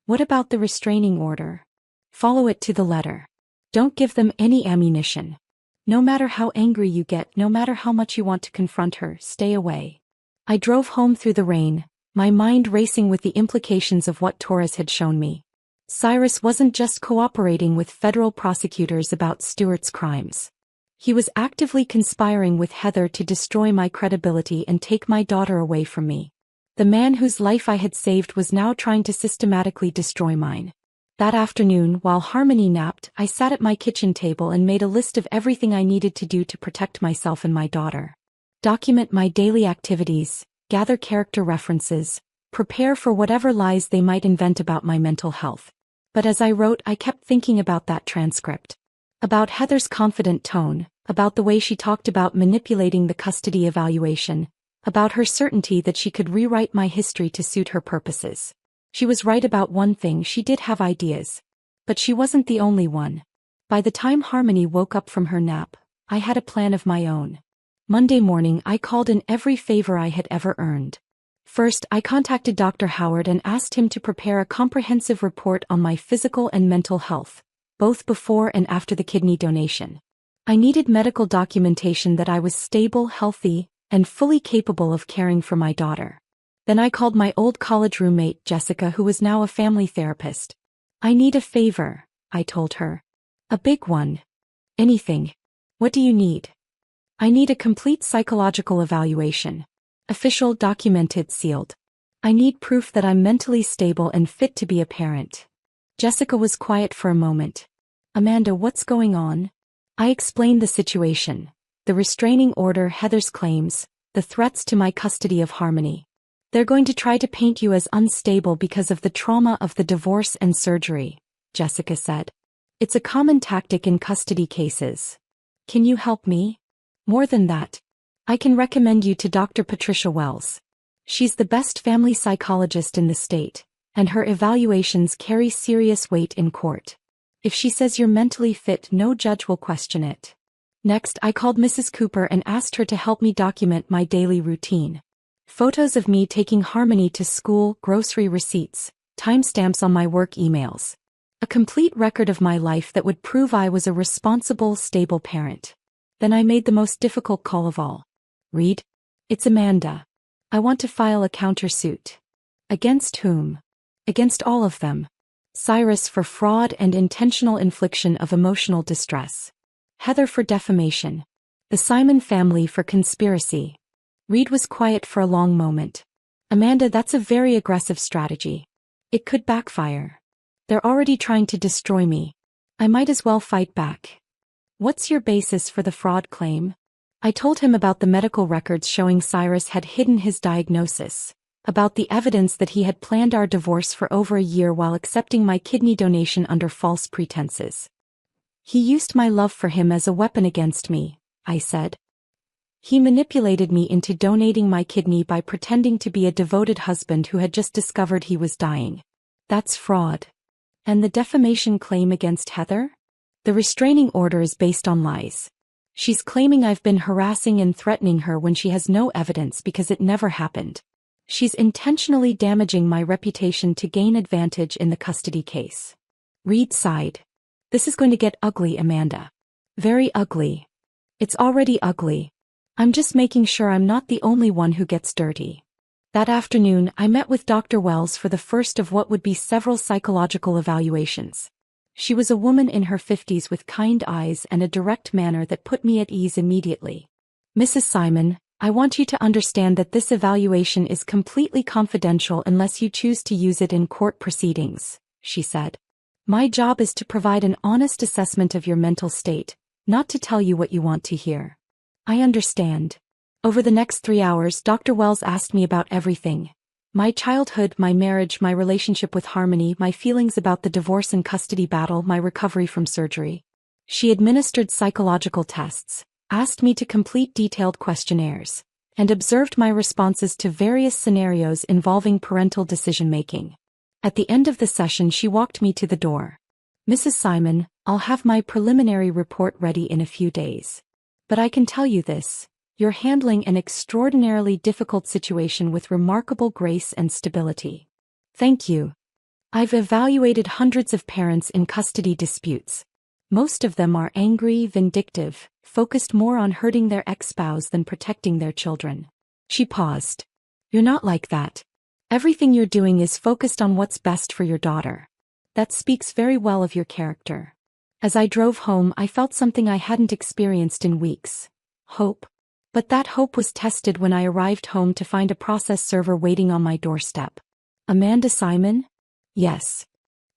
What about the restraining order? Follow it to the letter. Don't give them any ammunition. No matter how angry you get, no matter how much you want to confront her, stay away. I drove home through the rain, my mind racing with the implications of what Torres had shown me. Cyrus wasn't just cooperating with federal prosecutors about Stuart's crimes. He was actively conspiring with Heather to destroy my credibility and take my daughter away from me. The man whose life I had saved was now trying to systematically destroy mine. That afternoon, while Harmony napped, I sat at my kitchen table and made a list of everything I needed to do to protect myself and my daughter. Document my daily activities, gather character references, prepare for whatever lies they might invent about my mental health. But as I wrote, I kept thinking about that transcript. About Heather's confident tone, about the way she talked about manipulating the custody evaluation, about her certainty that she could rewrite my history to suit her purposes. She was right about one thing, she did have ideas. But she wasn't the only one. By the time Harmony woke up from her nap, I had a plan of my own. Monday morning, I called in every favor I had ever earned. First, I contacted Dr. Howard and asked him to prepare a comprehensive report on my physical and mental health, both before and after the kidney donation. I needed medical documentation that I was stable, healthy, and fully capable of caring for my daughter. Then I called my old college roommate, Jessica, who was now a family therapist. I need a favor, I told her. A big one. Anything. What do you need? I need a complete psychological evaluation. Official, documented, sealed. I need proof that I'm mentally stable and fit to be a parent. Jessica was quiet for a moment. Amanda, what's going on? I explained the situation. The restraining order, Heather's claims, the threats to my custody of Harmony. They're going to try to paint you as unstable because of the trauma of the divorce and surgery, Jessica said. It's a common tactic in custody cases. Can you help me? More than that. I can recommend you to Dr. Patricia Wells. She's the best family psychologist in the state, and her evaluations carry serious weight in court. If she says you're mentally fit, no judge will question it. Next, I called Mrs. Cooper and asked her to help me document my daily routine. Photos of me taking Harmony to school, grocery receipts, timestamps on my work emails. A complete record of my life that would prove I was a responsible, stable parent. Then I made the most difficult call of all. Read. It's Amanda. I want to file a countersuit. Against whom? Against all of them. Cyrus for fraud and intentional infliction of emotional distress. Heather for defamation. The Simon family for conspiracy. Reed was quiet for a long moment. Amanda, that's a very aggressive strategy. It could backfire. They're already trying to destroy me. I might as well fight back. What's your basis for the fraud claim? I told him about the medical records showing Cyrus had hidden his diagnosis. About the evidence that he had planned our divorce for over a year while accepting my kidney donation under false pretenses. He used my love for him as a weapon against me, I said. He manipulated me into donating my kidney by pretending to be a devoted husband who had just discovered he was dying. That's fraud. And the defamation claim against Heather? The restraining order is based on lies. She's claiming I've been harassing and threatening her when she has no evidence because it never happened. She's intentionally damaging my reputation to gain advantage in the custody case. Reed sighed. This is going to get ugly, Amanda. Very ugly. It's already ugly. I'm just making sure I'm not the only one who gets dirty. That afternoon, I met with Dr. Wells for the first of what would be several psychological evaluations. She was a woman in her 50s with kind eyes and a direct manner that put me at ease immediately. Mrs. Simon, I want you to understand that this evaluation is completely confidential unless you choose to use it in court proceedings, she said. My job is to provide an honest assessment of your mental state, not to tell you what you want to hear. I understand. Over the next 3 hours, Dr. Wells asked me about everything. My childhood, my marriage, my relationship with Harmony, my feelings about the divorce and custody battle, my recovery from surgery. She administered psychological tests, asked me to complete detailed questionnaires, and observed my responses to various scenarios involving parental decision-making. At the end of the session, she walked me to the door. Mrs. Simon, I'll have my preliminary report ready in a few days. But I can tell you this, you're handling an extraordinarily difficult situation with remarkable grace and stability. Thank you. I've evaluated hundreds of parents in custody disputes. Most of them are angry, vindictive, focused more on hurting their ex-spouse than protecting their children. She paused. You're not like that. Everything you're doing is focused on what's best for your daughter. That speaks very well of your character. As I drove home, I felt something I hadn't experienced in weeks. Hope. But that hope was tested when I arrived home to find a process server waiting on my doorstep. Amanda Simon? Yes.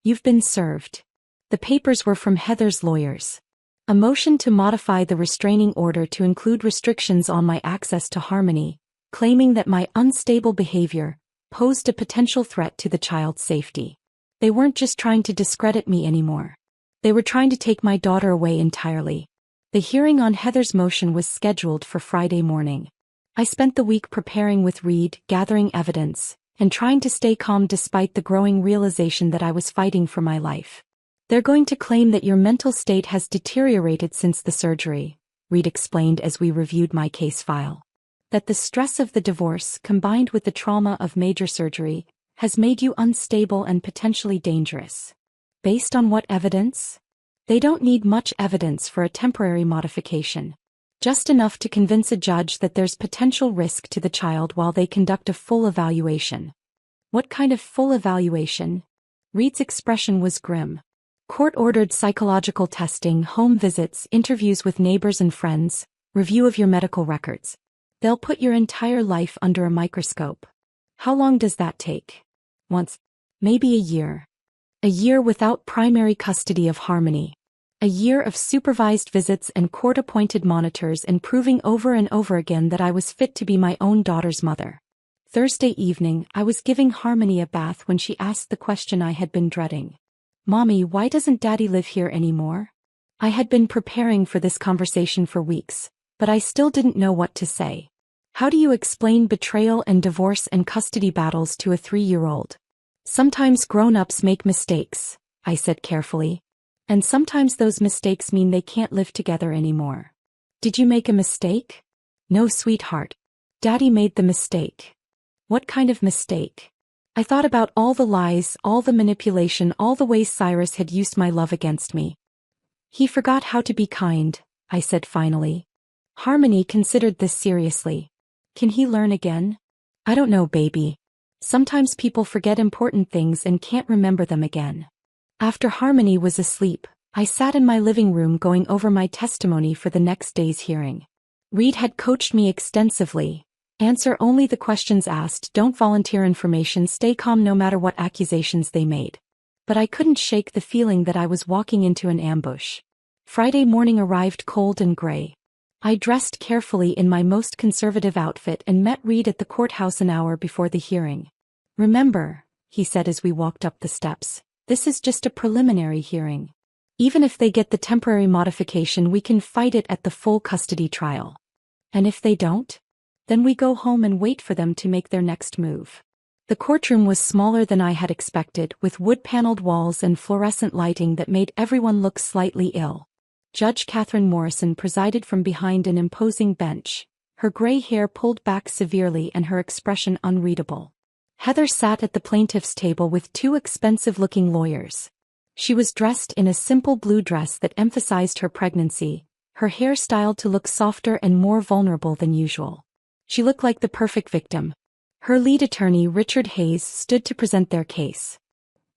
You've been served. The papers were from Heather's lawyers. A motion to modify the restraining order to include restrictions on my access to Harmony, claiming that my unstable behavior posed a potential threat to the child's safety. They weren't just trying to discredit me anymore. They were trying to take my daughter away entirely. The hearing on Heather's motion was scheduled for Friday morning. I spent the week preparing with Reed, gathering evidence, and trying to stay calm despite the growing realization that I was fighting for my life. They're going to claim that your mental state has deteriorated since the surgery, Reed explained as we reviewed my case file. That the stress of the divorce, combined with the trauma of major surgery, has made you unstable and potentially dangerous. Based on what evidence? They don't need much evidence for a temporary modification. Just enough to convince a judge that there's potential risk to the child while they conduct a full evaluation. What kind of full evaluation? Reed's expression was grim. Court-ordered psychological testing, home visits, interviews with neighbors and friends, review of your medical records. They'll put your entire life under a microscope. How long does that take? Once. Maybe a year. A year without primary custody of Harmony. A year of supervised visits and court-appointed monitors and proving over and over again that I was fit to be my own daughter's mother. Thursday evening, I was giving Harmony a bath when she asked the question I had been dreading. Mommy, why doesn't Daddy live here anymore? I had been preparing for this conversation for weeks, but I still didn't know what to say. How do you explain betrayal and divorce and custody battles to a 3-year-old? Sometimes grown-ups make mistakes, I said carefully. And sometimes those mistakes mean they can't live together anymore. Did you make a mistake? No, sweetheart. Daddy made the mistake. What kind of mistake? I thought about all the lies, all the manipulation, all the ways Cyrus had used my love against me. He forgot how to be kind, I said finally. Harmony considered this seriously. Can he learn again? I don't know, baby. Sometimes people forget important things and can't remember them again. After Harmony was asleep, I sat in my living room going over my testimony for the next day's hearing. Reed had coached me extensively. Answer only the questions asked, don't volunteer information, stay calm no matter what accusations they made. But I couldn't shake the feeling that I was walking into an ambush. Friday morning arrived cold and gray. I dressed carefully in my most conservative outfit and met Reed at the courthouse an hour before the hearing. "Remember," he said as we walked up the steps, "this is just a preliminary hearing. Even if they get the temporary modification, we can fight it at the full custody trial. And if they don't? Then we go home and wait for them to make their next move." The courtroom was smaller than I had expected, with wood-paneled walls and fluorescent lighting that made everyone look slightly ill. Judge Catherine Morrison presided from behind an imposing bench, her gray hair pulled back severely and her expression unreadable. Heather sat at the plaintiff's table with two expensive-looking lawyers. She was dressed in a simple blue dress that emphasized her pregnancy, her hair styled to look softer and more vulnerable than usual. She looked like the perfect victim. Her lead attorney, Richard Hayes, stood to present their case.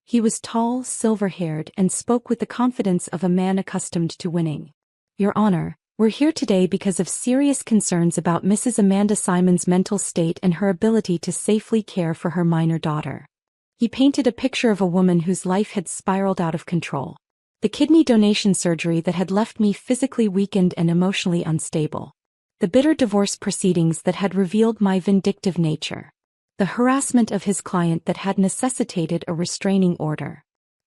He was tall, silver-haired, and spoke with the confidence of a man accustomed to winning. "Your Honor, we're here today because of serious concerns about Mrs. Amanda Simon's mental state and her ability to safely care for her minor daughter." He painted a picture of a woman whose life had spiraled out of control. The kidney donation surgery that had left me physically weakened and emotionally unstable. The bitter divorce proceedings that had revealed my vindictive nature. The harassment of his client that had necessitated a restraining order.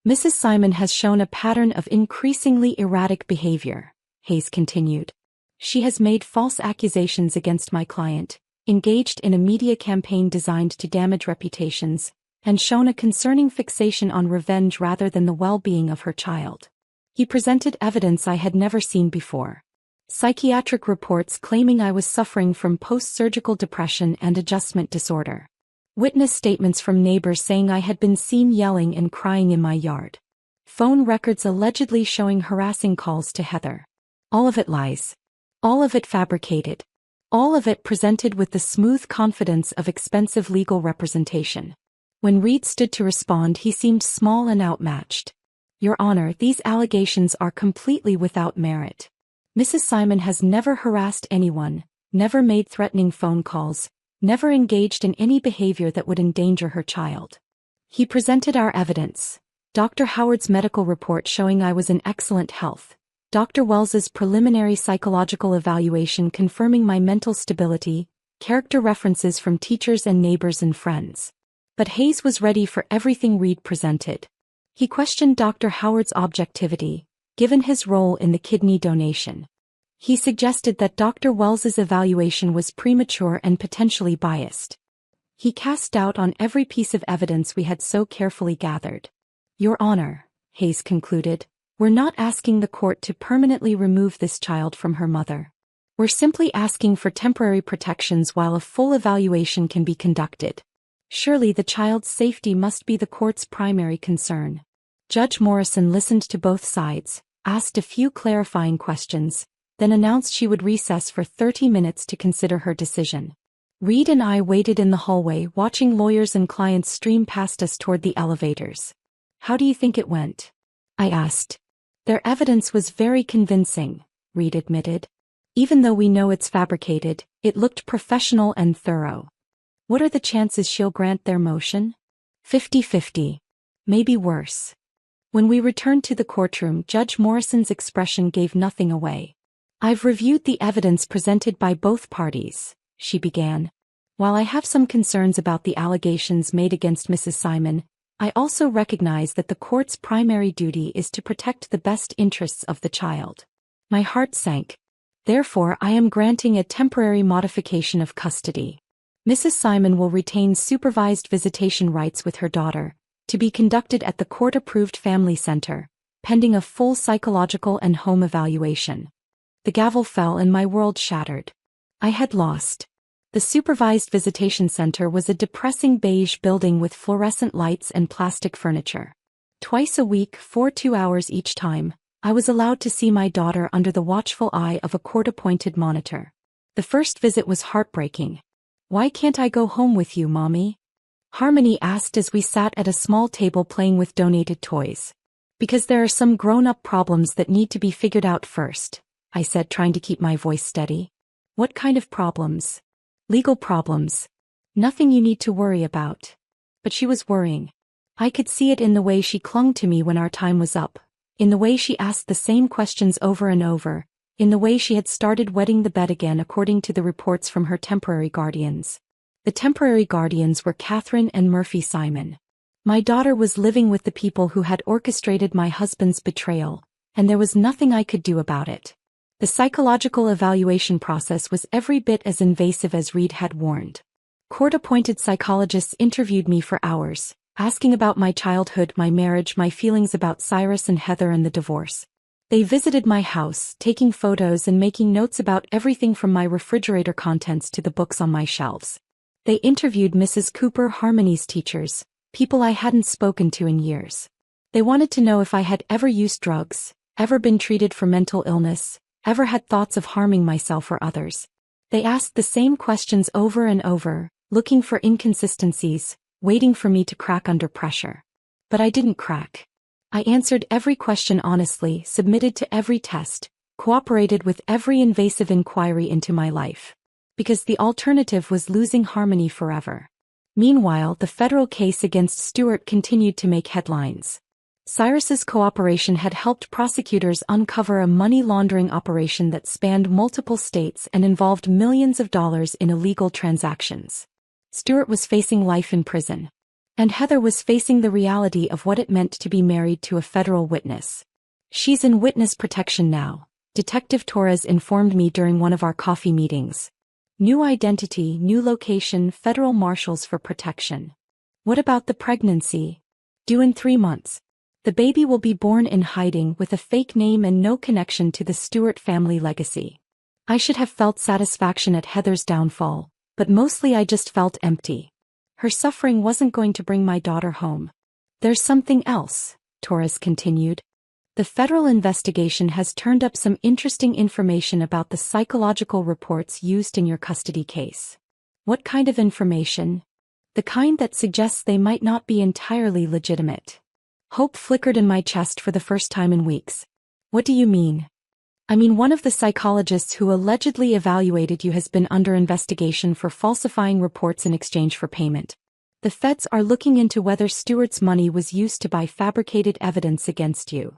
"Mrs. Simon has shown a pattern of increasingly erratic behavior," Hayes continued. "She has made false accusations against my client, engaged in a media campaign designed to damage reputations, and shown a concerning fixation on revenge rather than the well-being of her child." He presented evidence I had never seen before. Psychiatric reports claiming I was suffering from post-surgical depression and adjustment disorder. Witness statements from neighbors saying I had been seen yelling and crying in my yard. Phone records allegedly showing harassing calls to Heather. All of it lies. All of it fabricated. All of it presented with the smooth confidence of expensive legal representation. When Reed stood to respond, he seemed small and outmatched. "Your Honor, these allegations are completely without merit. Mrs. Simon has never harassed anyone, never made threatening phone calls, never engaged in any behavior that would endanger her child." He presented our evidence. Dr. Howard's medical report showing I was in excellent health. Dr. Wells's preliminary psychological evaluation confirming my mental stability, character references from teachers and neighbors and friends. But Hayes was ready for everything Reed presented. He questioned Dr. Howard's objectivity, given his role in the kidney donation. He suggested that Dr. Wells's evaluation was premature and potentially biased. He cast doubt on every piece of evidence we had so carefully gathered. "Your Honor," Hayes concluded, "we're not asking the court to permanently remove this child from her mother. We're simply asking for temporary protections while a full evaluation can be conducted. Surely the child's safety must be the court's primary concern." Judge Morrison listened to both sides, asked a few clarifying questions, then announced she would recess for 30 minutes to consider her decision. Reed and I waited in the hallway, watching lawyers and clients stream past us toward the elevators. "How do you think it went?" I asked. "Their evidence was very convincing," Reed admitted. "Even though we know it's fabricated, it looked professional and thorough." "What are the chances she'll grant their motion?" 50-50. Maybe worse. When we returned to the courtroom, Judge Morrison's expression gave nothing away. "I've reviewed the evidence presented by both parties," she began. "While I have some concerns about the allegations made against Mrs. Simon, I also recognize that the court's primary duty is to protect the best interests of the child." My heart sank. "Therefore, I am granting a temporary modification of custody. Mrs. Simon will retain supervised visitation rights with her daughter, to be conducted at the court-approved family center, pending a full psychological and home evaluation." The gavel fell and my world shattered. I had lost. The supervised visitation center was a depressing beige building with fluorescent lights and plastic furniture. Twice a week, for 2 hours each time, I was allowed to see my daughter under the watchful eye of a court-appointed monitor. The first visit was heartbreaking. "Why can't I go home with you, Mommy?" Harmony asked as we sat at a small table playing with donated toys. "Because there are some grown-up problems that need to be figured out first," I said, trying to keep my voice steady. "What kind of problems?" "Legal problems. Nothing you need to worry about." But she was worrying. I could see it in the way she clung to me when our time was up, in the way she asked the same questions over and over, in the way she had started wetting the bed again according to the reports from her temporary guardians. The temporary guardians were Catherine and Murphy Simon. My daughter was living with the people who had orchestrated my husband's betrayal, and there was nothing I could do about it. The psychological evaluation process was every bit as invasive as Reed had warned. Court-appointed psychologists interviewed me for hours, asking about my childhood, my marriage, my feelings about Cyrus and Heather and the divorce. They visited my house, taking photos and making notes about everything from my refrigerator contents to the books on my shelves. They interviewed Mrs. Cooper, Harmony's teachers, people I hadn't spoken to in years. They wanted to know if I had ever used drugs, ever been treated for mental illness, ever had thoughts of harming myself or others. They asked the same questions over and over, looking for inconsistencies, waiting for me to crack under pressure. But I didn't crack. I answered every question honestly, submitted to every test, cooperated with every invasive inquiry into my life. Because the alternative was losing Harmony forever. Meanwhile, the federal case against Stewart continued to make headlines. Cyrus's cooperation had helped prosecutors uncover a money laundering operation that spanned multiple states and involved millions of dollars in illegal transactions. Stewart was facing life in prison. And Heather was facing the reality of what it meant to be married to a federal witness. She's in witness protection now, Detective Torres informed me during one of our coffee meetings. New identity, new location, federal marshals for protection. What about the pregnancy? Due in 3 months. The baby will be born in hiding with a fake name and no connection to the Stewart family legacy. I should have felt satisfaction at Heather's downfall, but mostly I just felt empty. Her suffering wasn't going to bring my daughter home. There's something else, Torres continued. The federal investigation has turned up some interesting information about the psychological reports used in your custody case. What kind of information? The kind that suggests they might not be entirely legitimate. Hope flickered in my chest for the first time in weeks. What do you mean? I mean, one of the psychologists who allegedly evaluated you has been under investigation for falsifying reports in exchange for payment. The feds are looking into whether Stewart's money was used to buy fabricated evidence against you.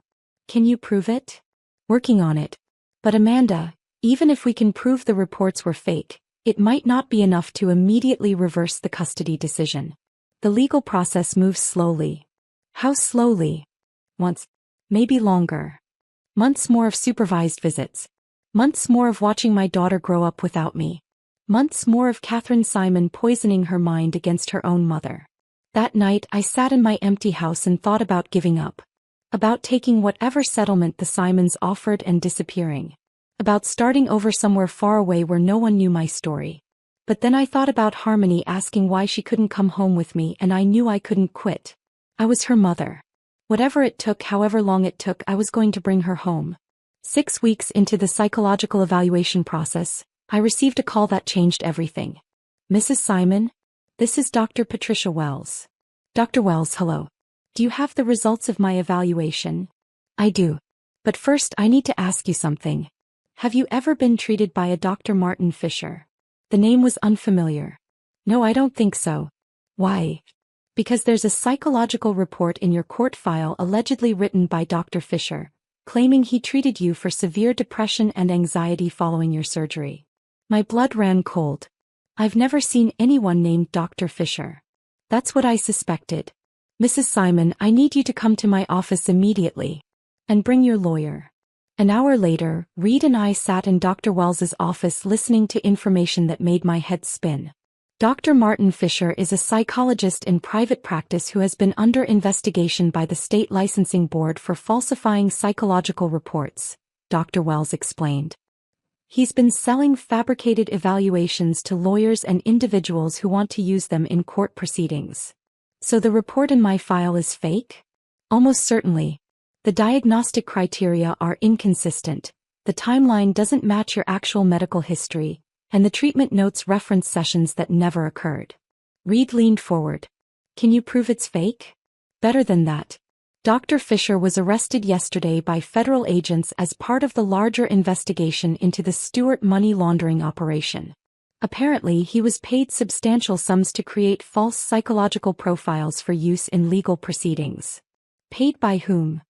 Can you prove it? Working on it. But Amanda, even if we can prove the reports were fake, it might not be enough to immediately reverse the custody decision. The legal process moves slowly. How slowly? Months, maybe longer. Months more of supervised visits. Months more of watching my daughter grow up without me. Months more of Catherine Simon poisoning her mind against her own mother. That night I sat in my empty house and thought about giving up. About taking whatever settlement the Simons offered and disappearing. About starting over somewhere far away where no one knew my story. But then I thought about Harmony asking why she couldn't come home with me, and I knew I couldn't quit. I was her mother. Whatever it took, however long it took, I was going to bring her home. 6 weeks into the psychological evaluation process, I received a call that changed everything. Mrs. Simon? This is Dr. Patricia Wells. Dr. Wells, hello. Do you have the results of my evaluation? I do. But first I need to ask you something. Have you ever been treated by a Dr. Martin Fisher? The name was unfamiliar. No, I don't think so. Why? Because there's a psychological report in your court file allegedly written by Dr. Fisher, claiming he treated you for severe depression and anxiety following your surgery. My blood ran cold. I've never seen anyone named Dr. Fisher. That's what I suspected. Mrs. Simon, I need you to come to my office immediately. And bring your lawyer. An hour later, Reed and I sat in Dr. Wells's office listening to information that made my head spin. Dr. Martin Fisher is a psychologist in private practice who has been under investigation by the state licensing board for falsifying psychological reports, Dr. Wells explained. He's been selling fabricated evaluations to lawyers and individuals who want to use them in court proceedings. So the report in my file is fake? Almost certainly. The diagnostic criteria are inconsistent, the timeline doesn't match your actual medical history, and the treatment notes reference sessions that never occurred. Reed leaned forward. Can you prove it's fake? Better than that. Dr. Fisher was arrested yesterday by federal agents as part of the larger investigation into the Stewart money laundering operation. Apparently, he was paid substantial sums to create false psychological profiles for use in legal proceedings. Paid by whom?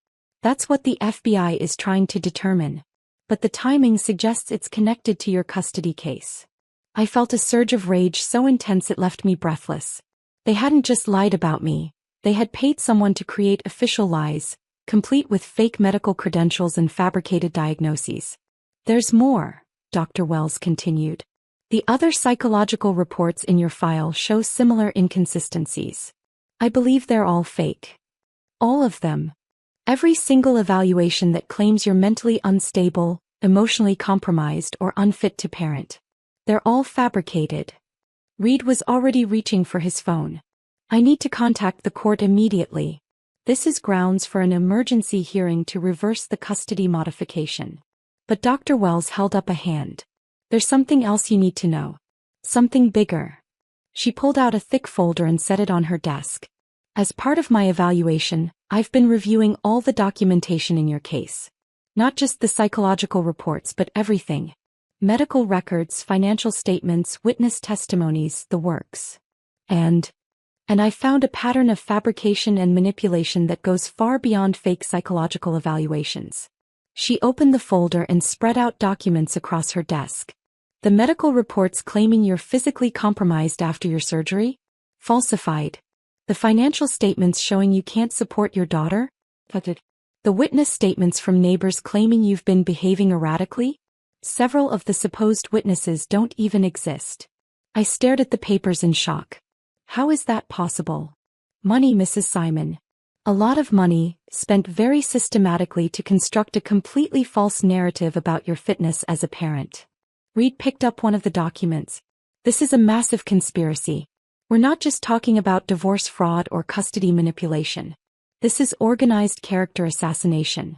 That's what the FBI is trying to determine. but the timing suggests it's connected to your custody case. I felt a surge of rage so intense it left me breathless. They hadn't just lied about me, they had paid someone to create official lies, complete with fake medical credentials and fabricated diagnoses. There's more, Dr. Wells continued. The other psychological reports in your file show similar inconsistencies. I believe they're all fake. All of them. Every single evaluation that claims you're mentally unstable, emotionally compromised, or unfit to parent. They're all fabricated. Reed was already reaching for his phone. I need to contact the court immediately. This is grounds for an emergency hearing to reverse the custody modification. But Dr. Wells held up a hand. There's something else you need to know. Something bigger. She pulled out a thick folder and set it on her desk. As part of my evaluation, I've been reviewing all the documentation in your case. Not just the psychological reports but everything. Medical records, financial statements, witness testimonies, the works. And I found a pattern of fabrication and manipulation that goes far beyond fake psychological evaluations. She opened the folder and spread out documents across her desk. The medical reports claiming you're physically compromised after your surgery? Falsified. The financial statements showing you can't support your daughter? The witness statements from neighbors claiming you've been behaving erratically? Several of the supposed witnesses don't even exist. I stared at the papers in shock. How is that possible? Money, Mrs. Simon. A lot of money, spent very systematically to construct a completely false narrative about your fitness as a parent. Reed picked up one of the documents. This is a massive conspiracy. We're not just talking about divorce fraud or custody manipulation. This is organized character assassination.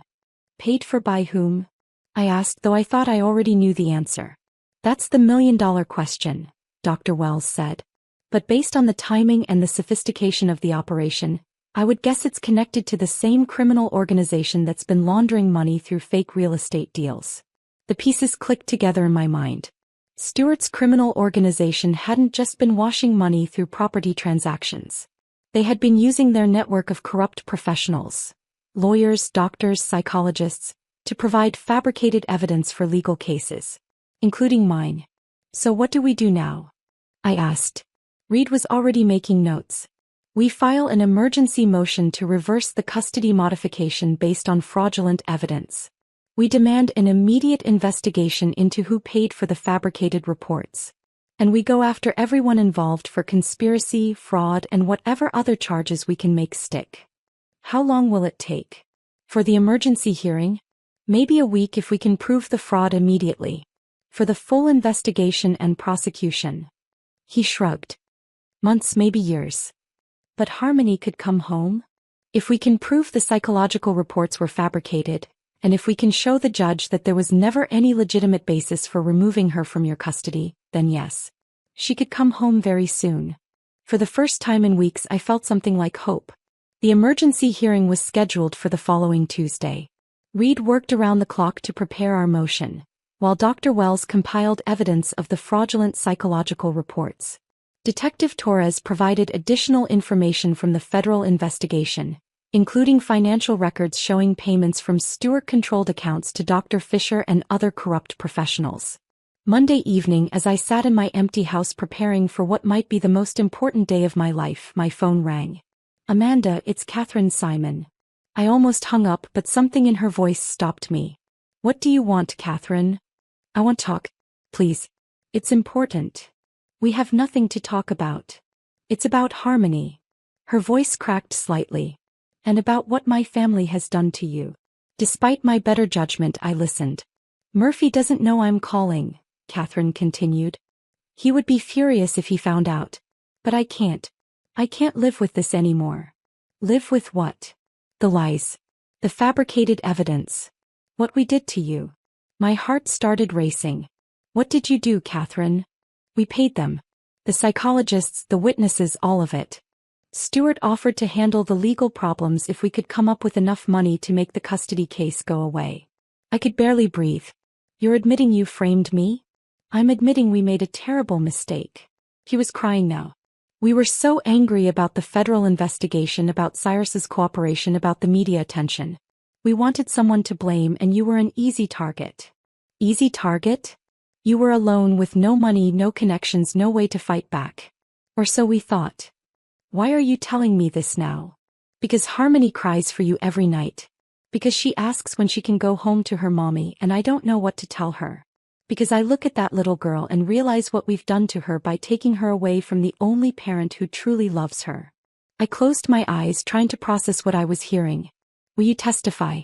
Paid for by whom? I asked, though I thought I already knew the answer. That's the million-dollar question, Dr. Wells said. But based on the timing and the sophistication of the operation, I would guess it's connected to the same criminal organization that's been laundering money through fake real estate deals. The pieces clicked together in my mind. Stewart's criminal organization hadn't just been washing money through property transactions. They had been using their network of corrupt professionals, lawyers, doctors, psychologists, to provide fabricated evidence for legal cases, including mine. So what do we do now? I asked. Reed was already making notes. We file an emergency motion to reverse the custody modification based on fraudulent evidence. We demand an immediate investigation into who paid for the fabricated reports. And we go after everyone involved for conspiracy, fraud, and whatever other charges we can make stick. How long will it take? For the emergency hearing? Maybe a week if we can prove the fraud immediately. For the full investigation and prosecution. He shrugged. Months, maybe years. But Harmony could come home? If we can prove the psychological reports were fabricated, and if we can show the judge that there was never any legitimate basis for removing her from your custody, then yes. She could come home very soon. For the first time in weeks I felt something like hope. The emergency hearing was scheduled for the following Tuesday. Reed worked around the clock to prepare our motion, while Dr. Wells compiled evidence of the fraudulent psychological reports. Detective Torres provided additional information from the federal investigation, including financial records showing payments from Stewart-controlled accounts to Dr. Fisher and other corrupt professionals. Monday evening, as I sat in my empty house preparing for what might be the most important day of my life, my phone rang. Amanda, it's Catherine Simon. I almost hung up, but something in her voice stopped me. What do you want, Catherine? I want to talk. Please. It's important. We have nothing to talk about. It's about Harmony. Her voice cracked slightly. And about what my family has done to you. Despite my better judgment, I listened. Murphy doesn't know I'm calling, Catherine continued. He would be furious if he found out. But I can't. I can't live with this anymore. Live with what? The lies. The fabricated evidence. What we did to you. My heart started racing. What did you do, Catherine? We paid them. The psychologists, the witnesses, all of it. Stewart offered to handle the legal problems if we could come up with enough money to make the custody case go away. I could barely breathe. You're admitting you framed me? I'm admitting we made a terrible mistake. He was crying now. We were so angry about the federal investigation, about Cyrus's cooperation, about the media attention. We wanted someone to blame and you were an easy target. Easy target? You were alone with no money, no connections, no way to fight back. Or so we thought. Why are you telling me this now? Because Harmony cries for you every night. Because she asks when she can go home to her mommy and I don't know what to tell her. Because I look at that little girl and realize what we've done to her by taking her away from the only parent who truly loves her. I closed my eyes trying to process what I was hearing. Will you testify?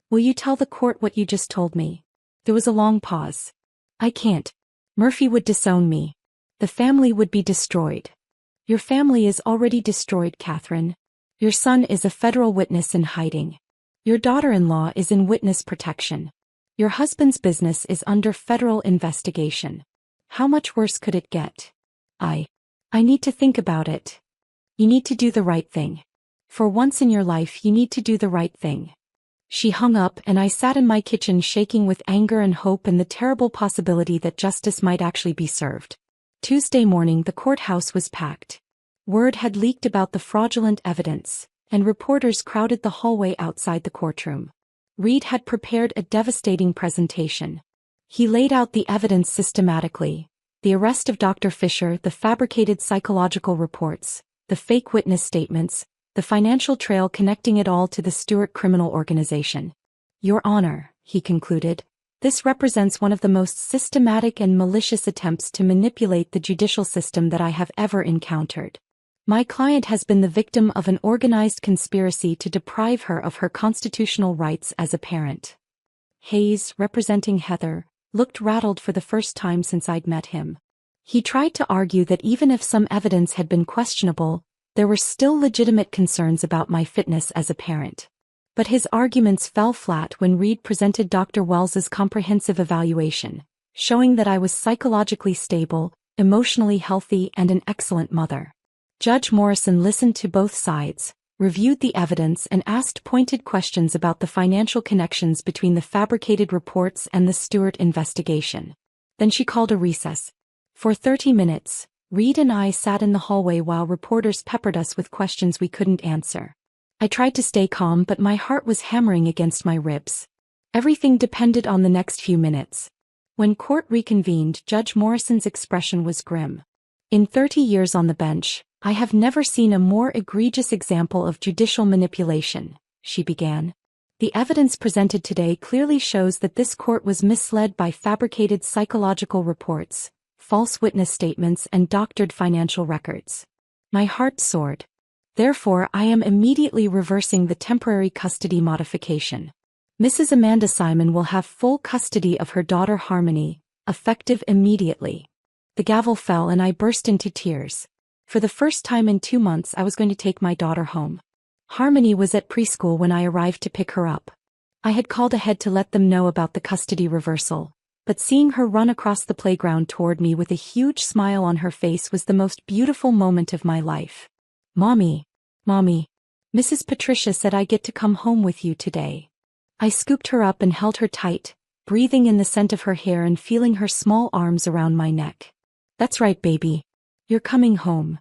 Will you tell the court what you just told me? There was a long pause. I can't. Murphy would disown me. The family would be destroyed. Your family is already destroyed, Catherine. Your son is a federal witness in hiding. Your daughter-in-law is in witness protection. Your husband's business is under federal investigation. How much worse could it get? I need to think about it. You need to do the right thing. For once in your life you need to do the right thing. She hung up and I sat in my kitchen shaking with anger and hope and the terrible possibility that justice might actually be served. Tuesday morning the courthouse was packed. Word had leaked about the fraudulent evidence, and reporters crowded the hallway outside the courtroom. Reed had prepared a devastating presentation. He laid out the evidence systematically: the arrest of Dr. Fisher, the fabricated psychological reports, the fake witness statements, the financial trail connecting it all to the Stewart criminal organization. Your Honor, he concluded, this represents one of the most systematic and malicious attempts to manipulate the judicial system that I have ever encountered. My client has been the victim of an organized conspiracy to deprive her of her constitutional rights as a parent. Hayes, representing Heather, looked rattled for the first time since I'd met him. He tried to argue that even if some evidence had been questionable, there were still legitimate concerns about my fitness as a parent. But his arguments fell flat when Reed presented Dr. Wells's comprehensive evaluation, showing that I was psychologically stable, emotionally healthy, and an excellent mother. Judge Morrison listened to both sides, reviewed the evidence and asked pointed questions about the financial connections between the fabricated reports and the Stewart investigation. Then she called a recess. For 30 minutes, Reed and I sat in the hallway while reporters peppered us with questions we couldn't answer. I tried to stay calm, but my heart was hammering against my ribs. Everything depended on the next few minutes. When court reconvened, Judge Morrison's expression was grim. In 30 years on the bench, I have never seen a more egregious example of judicial manipulation, she began. The evidence presented today clearly shows that this court was misled by fabricated psychological reports, false witness statements, and doctored financial records. My heart soared. Therefore, I am immediately reversing the temporary custody modification. Mrs. Amanda Simon will have full custody of her daughter Harmony, effective immediately. The gavel fell and I burst into tears. For the first time in 2 months I was going to take my daughter home. Harmony was at preschool when I arrived to pick her up. I had called ahead to let them know about the custody reversal, but seeing her run across the playground toward me with a huge smile on her face was the most beautiful moment of my life. Mommy, Mrs. Patricia said I get to come home with you today. I scooped her up and held her tight, breathing in the scent of her hair and feeling her small arms around my neck. That's right, baby. You're coming home.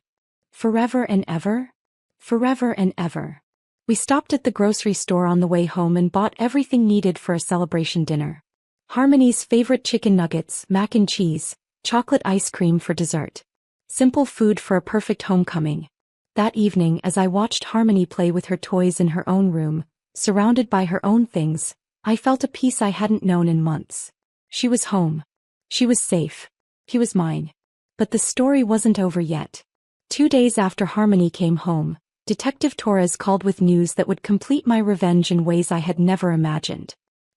Forever and ever? Forever and ever. We stopped at the grocery store on the way home and bought everything needed for a celebration dinner. Harmony's favorite chicken nuggets, mac and cheese, chocolate ice cream for dessert. Simple food for a perfect homecoming. That evening, as I watched Harmony play with her toys in her own room, surrounded by her own things, I felt a peace I hadn't known in months. She was home. She was safe. He was mine. But the story wasn't over yet. 2 days after Harmony came home, Detective Torres called with news that would complete my revenge in ways I had never imagined.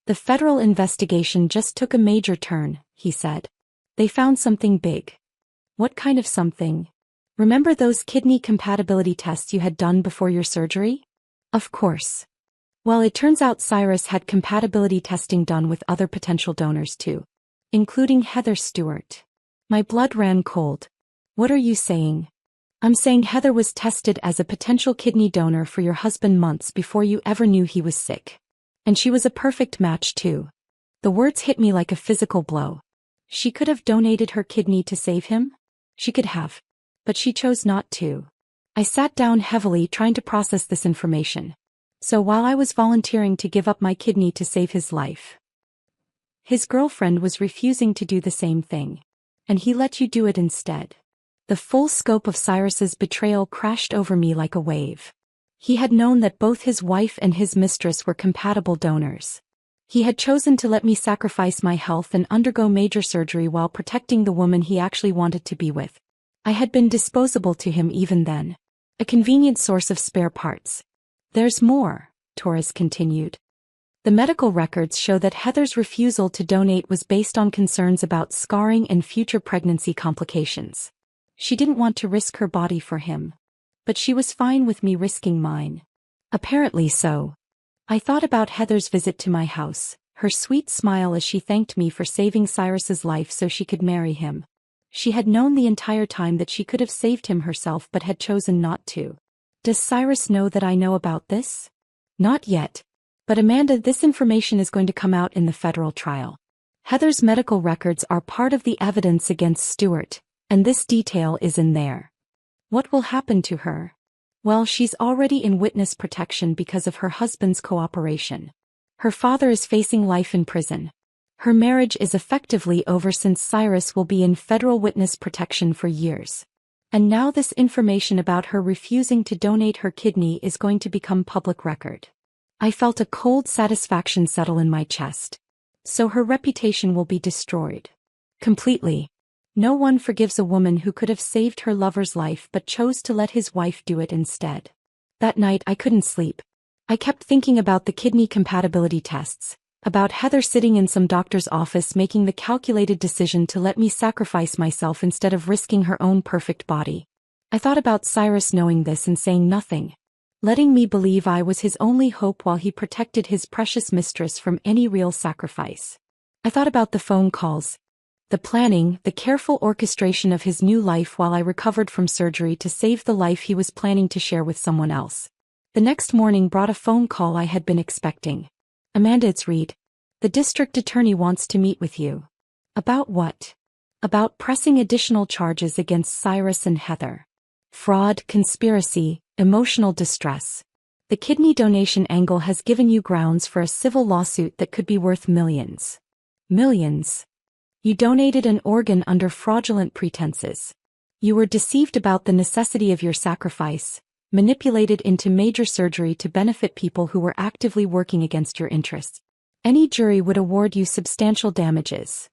The federal investigation just took a major turn, he said. They found something big. What kind of something? Remember those kidney compatibility tests you had done before your surgery? Of course. Well, it turns out Cyrus had compatibility testing done with other potential donors too, including Heather Stewart. My blood ran cold. What are you saying? I'm saying Heather was tested as a potential kidney donor for your husband months before you ever knew he was sick. And she was a perfect match too. The words hit me like a physical blow. She could have donated her kidney to save him? She could have. But she chose not to. I sat down heavily trying to process this information. So while I was volunteering to give up my kidney to save his life, His girlfriend was refusing to do the same thing. And he let you do it instead. The full scope of Cyrus's betrayal crashed over me like a wave. He had known that both his wife and his mistress were compatible donors. He had chosen to let me sacrifice my health and undergo major surgery while protecting the woman he actually wanted to be with. I had been disposable to him even then. A convenient source of spare parts. There's more, Torres continued. The medical records show that Heather's refusal to donate was based on concerns about scarring and future pregnancy complications. She didn't want to risk her body for him. But she was fine with me risking mine. Apparently so. I thought about Heather's visit to my house, her sweet smile as she thanked me for saving Cyrus's life so she could marry him. She had known the entire time that she could have saved him herself but had chosen not to. Does Cyrus know that I know about this? Not yet. But Amanda, this information is going to come out in the federal trial. Heather's medical records are part of the evidence against Stewart, and this detail is in there. What will happen to her? Well, she's already in witness protection because of her husband's cooperation. Her father is facing life in prison. Her marriage is effectively over since Cyrus will be in federal witness protection for years. And now this information about her refusing to donate her kidney is going to become public record. I felt a cold satisfaction settle in my chest. So her reputation will be destroyed. Completely. No one forgives a woman who could have saved her lover's life but chose to let his wife do it instead. That night I couldn't sleep. I kept thinking about the kidney compatibility tests, about Heather sitting in some doctor's office making the calculated decision to let me sacrifice myself instead of risking her own perfect body. I thought about Cyrus knowing this and saying nothing, letting me believe I was his only hope while he protected his precious mistress from any real sacrifice. I thought about the phone calls, the planning, the careful orchestration of his new life while I recovered from surgery to save the life he was planning to share with someone else. The next morning brought a phone call I had been expecting. Amanda, it's Reed. The district attorney wants to meet with you. About what? About pressing additional charges against Cyrus and Heather. Fraud, conspiracy, emotional distress. The kidney donation angle has given you grounds for a civil lawsuit that could be worth millions. Millions. You donated an organ under fraudulent pretenses. You were deceived about the necessity of your sacrifice, manipulated into major surgery to benefit people who were actively working against your interests. Any jury would award you substantial damages.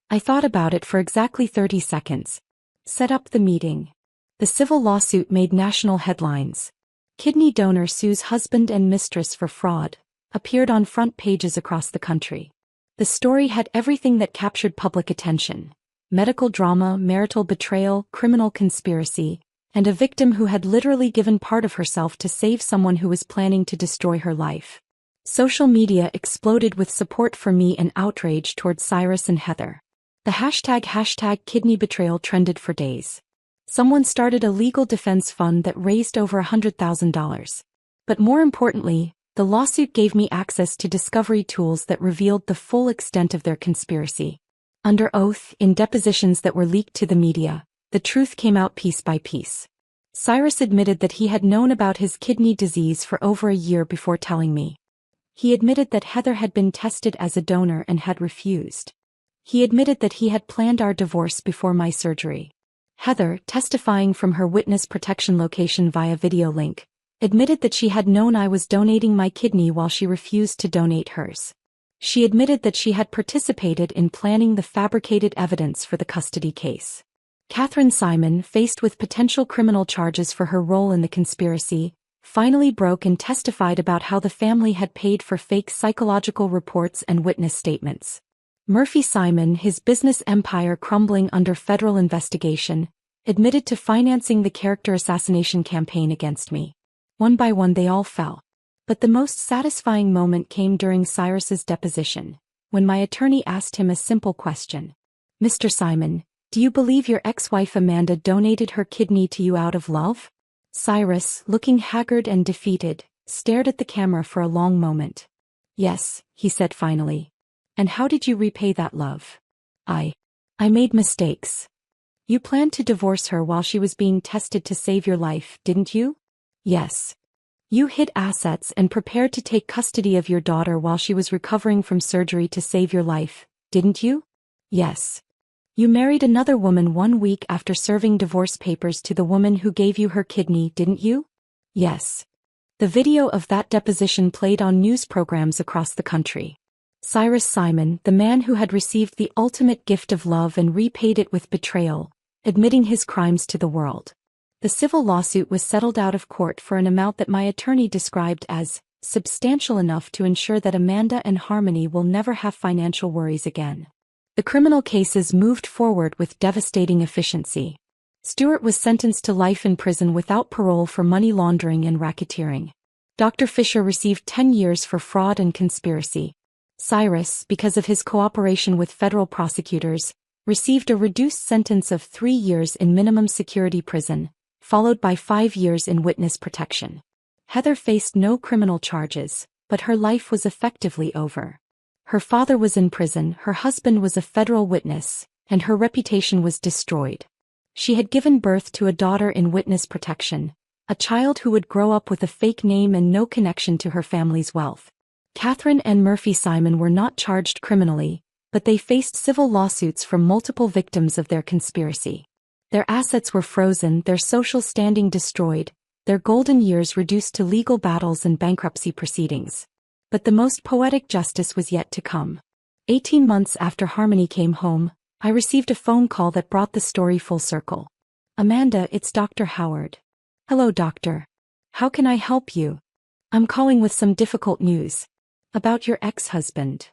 I thought about it for exactly 30 seconds. Set up the meeting. The civil lawsuit made national headlines. Kidney donor sues husband and mistress for fraud. Appeared on front pages across the country. The story had everything that captured public attention. Medical drama, marital betrayal, criminal conspiracy, and a victim who had literally given part of herself to save someone who was planning to destroy her life. Social media exploded with support for me and outrage towards Cyrus and Heather. The hashtag kidney betrayal trended for days. Someone started a legal defense fund that raised over $100,000. But more importantly, the lawsuit gave me access to discovery tools that revealed the full extent of their conspiracy. Under oath, in depositions that were leaked to the media, the truth came out piece by piece. Cyrus admitted that he had known about his kidney disease for over a year before telling me. He admitted that Heather had been tested as a donor and had refused. He admitted that he had planned our divorce before my surgery. Heather, testifying from her witness protection location via video link, admitted that she had known I was donating my kidney while she refused to donate hers. She admitted that she had participated in planning the fabricated evidence for the custody case. Catherine Simon, faced with potential criminal charges for her role in the conspiracy, finally broke and testified about how the family had paid for fake psychological reports and witness statements. Murphy Simon, his business empire crumbling under federal investigation, admitted to financing the character assassination campaign against me. One by one they all fell. But the most satisfying moment came during Cyrus's deposition, when my attorney asked him a simple question. Mr. Simon, do you believe your ex-wife Amanda donated her kidney to you out of love? Cyrus, looking haggard and defeated, stared at the camera for a long moment. Yes, he said finally. And how did you repay that love? I made mistakes. You planned to divorce her while she was being tested to save your life, didn't you? Yes. You hid assets and prepared to take custody of your daughter while she was recovering from surgery to save your life, didn't you? Yes. You married another woman 1 week after serving divorce papers to the woman who gave you her kidney, didn't you? Yes. The video of that deposition played on news programs across the country. Cyrus Simon, the man who had received the ultimate gift of love and repaid it with betrayal, admitting his crimes to the world. The civil lawsuit was settled out of court for an amount that my attorney described as substantial enough to ensure that Amanda and Harmony will never have financial worries again. The criminal cases moved forward with devastating efficiency. Stewart was sentenced to life in prison without parole for money laundering and racketeering. Dr. Fisher received 10 years for fraud and conspiracy. Cyrus, because of his cooperation with federal prosecutors, received a reduced sentence of 3 years in minimum security prison, followed by 5 years in witness protection. Heather faced no criminal charges, but her life was effectively over. Her father was in prison, her husband was a federal witness, and her reputation was destroyed. She had given birth to a daughter in witness protection, a child who would grow up with a fake name and no connection to her family's wealth. Catherine and Murphy Simon were not charged criminally, but they faced civil lawsuits from multiple victims of their conspiracy. Their assets were frozen, their social standing destroyed, their golden years reduced to legal battles and bankruptcy proceedings. But the most poetic justice was yet to come. 18 months after Harmony came home, I received a phone call that brought the story full circle. Amanda, it's Dr. Howard. Hello, doctor. How can I help you? I'm calling with some difficult news. About your ex-husband.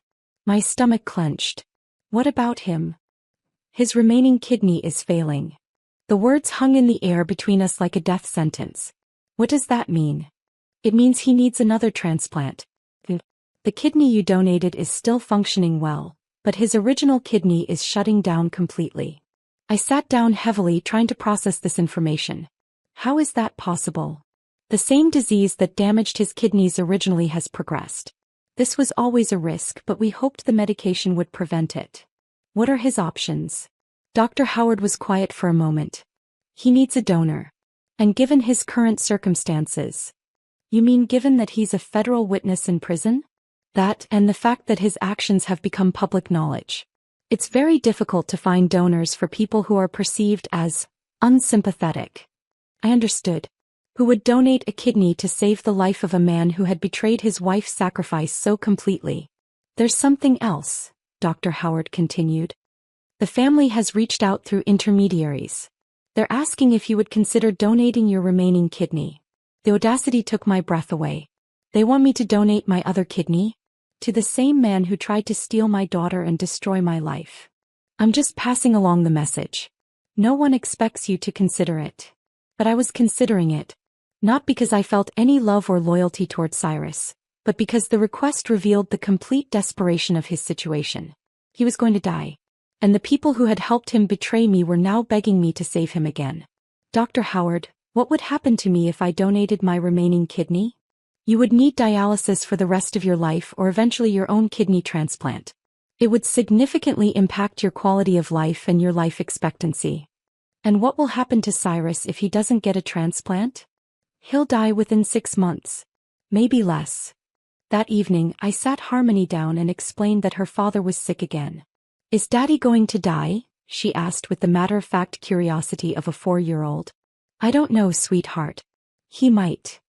My stomach clenched. What about him? His remaining kidney is failing. The words hung in the air between us like a death sentence. What does that mean? It means he needs another transplant. The kidney you donated is still functioning well, but his original kidney is shutting down completely. I sat down heavily trying to process this information. How is that possible? The same disease that damaged his kidneys originally has progressed. This was always a risk, but we hoped the medication would prevent it. What are his options? Dr. Howard was quiet for a moment. He needs a donor. And given his current circumstances. You mean given that he's a federal witness in prison? That, and the fact that his actions have become public knowledge. It's very difficult to find donors for people who are perceived as unsympathetic. I understood. Who would donate a kidney to save the life of a man who had betrayed his wife's sacrifice so completely. There's something else, Dr. Howard continued. The family has reached out through intermediaries. They're asking if you would consider donating your remaining kidney. The audacity took my breath away. They want me to donate my other kidney? To the same man who tried to steal my daughter and destroy my life. I'm just passing along the message. No one expects you to consider it. But I was considering it. Not because I felt any love or loyalty toward Cyrus, but because the request revealed the complete desperation of his situation. He was going to die. And the people who had helped him betray me were now begging me to save him again. Dr. Howard, what would happen to me if I donated my remaining kidney? You would need dialysis for the rest of your life or eventually your own kidney transplant. It would significantly impact your quality of life and your life expectancy. And what will happen to Cyrus if he doesn't get a transplant? He'll die within 6 months. Maybe less. That evening, I sat Harmony down and explained that her father was sick again. Is Daddy going to die? She asked with the matter-of-fact curiosity of a 4-year-old. I don't know, sweetheart. He might.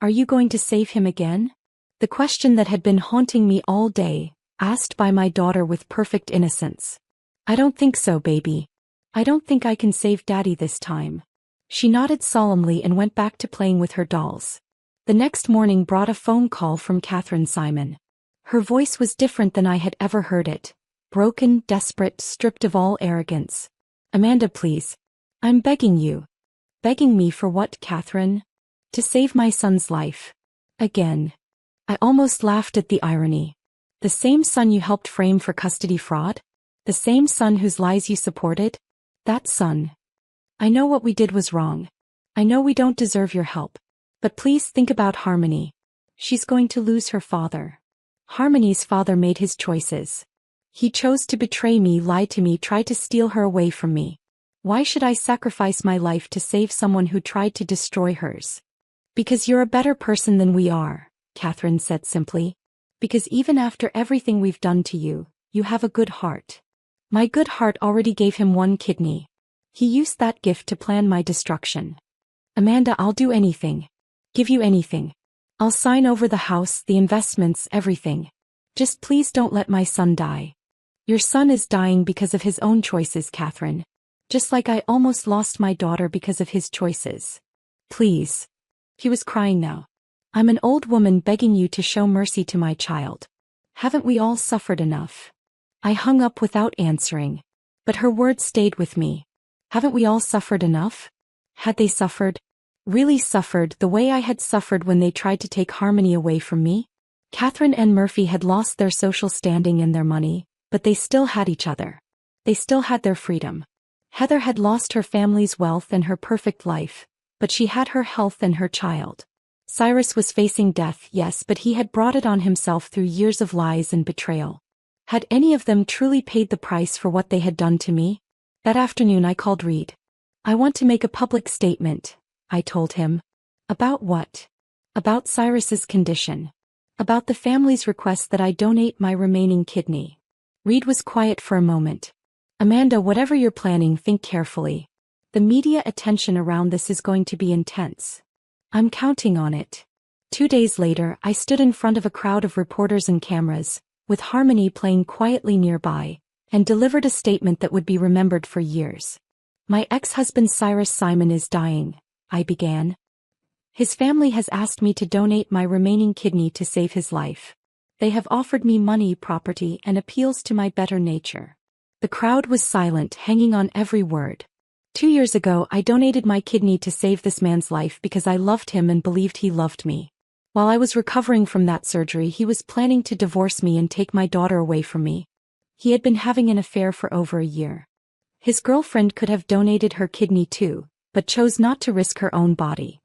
Are you going to save him again? The question that had been haunting me all day, asked by my daughter with perfect innocence. I don't think so, baby. I don't think I can save Daddy this time. She nodded solemnly and went back to playing with her dolls. The next morning brought a phone call from Catherine Simon. Her voice was different than I had ever heard it. Broken, desperate, stripped of all arrogance. Amanda, please. I'm begging you. Begging me for what, Catherine? To save my son's life. Again. I almost laughed at the irony. The same son you helped frame for custody fraud? The same son whose lies you supported? That son. I know what we did was wrong. I know we don't deserve your help. But please think about Harmony. She's going to lose her father. Harmony's father made his choices. He chose to betray me, lie to me, try to steal her away from me. Why should I sacrifice my life to save someone who tried to destroy hers? Because you're a better person than we are, Catherine said simply. Because even after everything we've done to you, You have a good heart. My good heart already gave him one kidney. He used that gift to plan my destruction. Amanda, I'll do anything. Give you anything. I'll sign over the house, the investments, everything. Just please don't let my son die. Your son is dying because of his own choices, Catherine. Just like I almost lost my daughter because of his choices. Please. He was crying now. I'm an old woman begging you to show mercy to my child. Haven't we all suffered enough? I hung up without answering. But her words stayed with me. Haven't we all suffered enough? Had they suffered? Really suffered the way I had suffered when they tried to take Harmony away from me? Catherine and Murphy had lost their social standing and their money, but they still had each other. They still had their freedom. Heather had lost her family's wealth and her perfect life, but she had her health and her child. Cyrus was facing death, yes, but he had brought it on himself through years of lies and betrayal. Had any of them truly paid the price for what they had done to me? That afternoon I called Reed. I want to make a public statement, I told him. About what? About Cyrus's condition. About the family's request that I donate my remaining kidney. Reed was quiet for a moment. Amanda, whatever you're planning, think carefully. The media attention around this is going to be intense. I'm counting on it. 2 days later, I stood in front of a crowd of reporters and cameras, with Harmony playing quietly nearby, and delivered a statement that would be remembered for years. My ex-husband Cyrus Simon is dying, I began. His family has asked me to donate my remaining kidney to save his life. They have offered me money, property, and appeals to my better nature. The crowd was silent, hanging on every word. 2 years ago, I donated my kidney to save this man's life because I loved him and believed he loved me. While I was recovering from that surgery, he was planning to divorce me and take my daughter away from me. He had been having an affair for over a year. His girlfriend could have donated her kidney too, but chose not to risk her own body.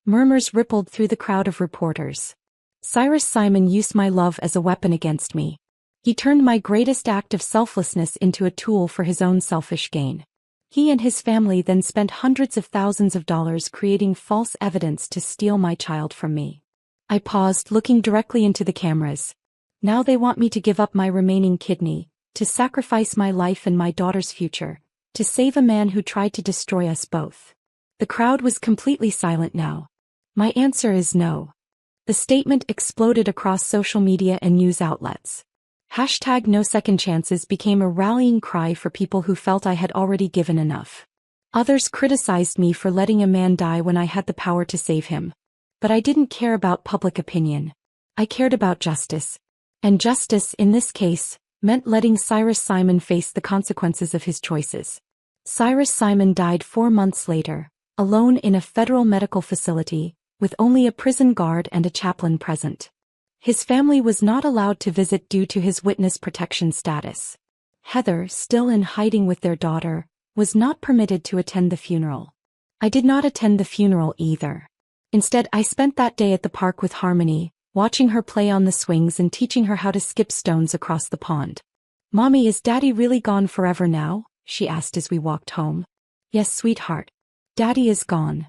Murmurs rippled through the crowd of reporters. Cyrus Simon used my love as a weapon against me. He turned my greatest act of selflessness into a tool for his own selfish gain. He and his family then spent hundreds of thousands of dollars creating false evidence to steal my child from me. I paused, looking directly into the cameras. Now they want me to give up my remaining kidney, to sacrifice my life and my daughter's future, to save a man who tried to destroy us both. The crowd was completely silent now. My answer is no. The statement exploded across social media and news outlets. Hashtag No Second Chances became a rallying cry for people who felt I had already given enough. Others criticized me for letting a man die when I had the power to save him. But I didn't care about public opinion. I cared about justice. And justice, in this case, meant letting Cyrus Simon face the consequences of his choices. Cyrus Simon died 4 months later, alone in a federal medical facility, with only a prison guard and a chaplain present. His family was not allowed to visit due to his witness protection status. Heather, still in hiding with their daughter, was not permitted to attend the funeral. I did not attend the funeral either. Instead, I spent that day at the park with Harmony, watching her play on the swings and teaching her how to skip stones across the pond. "Mommy, is Daddy really gone forever now?" she asked as we walked home. "Yes, sweetheart. Daddy is gone.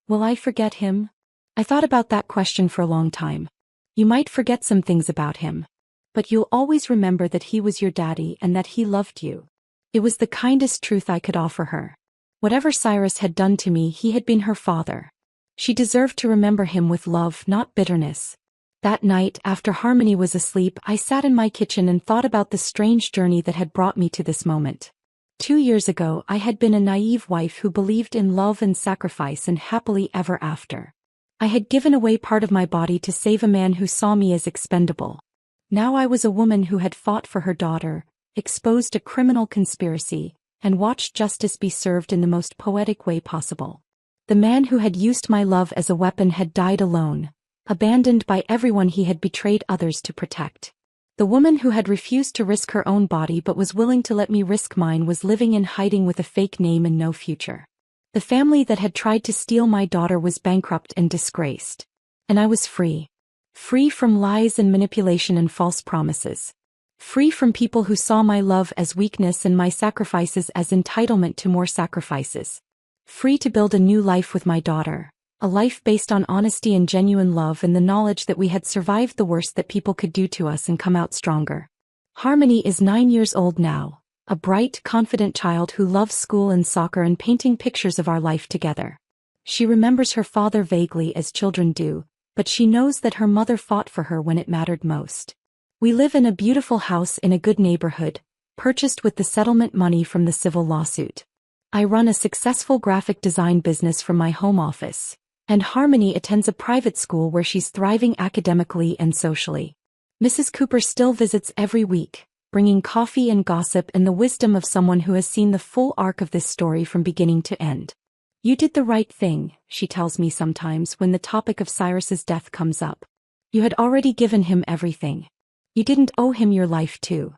Will I forget him?" I thought about that question for a long time. You might forget some things about him. But you'll always remember that he was your daddy and that he loved you. It was the kindest truth I could offer her. Whatever Cyrus had done to me, he had been her father. She deserved to remember him with love, not bitterness. That night, after Harmony was asleep, I sat in my kitchen and thought about the strange journey that had brought me to this moment. 2 years ago, I had been a naive wife who believed in love and sacrifice and happily ever after. I had given away part of my body to save a man who saw me as expendable. Now I was a woman who had fought for her daughter, exposed a criminal conspiracy, and watched justice be served in the most poetic way possible. The man who had used my love as a weapon had died alone, abandoned by everyone he had betrayed others to protect. The woman who had refused to risk her own body but was willing to let me risk mine was living in hiding with a fake name and no future. The family that had tried to steal my daughter was bankrupt and disgraced. And I was free. Free from lies and manipulation and false promises. Free from people who saw my love as weakness and my sacrifices as entitlement to more sacrifices. Free to build a new life with my daughter, a life based on honesty and genuine love and the knowledge that we had survived the worst that people could do to us and come out stronger. Harmony is 9 years old now, a bright, confident child who loves school and soccer and painting pictures of our life together. She remembers her father vaguely as children do, but she knows that her mother fought for her when it mattered most. We live in a beautiful house in a good neighborhood, purchased with the settlement money from the civil lawsuit. I run a successful graphic design business from my home office, and Harmony attends a private school where she's thriving academically and socially. Mrs. Cooper still visits every week, bringing coffee and gossip and the wisdom of someone who has seen the full arc of this story from beginning to end. You did the right thing, she tells me sometimes when the topic of Cyrus's death comes up. You had already given him everything. You didn't owe him your life too.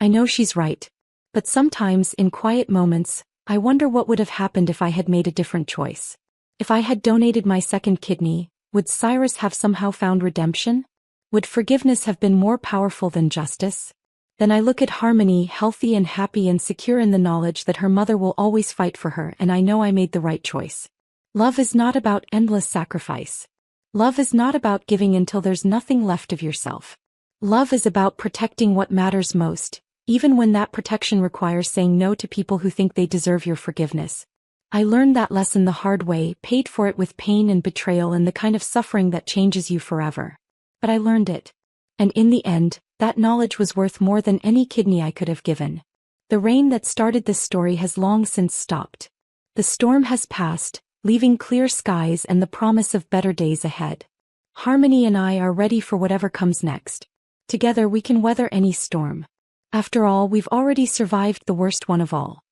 I know she's right. But sometimes, in quiet moments, I wonder what would have happened if I had made a different choice. If I had donated my second kidney, would Cyrus have somehow found redemption? Would forgiveness have been more powerful than justice? Then I look at Harmony, healthy and happy and secure in the knowledge that her mother will always fight for her, and I know I made the right choice. Love is not about endless sacrifice. Love is not about giving until there's nothing left of yourself. Love is about protecting what matters most, even when that protection requires saying no to people who think they deserve your forgiveness. I learned that lesson the hard way, paid for it with pain and betrayal and the kind of suffering that changes you forever. But I learned it. And in the end, that knowledge was worth more than any kidney I could have given. The rain that started this story has long since stopped. The storm has passed, leaving clear skies and the promise of better days ahead. Harmony and I are ready for whatever comes next. Together we can weather any storm. After all, we've already survived the worst one of all.